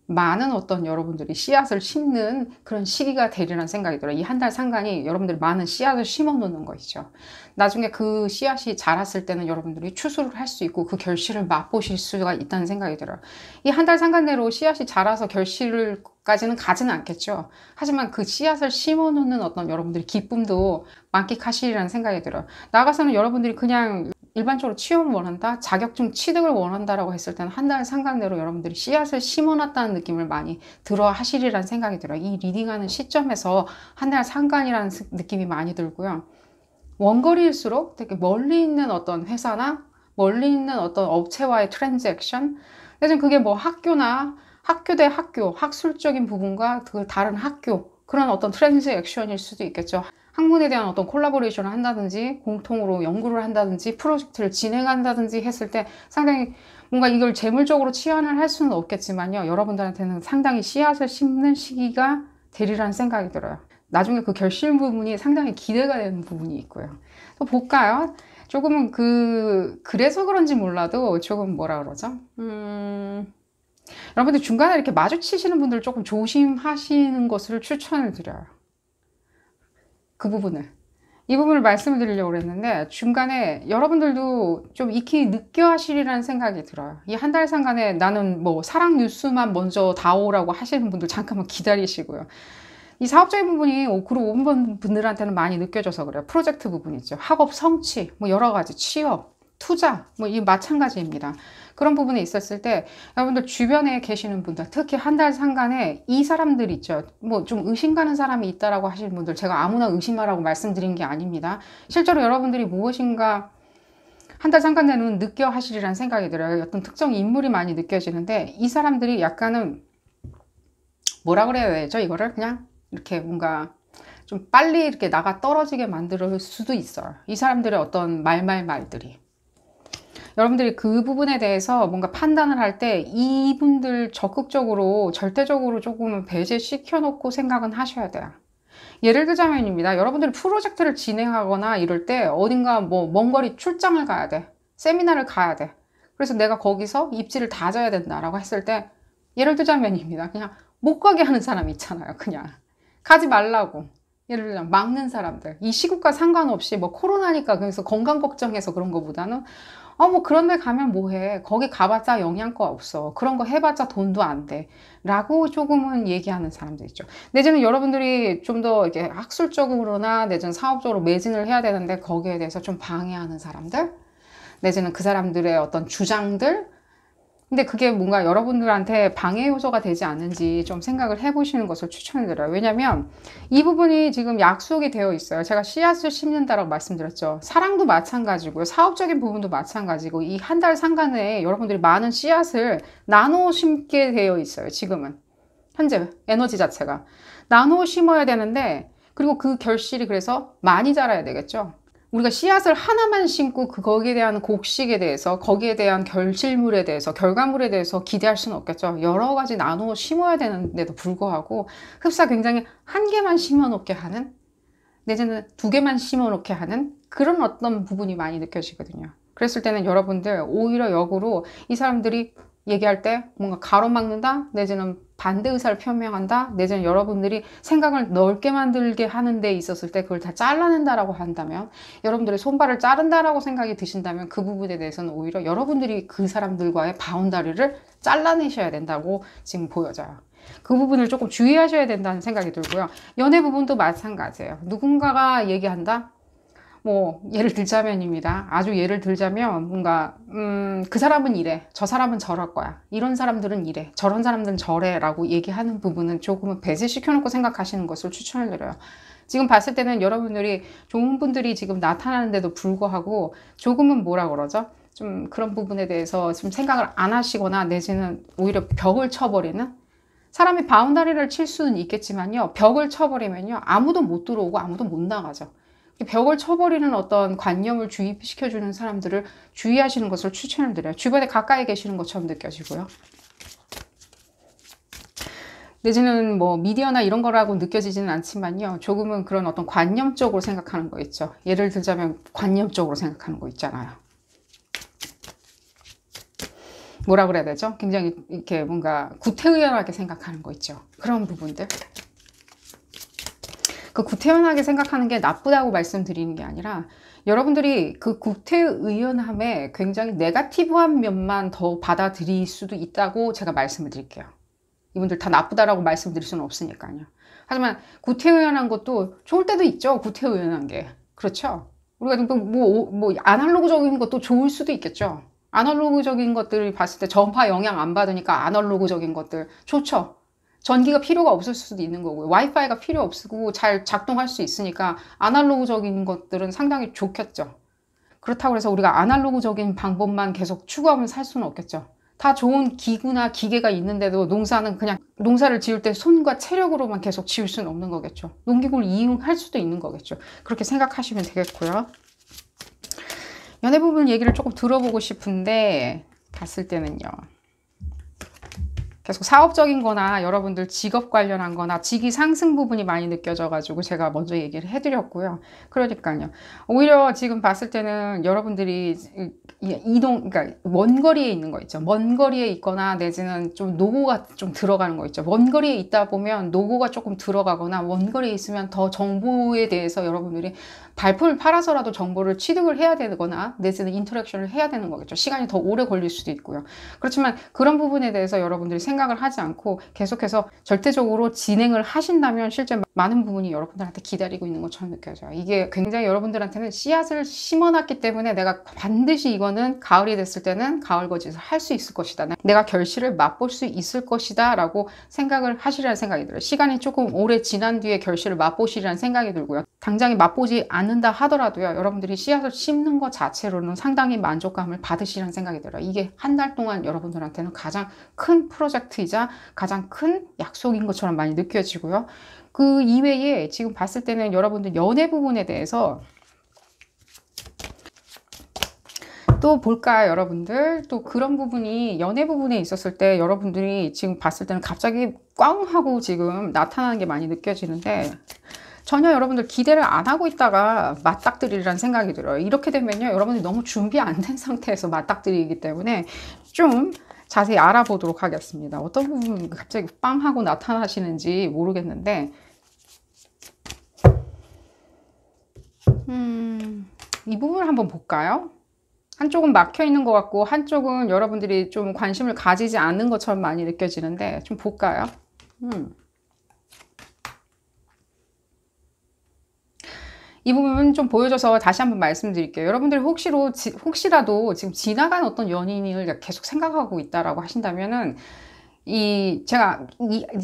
많은 어떤 여러분들이 씨앗을 심는 그런 시기가 되리라는 생각이 들어요. 이 한 달 상간이 여러분들이 많은 씨앗을 심어 놓는 것이죠. 나중에 그 씨앗이 자랐을 때는 여러분들이 추수를 할 수 있고 그 결실을 맛보실 수가 있다는 생각이 들어요. 이 한 달 상간 내로 씨앗이 자라서 결실까지는 가지는 않겠죠. 하지만 그 씨앗을 심어 놓는 어떤 여러분들의 기쁨도 만끽하시리라는 생각이 들어요. 나가서는 여러분들이 그냥 일반적으로 취업을 원한다, 자격증 취득을 원한다라고 했을 때는 한 달 상간 내로 여러분들이 씨앗을 심어놨다는 느낌을 많이 들어 하시리라는 생각이 들어요. 이 리딩하는 시점에서 한 달 상간이라는 느낌이 많이 들고요. 원거리일수록 되게 멀리 있는 어떤 회사나 멀리 있는 어떤 업체와의 트랜잭션, 대신 그게 뭐 학교나 학교 대 학교, 학술적인 부분과 그 다른 학교, 그런 어떤 트랜잭션일 수도 있겠죠. 학문에 대한 어떤 콜라보레이션을 한다든지 공통으로 연구를 한다든지 프로젝트를 진행한다든지 했을 때 상당히 뭔가 이걸 재물적으로 치환을 할 수는 없겠지만요. 여러분들한테는 상당히 씨앗을 심는 시기가 되리라는 생각이 들어요. 나중에 그 결실 부분이 상당히 기대가 되는 부분이 있고요. 또 볼까요? 조금은 그래서 그런지 몰라도 조금 뭐라 그러죠? 여러분들 중간에 이렇게 마주치시는 분들 조금 조심하시는 것을 추천을 드려요. 이 부분을 말씀을 드리려고 그랬는데, 중간에 여러분들도 좀 익히 느껴 하시리라는 생각이 들어요. 이 한 달 상간에 나는 뭐 사랑 뉴스만 먼저 다오라고 하시는 분들 잠깐만 기다리시고요. 이 사업적인 부분이 그룹 5번 분들한테는 많이 느껴져서 그래요. 프로젝트 부분 있죠. 학업 성취, 뭐 여러 가지 취업, 투자, 뭐 이 마찬가지입니다. 그런 부분이 있었을 때 여러분들 주변에 계시는 분들, 특히 한 달 상간에 이 사람들 있죠. 뭐 좀 의심 가는 사람이 있다라고 하시는 분들, 제가 아무나 의심하라고 말씀드린 게 아닙니다. 실제로 여러분들이 무엇인가 한 달 상간에는 느껴 하시리라는 생각이 들어요. 어떤 특정 인물이 많이 느껴지는데, 이 사람들이 약간은 뭐라 그래야 되죠? 이거를 그냥 이렇게 뭔가 좀 빨리 이렇게 나가 떨어지게 만들 수도 있어요. 이 사람들의 어떤 말들이. 여러분들이 그 부분에 대해서 뭔가 판단을 할 때 이분들 적극적으로, 절대적으로 조금은 배제시켜 놓고 생각은 하셔야 돼요. 예를 들자면입니다. 여러분들이 프로젝트를 진행하거나 이럴 때 어딘가 뭐 먼 거리 출장을 가야 돼. 세미나를 가야 돼. 그래서 내가 거기서 입지를 다져야 된다라고 했을 때, 예를 들자면입니다. 그냥 못 가게 하는 사람이 있잖아요. 그냥 가지 말라고. 예를 들면 막는 사람들. 이 시국과 상관없이 뭐 코로나니까 그래서 건강 걱정해서 그런 거보다는 뭐 그런 데 가면 뭐해. 거기 가봤자 영양가 없어. 그런 거 해봤자 돈도 안 돼. 라고 조금은 얘기하는 사람들 있죠. 내지는 여러분들이 좀 더 이렇게 학술적으로나 내지는 사업적으로 매진을 해야 되는데 거기에 대해서 좀 방해하는 사람들. 내지는 그 사람들의 어떤 주장들. 근데 그게 뭔가 여러분들한테 방해 요소가 되지 않는지 좀 생각을 해보시는 것을 추천드려요. 왜냐면 이 부분이 지금 약속이 되어 있어요. 제가 씨앗을 심는다라고 말씀드렸죠. 사랑도 마찬가지고요. 사업적인 부분도 마찬가지고, 이 한 달 상간에 여러분들이 많은 씨앗을 나눠 심게 되어 있어요. 지금은. 현재 에너지 자체가. 나눠 심어야 되는데, 그리고 그 결실이 그래서 많이 자라야 되겠죠. 우리가 씨앗을 하나만 심고 거기에 대한 곡식에 대해서, 거기에 대한 결실물에 대해서, 결과물에 대해서 기대할 수는 없겠죠. 여러 가지 나누어 심어야 되는데도 불구하고 흡사 굉장히 한 개만 심어 놓게 하는, 내지는 두 개만 심어 놓게 하는 그런 어떤 부분이 많이 느껴지거든요. 그랬을 때는 여러분들 오히려 역으로 이 사람들이 얘기할 때 뭔가 가로막는다, 내지는 반대 의사를 표명한다, 내지는 여러분들이 생각을 넓게 만들게 하는 데 있었을 때 그걸 다 잘라낸다라고 한다면, 여러분들의 손발을 자른다라고 생각이 드신다면 그 부분에 대해서는 오히려 여러분들이 그 사람들과의 바운다리를 잘라내셔야 된다고 지금 보여져요. 그 부분을 조금 주의하셔야 된다는 생각이 들고요. 연애 부분도 마찬가지예요. 누군가가 얘기한다? 뭐 예를 들자면입니다. 아주 예를 들자면 뭔가 그 사람은 이래, 저 사람은 저럴 거야, 이런 사람들은 이래, 저런 사람들은 저래 라고 얘기하는 부분은 조금은 배제시켜 놓고 생각하시는 것을 추천을 드려요. 지금 봤을 때는 여러분들이 좋은 분들이 지금 나타나는데도 불구하고 조금은 뭐라 그러죠? 좀 그런 부분에 대해서 좀 생각을 안 하시거나 내지는 오히려 벽을 쳐버리는, 사람이 바운다리를 칠 수는 있겠지만요, 벽을 쳐버리면요 아무도 못 들어오고 아무도 못 나가죠. 벽을 쳐버리는 어떤 관념을 주입시켜주는 사람들을 주의하시는 것을 추천을 드려요. 주변에 가까이 계시는 것처럼 느껴지고요. 내지는 뭐 미디어나 이런 거라고 느껴지지는 않지만요, 조금은 그런 어떤 관념적으로 생각하는 거 있죠. 예를 들자면 관념적으로 생각하는 거 있잖아요. 뭐라 그래야 되죠? 굉장히 이렇게 뭔가 구태의연하게 생각하는 거 있죠. 그런 부분들. 그 구태연하게 생각하는 게 나쁘다고 말씀드리는 게 아니라, 여러분들이 그 구태의연함에 굉장히 네거티브한 면만 더 받아들일 수도 있다고 제가 말씀을 드릴게요. 이분들 다 나쁘다라고 말씀드릴 수는 없으니까요. 하지만 구태의연한 것도 좋을 때도 있죠. 구태의연한 게. 그렇죠. 우리가 뭐 아날로그적인 것도 좋을 수도 있겠죠. 아날로그적인 것들을 봤을 때 전파 영향 안 받으니까 아날로그적인 것들 좋죠. 전기가 필요가 없을 수도 있는 거고요. 와이파이가 필요 없고 잘 작동할 수 있으니까 아날로그적인 것들은 상당히 좋겠죠. 그렇다고 해서 우리가 아날로그적인 방법만 계속 추구하면 살 수는 없겠죠. 다 좋은 기구나 기계가 있는데도 농사는 그냥 농사를 지을 때 손과 체력으로만 계속 지을 수는 없는 거겠죠. 농기구를 이용할 수도 있는 거겠죠. 그렇게 생각하시면 되겠고요. 연애 부분 얘기를 조금 들어보고 싶은데 봤을 때는요, 계속 사업적인 거나 여러분들 직업 관련한 거나 직위 상승 부분이 많이 느껴져 가지고 제가 먼저 얘기를 해드렸고요. 그러니까요. 오히려 지금 봤을 때는 여러분들이 그러니까 먼 거리에 있는 거 있죠. 먼 거리에 있거나 내지는 좀 노고가 좀 들어가는 거 있죠. 먼 거리에 있다 보면 노고가 조금 들어가거나 먼 거리에 있으면 더 정보에 대해서 여러분들이 발품을 팔아서라도 정보를 취득을 해야 되거나 내지는 인터랙션을 해야 되는 거겠죠. 시간이 더 오래 걸릴 수도 있고요. 그렇지만 그런 부분에 대해서 여러분들이 생각을 하지 않고 계속해서 절대적으로 진행을 하신다면 실제 많은 부분이 여러분들한테 기다리고 있는 것처럼 느껴져요. 이게 굉장히 여러분들한테는 씨앗을 심어놨기 때문에 내가 반드시 이거는 가을이 됐을 때는 가을 거짓을 할 수 있을 것이다. 내가 결실을 맛볼 수 있을 것이다 라고 생각을 하시리라는 생각이 들어요. 시간이 조금 오래 지난 뒤에 결실을 맛보시리라는 생각이 들고요. 당장에 맛보지 않는다 하더라도요. 여러분들이 씨앗을 심는 것 자체로는 상당히 만족감을 받으시라는 생각이 들어요. 이게 한 달 동안 여러분들한테는 가장 큰 프로젝트이자 가장 큰 약속인 것처럼 많이 느껴지고요. 그 이외에 지금 봤을 때는 여러분들 연애 부분에 대해서 또 볼까요, 여러분들? 또 그런 부분이 연애 부분에 있었을 때 여러분들이 지금 봤을 때는 갑자기 꽝 하고 지금 나타나는 게 많이 느껴지는데 전혀 여러분들 기대를 안 하고 있다가 맞닥뜨리라는 생각이 들어요. 이렇게 되면요, 여러분들이 너무 준비 안 된 상태에서 맞닥뜨리기 때문에 좀 자세히 알아보도록 하겠습니다. 어떤 부분 갑자기 빵 하고 나타나시는지 모르겠는데 이 부분을 한번 볼까요? 한쪽은 막혀 있는 것 같고 한쪽은 여러분들이 좀 관심을 가지지 않는 것처럼 많이 느껴지는데 좀 볼까요? 이 부분 좀 보여줘서 다시 한번 말씀드릴게요. 여러분들이 혹시라도 지금 지나간 어떤 연인을 계속 생각하고 있다라고 하신다면은 제가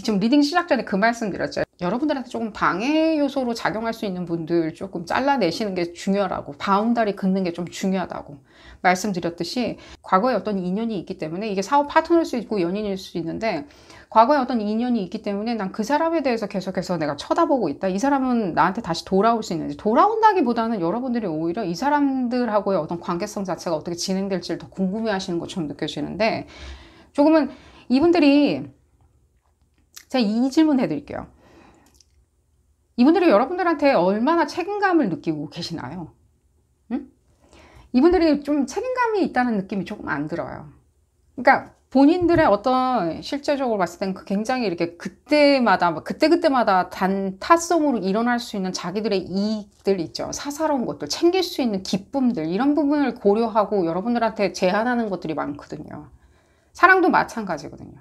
지금 리딩 시작 전에 그 말씀 드렸죠. 여러분들한테 조금 방해 요소로 작용할 수 있는 분들 조금 잘라내시는 게 중요하다고, 바운다리 긋는 게 좀 중요하다고 말씀드렸듯이 과거에 어떤 인연이 있기 때문에 이게 사업 파트너일 수 있고 연인일 수 있는데 과거에 어떤 인연이 있기 때문에 난 그 사람에 대해서 계속해서 내가 쳐다보고 있다. 이 사람은 나한테 다시 돌아올 수 있는지, 돌아온다기보다는 여러분들이 오히려 이 사람들하고의 어떤 관계성 자체가 어떻게 진행될지를 더 궁금해 하시는 것처럼 느껴지는데 조금은 이분들이 제가 이 질문 해드릴게요. 이분들이 여러분들한테 얼마나 책임감을 느끼고 계시나요? 응? 이분들이 좀 책임감이 있다는 느낌이 조금 안 들어요. 그러니까 본인들의 어떤 실제적으로 봤을 땐 굉장히 이렇게 그때마다 단타성으로 일어날 수 있는 자기들의 이익들 있죠. 사사로운 것들, 챙길 수 있는 기쁨들, 이런 부분을 고려하고 여러분들한테 제안하는 것들이 많거든요. 사랑도 마찬가지거든요.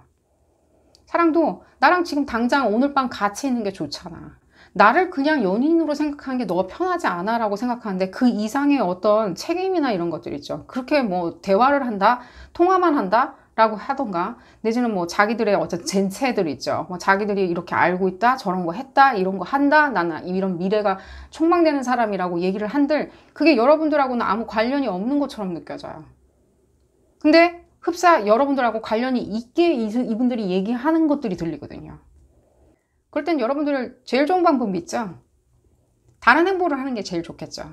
사랑도 나랑 지금 당장 오늘 밤 같이 있는 게 좋잖아. 나를 그냥 연인으로 생각하는 게 너가 편하지 않아 라고 생각하는데 그 이상의 어떤 책임이나 이런 것들 있죠. 그렇게 뭐 대화를 한다, 통화만 한다 라고 하던가 내지는 뭐 자기들의 어떤 젠체들 있죠. 뭐 자기들이 이렇게 알고 있다, 저런 거 했다, 이런 거 한다, 나는 이런 미래가 촉망되는 사람이라고 얘기를 한들 그게 여러분들하고는 아무 관련이 없는 것처럼 느껴져요. 근데 흡사 여러분들하고 관련이 있게 이분들이 얘기하는 것들이 들리거든요. 그럴 땐 여러분들 제일 좋은 방법이 있죠. 다른 행보를 하는 게 제일 좋겠죠.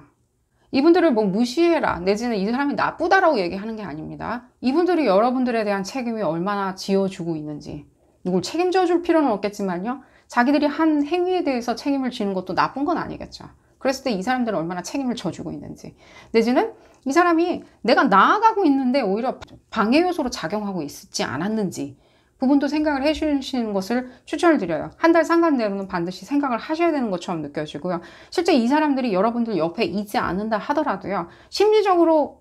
이분들을 뭐 무시해라 내지는 이 사람이 나쁘다라고 얘기하는 게 아닙니다. 이분들이 여러분들에 대한 책임이 얼마나 지어주고 있는지, 누굴 책임져 줄 필요는 없겠지만요, 자기들이 한 행위에 대해서 책임을 지는 것도 나쁜 건 아니겠죠. 그랬을 때 이 사람들은 얼마나 책임을 져주고 있는지, 내지는 이 사람이 내가 나아가고 있는데 오히려 방해 요소로 작용하고 있지 않았는지 부분도 생각을 해주시는 것을 추천을 드려요. 한 달 상간 내로는 반드시 생각을 하셔야 되는 것처럼 느껴지고요. 실제 이 사람들이 여러분들 옆에 있지 않는다 하더라도요, 심리적으로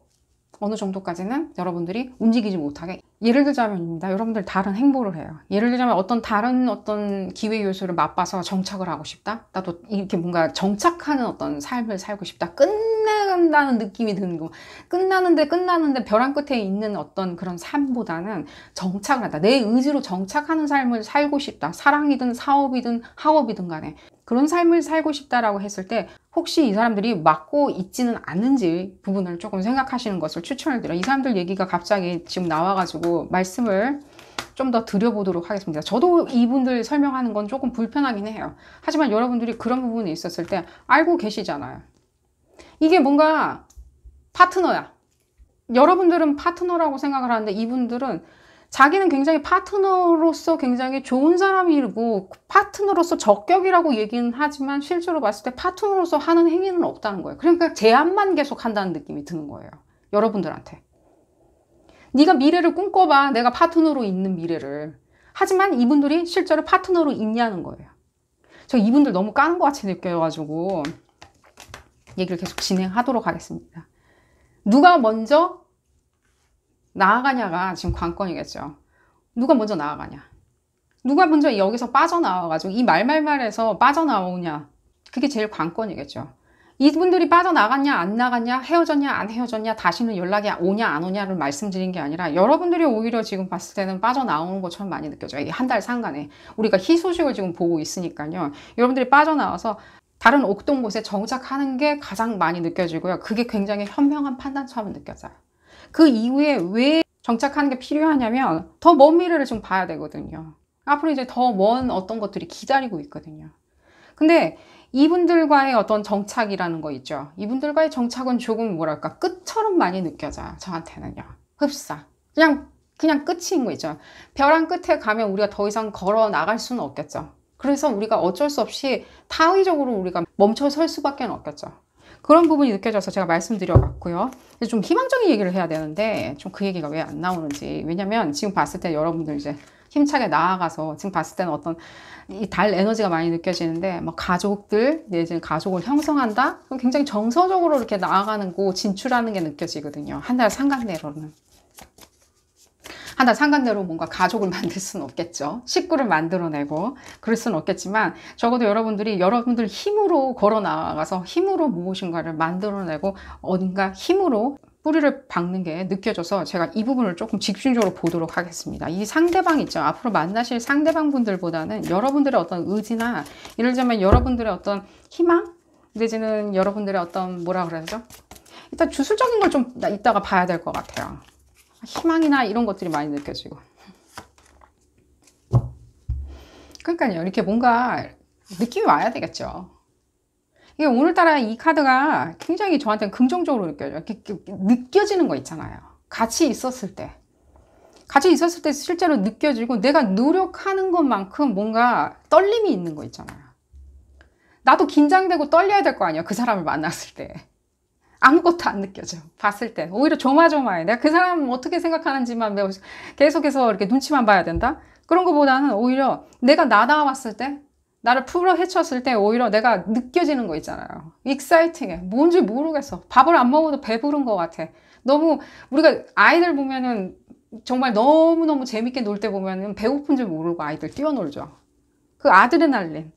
어느 정도까지는 여러분들이 움직이지 못하게, 예를 들자면입니다. 여러분들 다른 행보를 해요. 예를 들자면 다른 어떤 기회 요소를 맛봐서 정착을 하고 싶다. 나도 이렇게 뭔가 정착하는 어떤 삶을 살고 싶다. 끝난다는 느낌이 드는 거. 끝나는데 벼랑 끝에 있는 어떤 그런 삶보다는 정착을 한다. 내 의지로 정착하는 삶을 살고 싶다. 사랑이든 사업이든 학업이든 간에 그런 삶을 살고 싶다라고 했을 때 혹시 이 사람들이 맡고 있지는 않는지 부분을 조금 생각하시는 것을 추천을 드려요. 이 사람들 얘기가 갑자기 지금 나와가지고 말씀을 좀 더 드려보도록 하겠습니다. 저도 이분들 설명하는 건 조금 불편하긴 해요. 하지만 여러분들이 그런 부분이 있었을 때 알고 계시잖아요. 이게 뭔가 파트너야. 여러분들은 파트너라고 생각을 하는데 이분들은 자기는 굉장히 파트너로서 굉장히 좋은 사람이고 파트너로서 적격이라고 얘기는 하지만 실제로 봤을 때 파트너로서 하는 행위는 없다는 거예요. 그러니까 제안만 계속 한다는 느낌이 드는 거예요. 여러분들한테. 네가 미래를 꿈꿔봐. 내가 파트너로 있는 미래를. 하지만 이분들이 실제로 파트너로 있냐는 거예요. 저 이분들 너무 까는 것 같이 느껴가지고 얘기를 계속 진행하도록 하겠습니다. 누가 먼저 나아가냐가 지금 관건이겠죠. 누가 먼저 나아가냐. 누가 먼저 여기서 빠져나와가지고 이 말말말에서 빠져나오냐. 그게 제일 관건이겠죠. 이분들이 빠져나갔냐 안 나갔냐 헤어졌냐 안 헤어졌냐 다시는 연락이 오냐 안 오냐를 말씀드린 게 아니라 여러분들이 오히려 지금 봤을 때는 빠져나오는 것처럼 많이 느껴져요. 이 한 달 상간에 우리가 희소식을 지금 보고 있으니까요. 여러분들이 빠져나와서 다른 옥동 곳에 정착하는 게 가장 많이 느껴지고요. 그게 굉장히 현명한 판단처럼 느껴져요. 그 이후에 왜 정착하는 게 필요하냐면 더 먼 미래를 좀 봐야 되거든요. 앞으로 이제 더 먼 어떤 것들이 기다리고 있거든요. 근데 이분들과의 어떤 정착이라는 거 있죠. 이분들과의 정착은 조금 뭐랄까 끝처럼 많이 느껴져요. 저한테는요. 흡사. 그냥 끝인 거 있죠. 벼랑 끝에 가면 우리가 더 이상 걸어 나갈 수는 없겠죠. 그래서 우리가 어쩔 수 없이 타의적으로 우리가 멈춰 설 수밖에 없겠죠. 그런 부분이 느껴져서 제가 말씀드려봤고요. 좀 희망적인 얘기를 해야 되는데 좀 그 얘기가 왜 안 나오는지. 왜냐면 지금 봤을 때 여러분들 이제 힘차게 나아가서 지금 봤을 때는 어떤 이 달 에너지가 많이 느껴지는데 뭐 가족들 내지는 가족을 형성한다? 그럼 굉장히 정서적으로 이렇게 나아가는 거 진출하는 게 느껴지거든요. 한 달 상간내로는. 한 달 상간내로 뭔가 가족을 만들 수는 없겠죠. 식구를 만들어내고 그럴 수는 없겠지만 적어도 여러분들 힘으로 걸어 나가서 힘으로 무엇인가를 만들어내고 어딘가 힘으로 뿌리를 박는 게 느껴져서 제가 이 부분을 조금 집중적으로 보도록 하겠습니다. 이 상대방 있죠. 앞으로 만나실 상대방 분들보다는 여러분들의 어떤 의지나 예를 들자면 여러분들의 어떤 희망 내지는 여러분들의 어떤 뭐라 그래야죠? 일단 주술적인 걸 좀 이따가 봐야 될 것 같아요. 희망이나 이런 것들이 많이 느껴지고. 그러니까요. 이렇게 뭔가 느낌이 와야 되겠죠. 이게 오늘따라 이 카드가 굉장히 저한테는 긍정적으로 느껴져요. 이렇게 느껴지는 거 있잖아요. 같이 있었을 때 실제로 느껴지고 내가 노력하는 것만큼 뭔가 떨림이 있는 거 있잖아요. 나도 긴장되고 떨려야 될 거 아니에요. 그 사람을 만났을 때. 아무것도 안 느껴져. 봤을 때. 오히려 조마조마해. 내가 그 사람 어떻게 생각하는지만 계속해서 이렇게 눈치만 봐야 된다? 그런 것보다는 오히려 내가 나다왔을 때 나를 풀어 헤쳤을 때 오히려 내가 느껴지는 거 있잖아요. 익사이팅해. 뭔지 모르겠어. 밥을 안 먹어도 배부른 것 같아. 너무 우리가 아이들 보면은 정말 너무너무 재밌게 놀 때 보면은 배고픈 줄 모르고 아이들 뛰어놀죠. 그 아드레날린.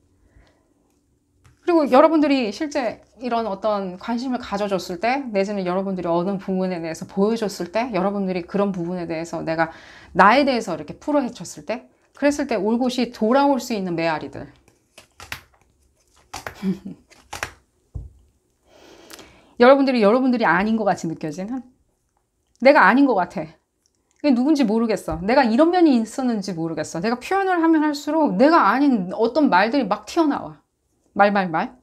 그리고 여러분들이 실제 이런 어떤 관심을 가져줬을 때 내지는 여러분들이 어느 부분에 대해서 보여줬을 때 여러분들이 그런 부분에 대해서 내가 나에 대해서 이렇게 풀어 헤쳤을 때 그랬을 때 올 곳이 돌아올 수 있는 메아리들. 여러분들이 아닌 것 같이 느껴지는 내가 아닌 것 같아. 이게 누군지 모르겠어. 내가 이런 면이 있었는지 모르겠어. 내가 표현을 하면 할수록 내가 아닌 어떤 말들이 막 튀어나와. 말.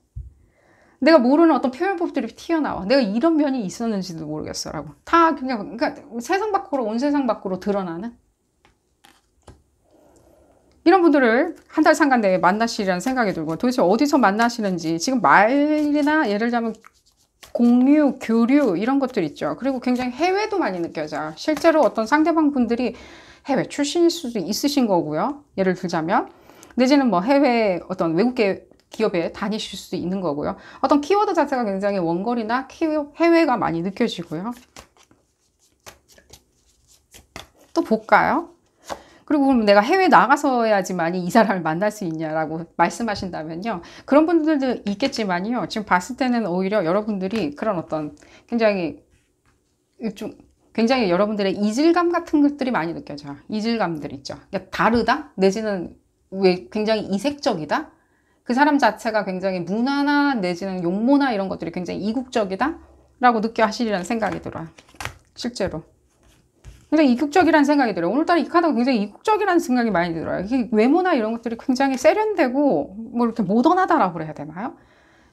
내가 모르는 어떤 표현법들이 튀어나와. 내가 이런 면이 있었는지도 모르겠어. 라고. 다 그러니까 세상 밖으로, 온 세상 밖으로 드러나는 이런 분들을 한 달 상간 내에 만나시리라는 생각이 들고 도대체 어디서 만나시는지 지금 말이나 예를 들자면 공유, 교류 이런 것들 있죠. 그리고 굉장히 해외도 많이 느껴져요. 실제로 어떤 상대방 분들이 해외 출신일 수도 있으신 거고요. 예를 들자면 내지는 뭐 해외 어떤 외국계 기업에 다니실 수도 있는 거고요. 어떤 키워드 자체가 굉장히 원거리나 해외가 많이 느껴지고요. 또 볼까요? 그리고 그럼 내가 해외 나가서야지만 이 사람을 만날 수 있냐라고 말씀하신다면요. 그런 분들도 있겠지만요. 지금 봤을 때는 오히려 여러분들이 그런 어떤 굉장히 여러분들의 이질감 같은 것들이 많이 느껴져요. 이질감들 있죠. 그러니까 다르다? 내지는 왜 굉장히 이색적이다? 그 사람 자체가 굉장히 문화나 내지는 용모나 이런 것들이 굉장히 이국적이다? 라고 느껴 하시리라는 생각이 들어요. 실제로. 굉장히 이국적이라는 생각이 들어요. 오늘따라 이 카드가 굉장히 이국적이라는 생각이 많이 들어요. 외모나 이런 것들이 굉장히 세련되고 뭐 이렇게 모던하다라고 그래야 되나요?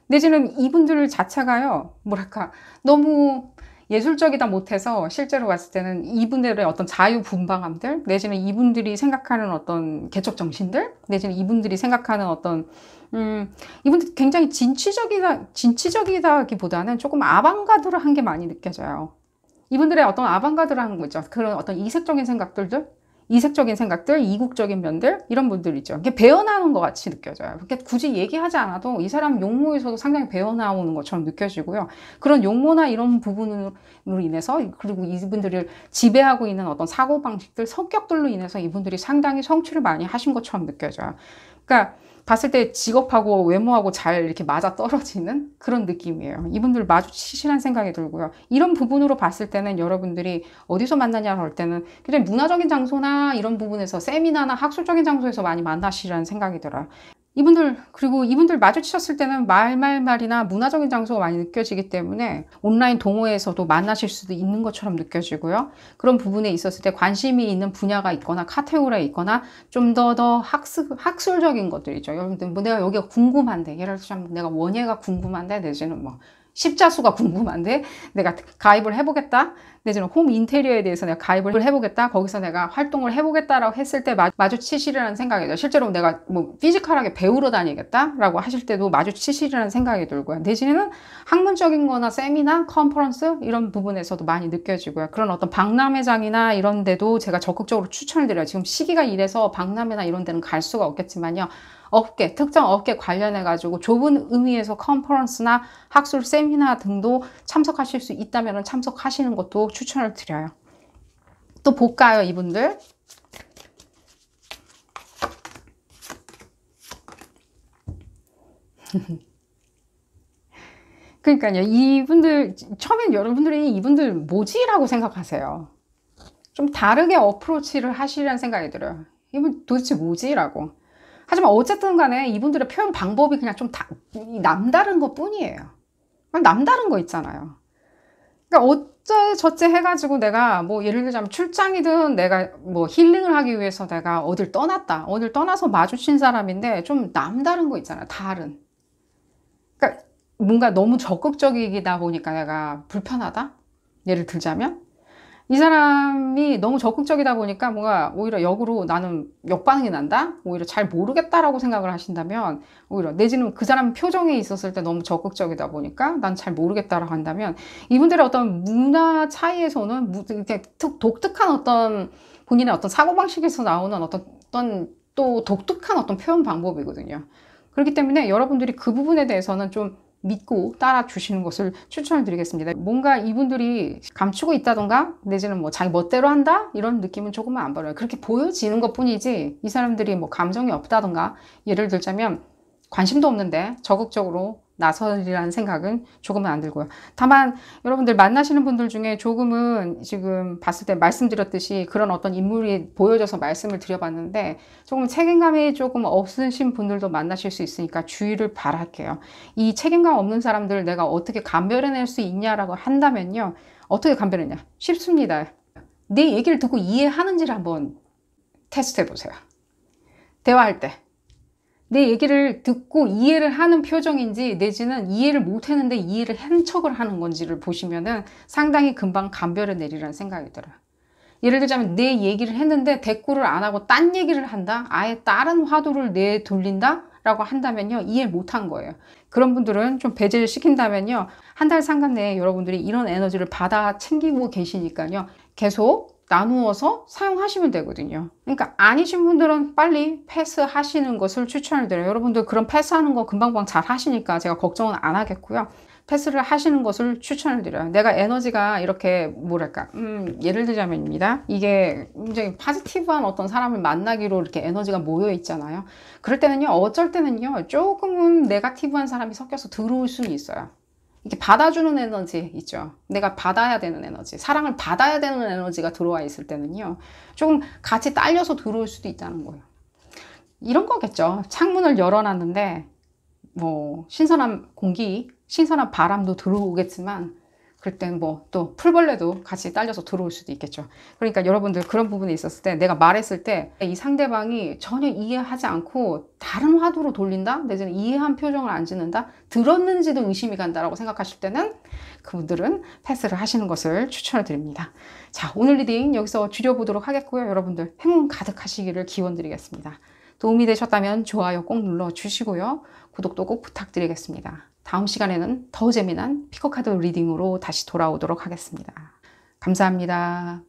내지는 이분들 자체가요. 뭐랄까 너무 예술적이다 못해서 실제로 봤을 때는 이분들의 어떤 자유분방함들, 내지는 이분들이 생각하는 어떤 개척 정신들, 내지는 이분들이 생각하는 어떤 이분들 굉장히 진취적이다기보다는 조금 아방가드를 한 게 많이 느껴져요. 이분들의 어떤 아방가드라는 거죠. 그런 어떤 이색적인 생각들, 이국적인 면들, 이런 분들이죠. 이게 배어나오는 것 같이 느껴져요. 그렇게 굳이 얘기하지 않아도 이 사람 용모에서도 상당히 배어나오는 것처럼 느껴지고요. 그런 용모나 이런 부분으로 인해서, 그리고 이분들을 지배하고 있는 어떤 사고방식들, 성격들로 인해서 이분들이 상당히 성취를 많이 하신 것처럼 느껴져요. 그러니까 봤을 때 직업하고 외모하고 잘 이렇게 맞아 떨어지는 그런 느낌이에요. 이분들 마주치시라는 생각이 들고요. 이런 부분으로 봤을 때는 여러분들이 어디서 만나냐 할 때는 굉장히 문화적인 장소나 이런 부분에서 세미나나 학술적인 장소에서 많이 만나시라는 생각이 들어요. 그리고 이분들 마주치셨을 때는 말이나 문화적인 장소가 많이 느껴지기 때문에 온라인 동호회에서도 만나실 수도 있는 것처럼 느껴지고요. 그런 부분에 있었을 때 관심이 있는 분야가 있거나 카테고리가 있거나 좀 더 학술적인 것들이죠. 여러분들, 뭐 내가 여기가 궁금한데, 예를 들자면 내가 원예가 궁금한데, 내지는 뭐 십자수가 궁금한데 내가 가입을 해보겠다, 내지는 홈 인테리어에 대해서 내가 가입을 해보겠다, 거기서 내가 활동을 해보겠다라고 했을 때 마주치시리라는 생각이죠. 실제로 내가 뭐 피지컬하게 배우러 다니겠다라고 하실 때도 마주치시리라는 생각이 들고요. 내지는 학문적인 거나 세미나, 컨퍼런스 이런 부분에서도 많이 느껴지고요. 그런 어떤 박람회장이나 이런 데도 제가 적극적으로 추천을 드려요. 지금 시기가 이래서 박람회나 이런 데는 갈 수가 없겠지만요. 특정 업계 관련해가지고 좁은 의미에서 컨퍼런스나 학술 세미나 등도 참석하실 수 있다면 참석하시는 것도 추천을 드려요. 또 볼까요, 이분들? 그러니까요, 처음엔 여러분들이 이분들 뭐지라고 생각하세요. 좀 다르게 어프로치를 하시라는 생각이 들어요. 이분 도대체 뭐지라고. 하지만 어쨌든 간에 이분들의 표현 방법이 그냥 좀 남다른 것 뿐이에요. 남다른 거 있잖아요. 그러니까 어쩌저쩌 해가지고 내가 뭐 예를 들자면 출장이든 내가 뭐 힐링을 하기 위해서 내가 어딜 떠나서 마주친 사람인데 좀 남다른 거 있잖아요. 다른. 그러니까 뭔가 너무 적극적이다 보니까 내가 불편하다? 예를 들자면 이 사람이 너무 적극적이다 보니까 뭔가 오히려 역으로 나는 역반응이 난다? 오히려 잘 모르겠다라고 생각을 하신다면, 오히려 내지는 그 사람 표정에 있었을 때 너무 적극적이다 보니까 난 잘 모르겠다라고 한다면, 이분들의 어떤 문화 차이에서는 이렇게 독특한 어떤 본인의 어떤 사고방식에서 나오는 어떤 또 독특한 어떤 표현 방법이거든요. 그렇기 때문에 여러분들이 그 부분에 대해서는 좀 믿고 따라 주시는 것을 추천을 드리겠습니다. 뭔가 이분들이 감추고 있다던가 내지는 뭐 자기 멋대로 한다 이런 느낌은 조금은 안 벌어요. 그렇게 보여지는 것 뿐이지 이 사람들이 뭐 감정이 없다던가, 예를 들자면 관심도 없는데 적극적으로 나서리라는 생각은 조금은 안 들고요. 다만 여러분들 만나시는 분들 중에 조금은 지금 봤을 때 말씀드렸듯이 그런 어떤 인물이 보여져서 말씀을 드려봤는데 조금 책임감이 조금 없으신 분들도 만나실 수 있으니까 주의를 바랄게요. 이 책임감 없는 사람들 내가 어떻게 감별해낼 수 있냐라고 한다면요. 어떻게 감별했냐? 쉽습니다. 내 얘기를 듣고 이해하는지를 한번 테스트 해보세요. 대화할 때. 내 얘기를 듣고 이해를 하는 표정인지 내지는 이해를 못했는데 이해를 한 척을 하는 건지를 보시면은 상당히 금방 감별을 내리라는 생각이 들어요. 예를 들자면 내 얘기를 했는데 대꾸를 안 하고 딴 얘기를 한다? 아예 다른 화두를 내돌린다? 라고 한다면요. 이해 못한 거예요. 그런 분들은 좀 배제를 시킨다면요. 한 달 상간 내에 여러분들이 이런 에너지를 받아 챙기고 계시니까요. 계속 나누어서 사용하시면 되거든요. 그러니까 아니신 분들은 빨리 패스하시는 것을 추천을 드려요. 여러분들 그런 패스하는 거 금방금방 잘 하시니까 제가 걱정은 안 하겠고요. 패스를 하시는 것을 추천을 드려요. 내가 에너지가 이렇게 뭐랄까 예를 들자면입니다. 이게 굉장히 포지티브한 어떤 사람을 만나기로 이렇게 에너지가 모여 있잖아요. 그럴 때는요. 어쩔 때는요. 조금은 네거티브한 사람이 섞여서 들어올 수는 있어요. 이렇게 받아주는 에너지 있죠. 내가 받아야 되는 에너지, 사랑을 받아야 되는 에너지가 들어와 있을 때는요. 조금 같이 딸려서 들어올 수도 있다는 거예요. 이런 거겠죠. 창문을 열어놨는데 뭐 신선한 공기, 신선한 바람도 들어오겠지만 그럴 땐 뭐 또 풀벌레도 같이 딸려서 들어올 수도 있겠죠. 그러니까 여러분들 그런 부분이 있었을 때 내가 말했을 때 이 상대방이 전혀 이해하지 않고 다른 화두로 돌린다? 내지는 이해한 표정을 안 짓는다? 들었는지도 의심이 간다라고 생각하실 때는 그분들은 패스를 하시는 것을 추천을 드립니다. 자, 오늘 리딩 여기서 줄여보도록 하겠고요. 여러분들 행운 가득하시기를 기원드리겠습니다. 도움이 되셨다면 좋아요 꼭 눌러주시고요. 구독도 꼭 부탁드리겠습니다. 다음 시간에는 더 재미난 피커카드 리딩으로 다시 돌아오도록 하겠습니다. 감사합니다.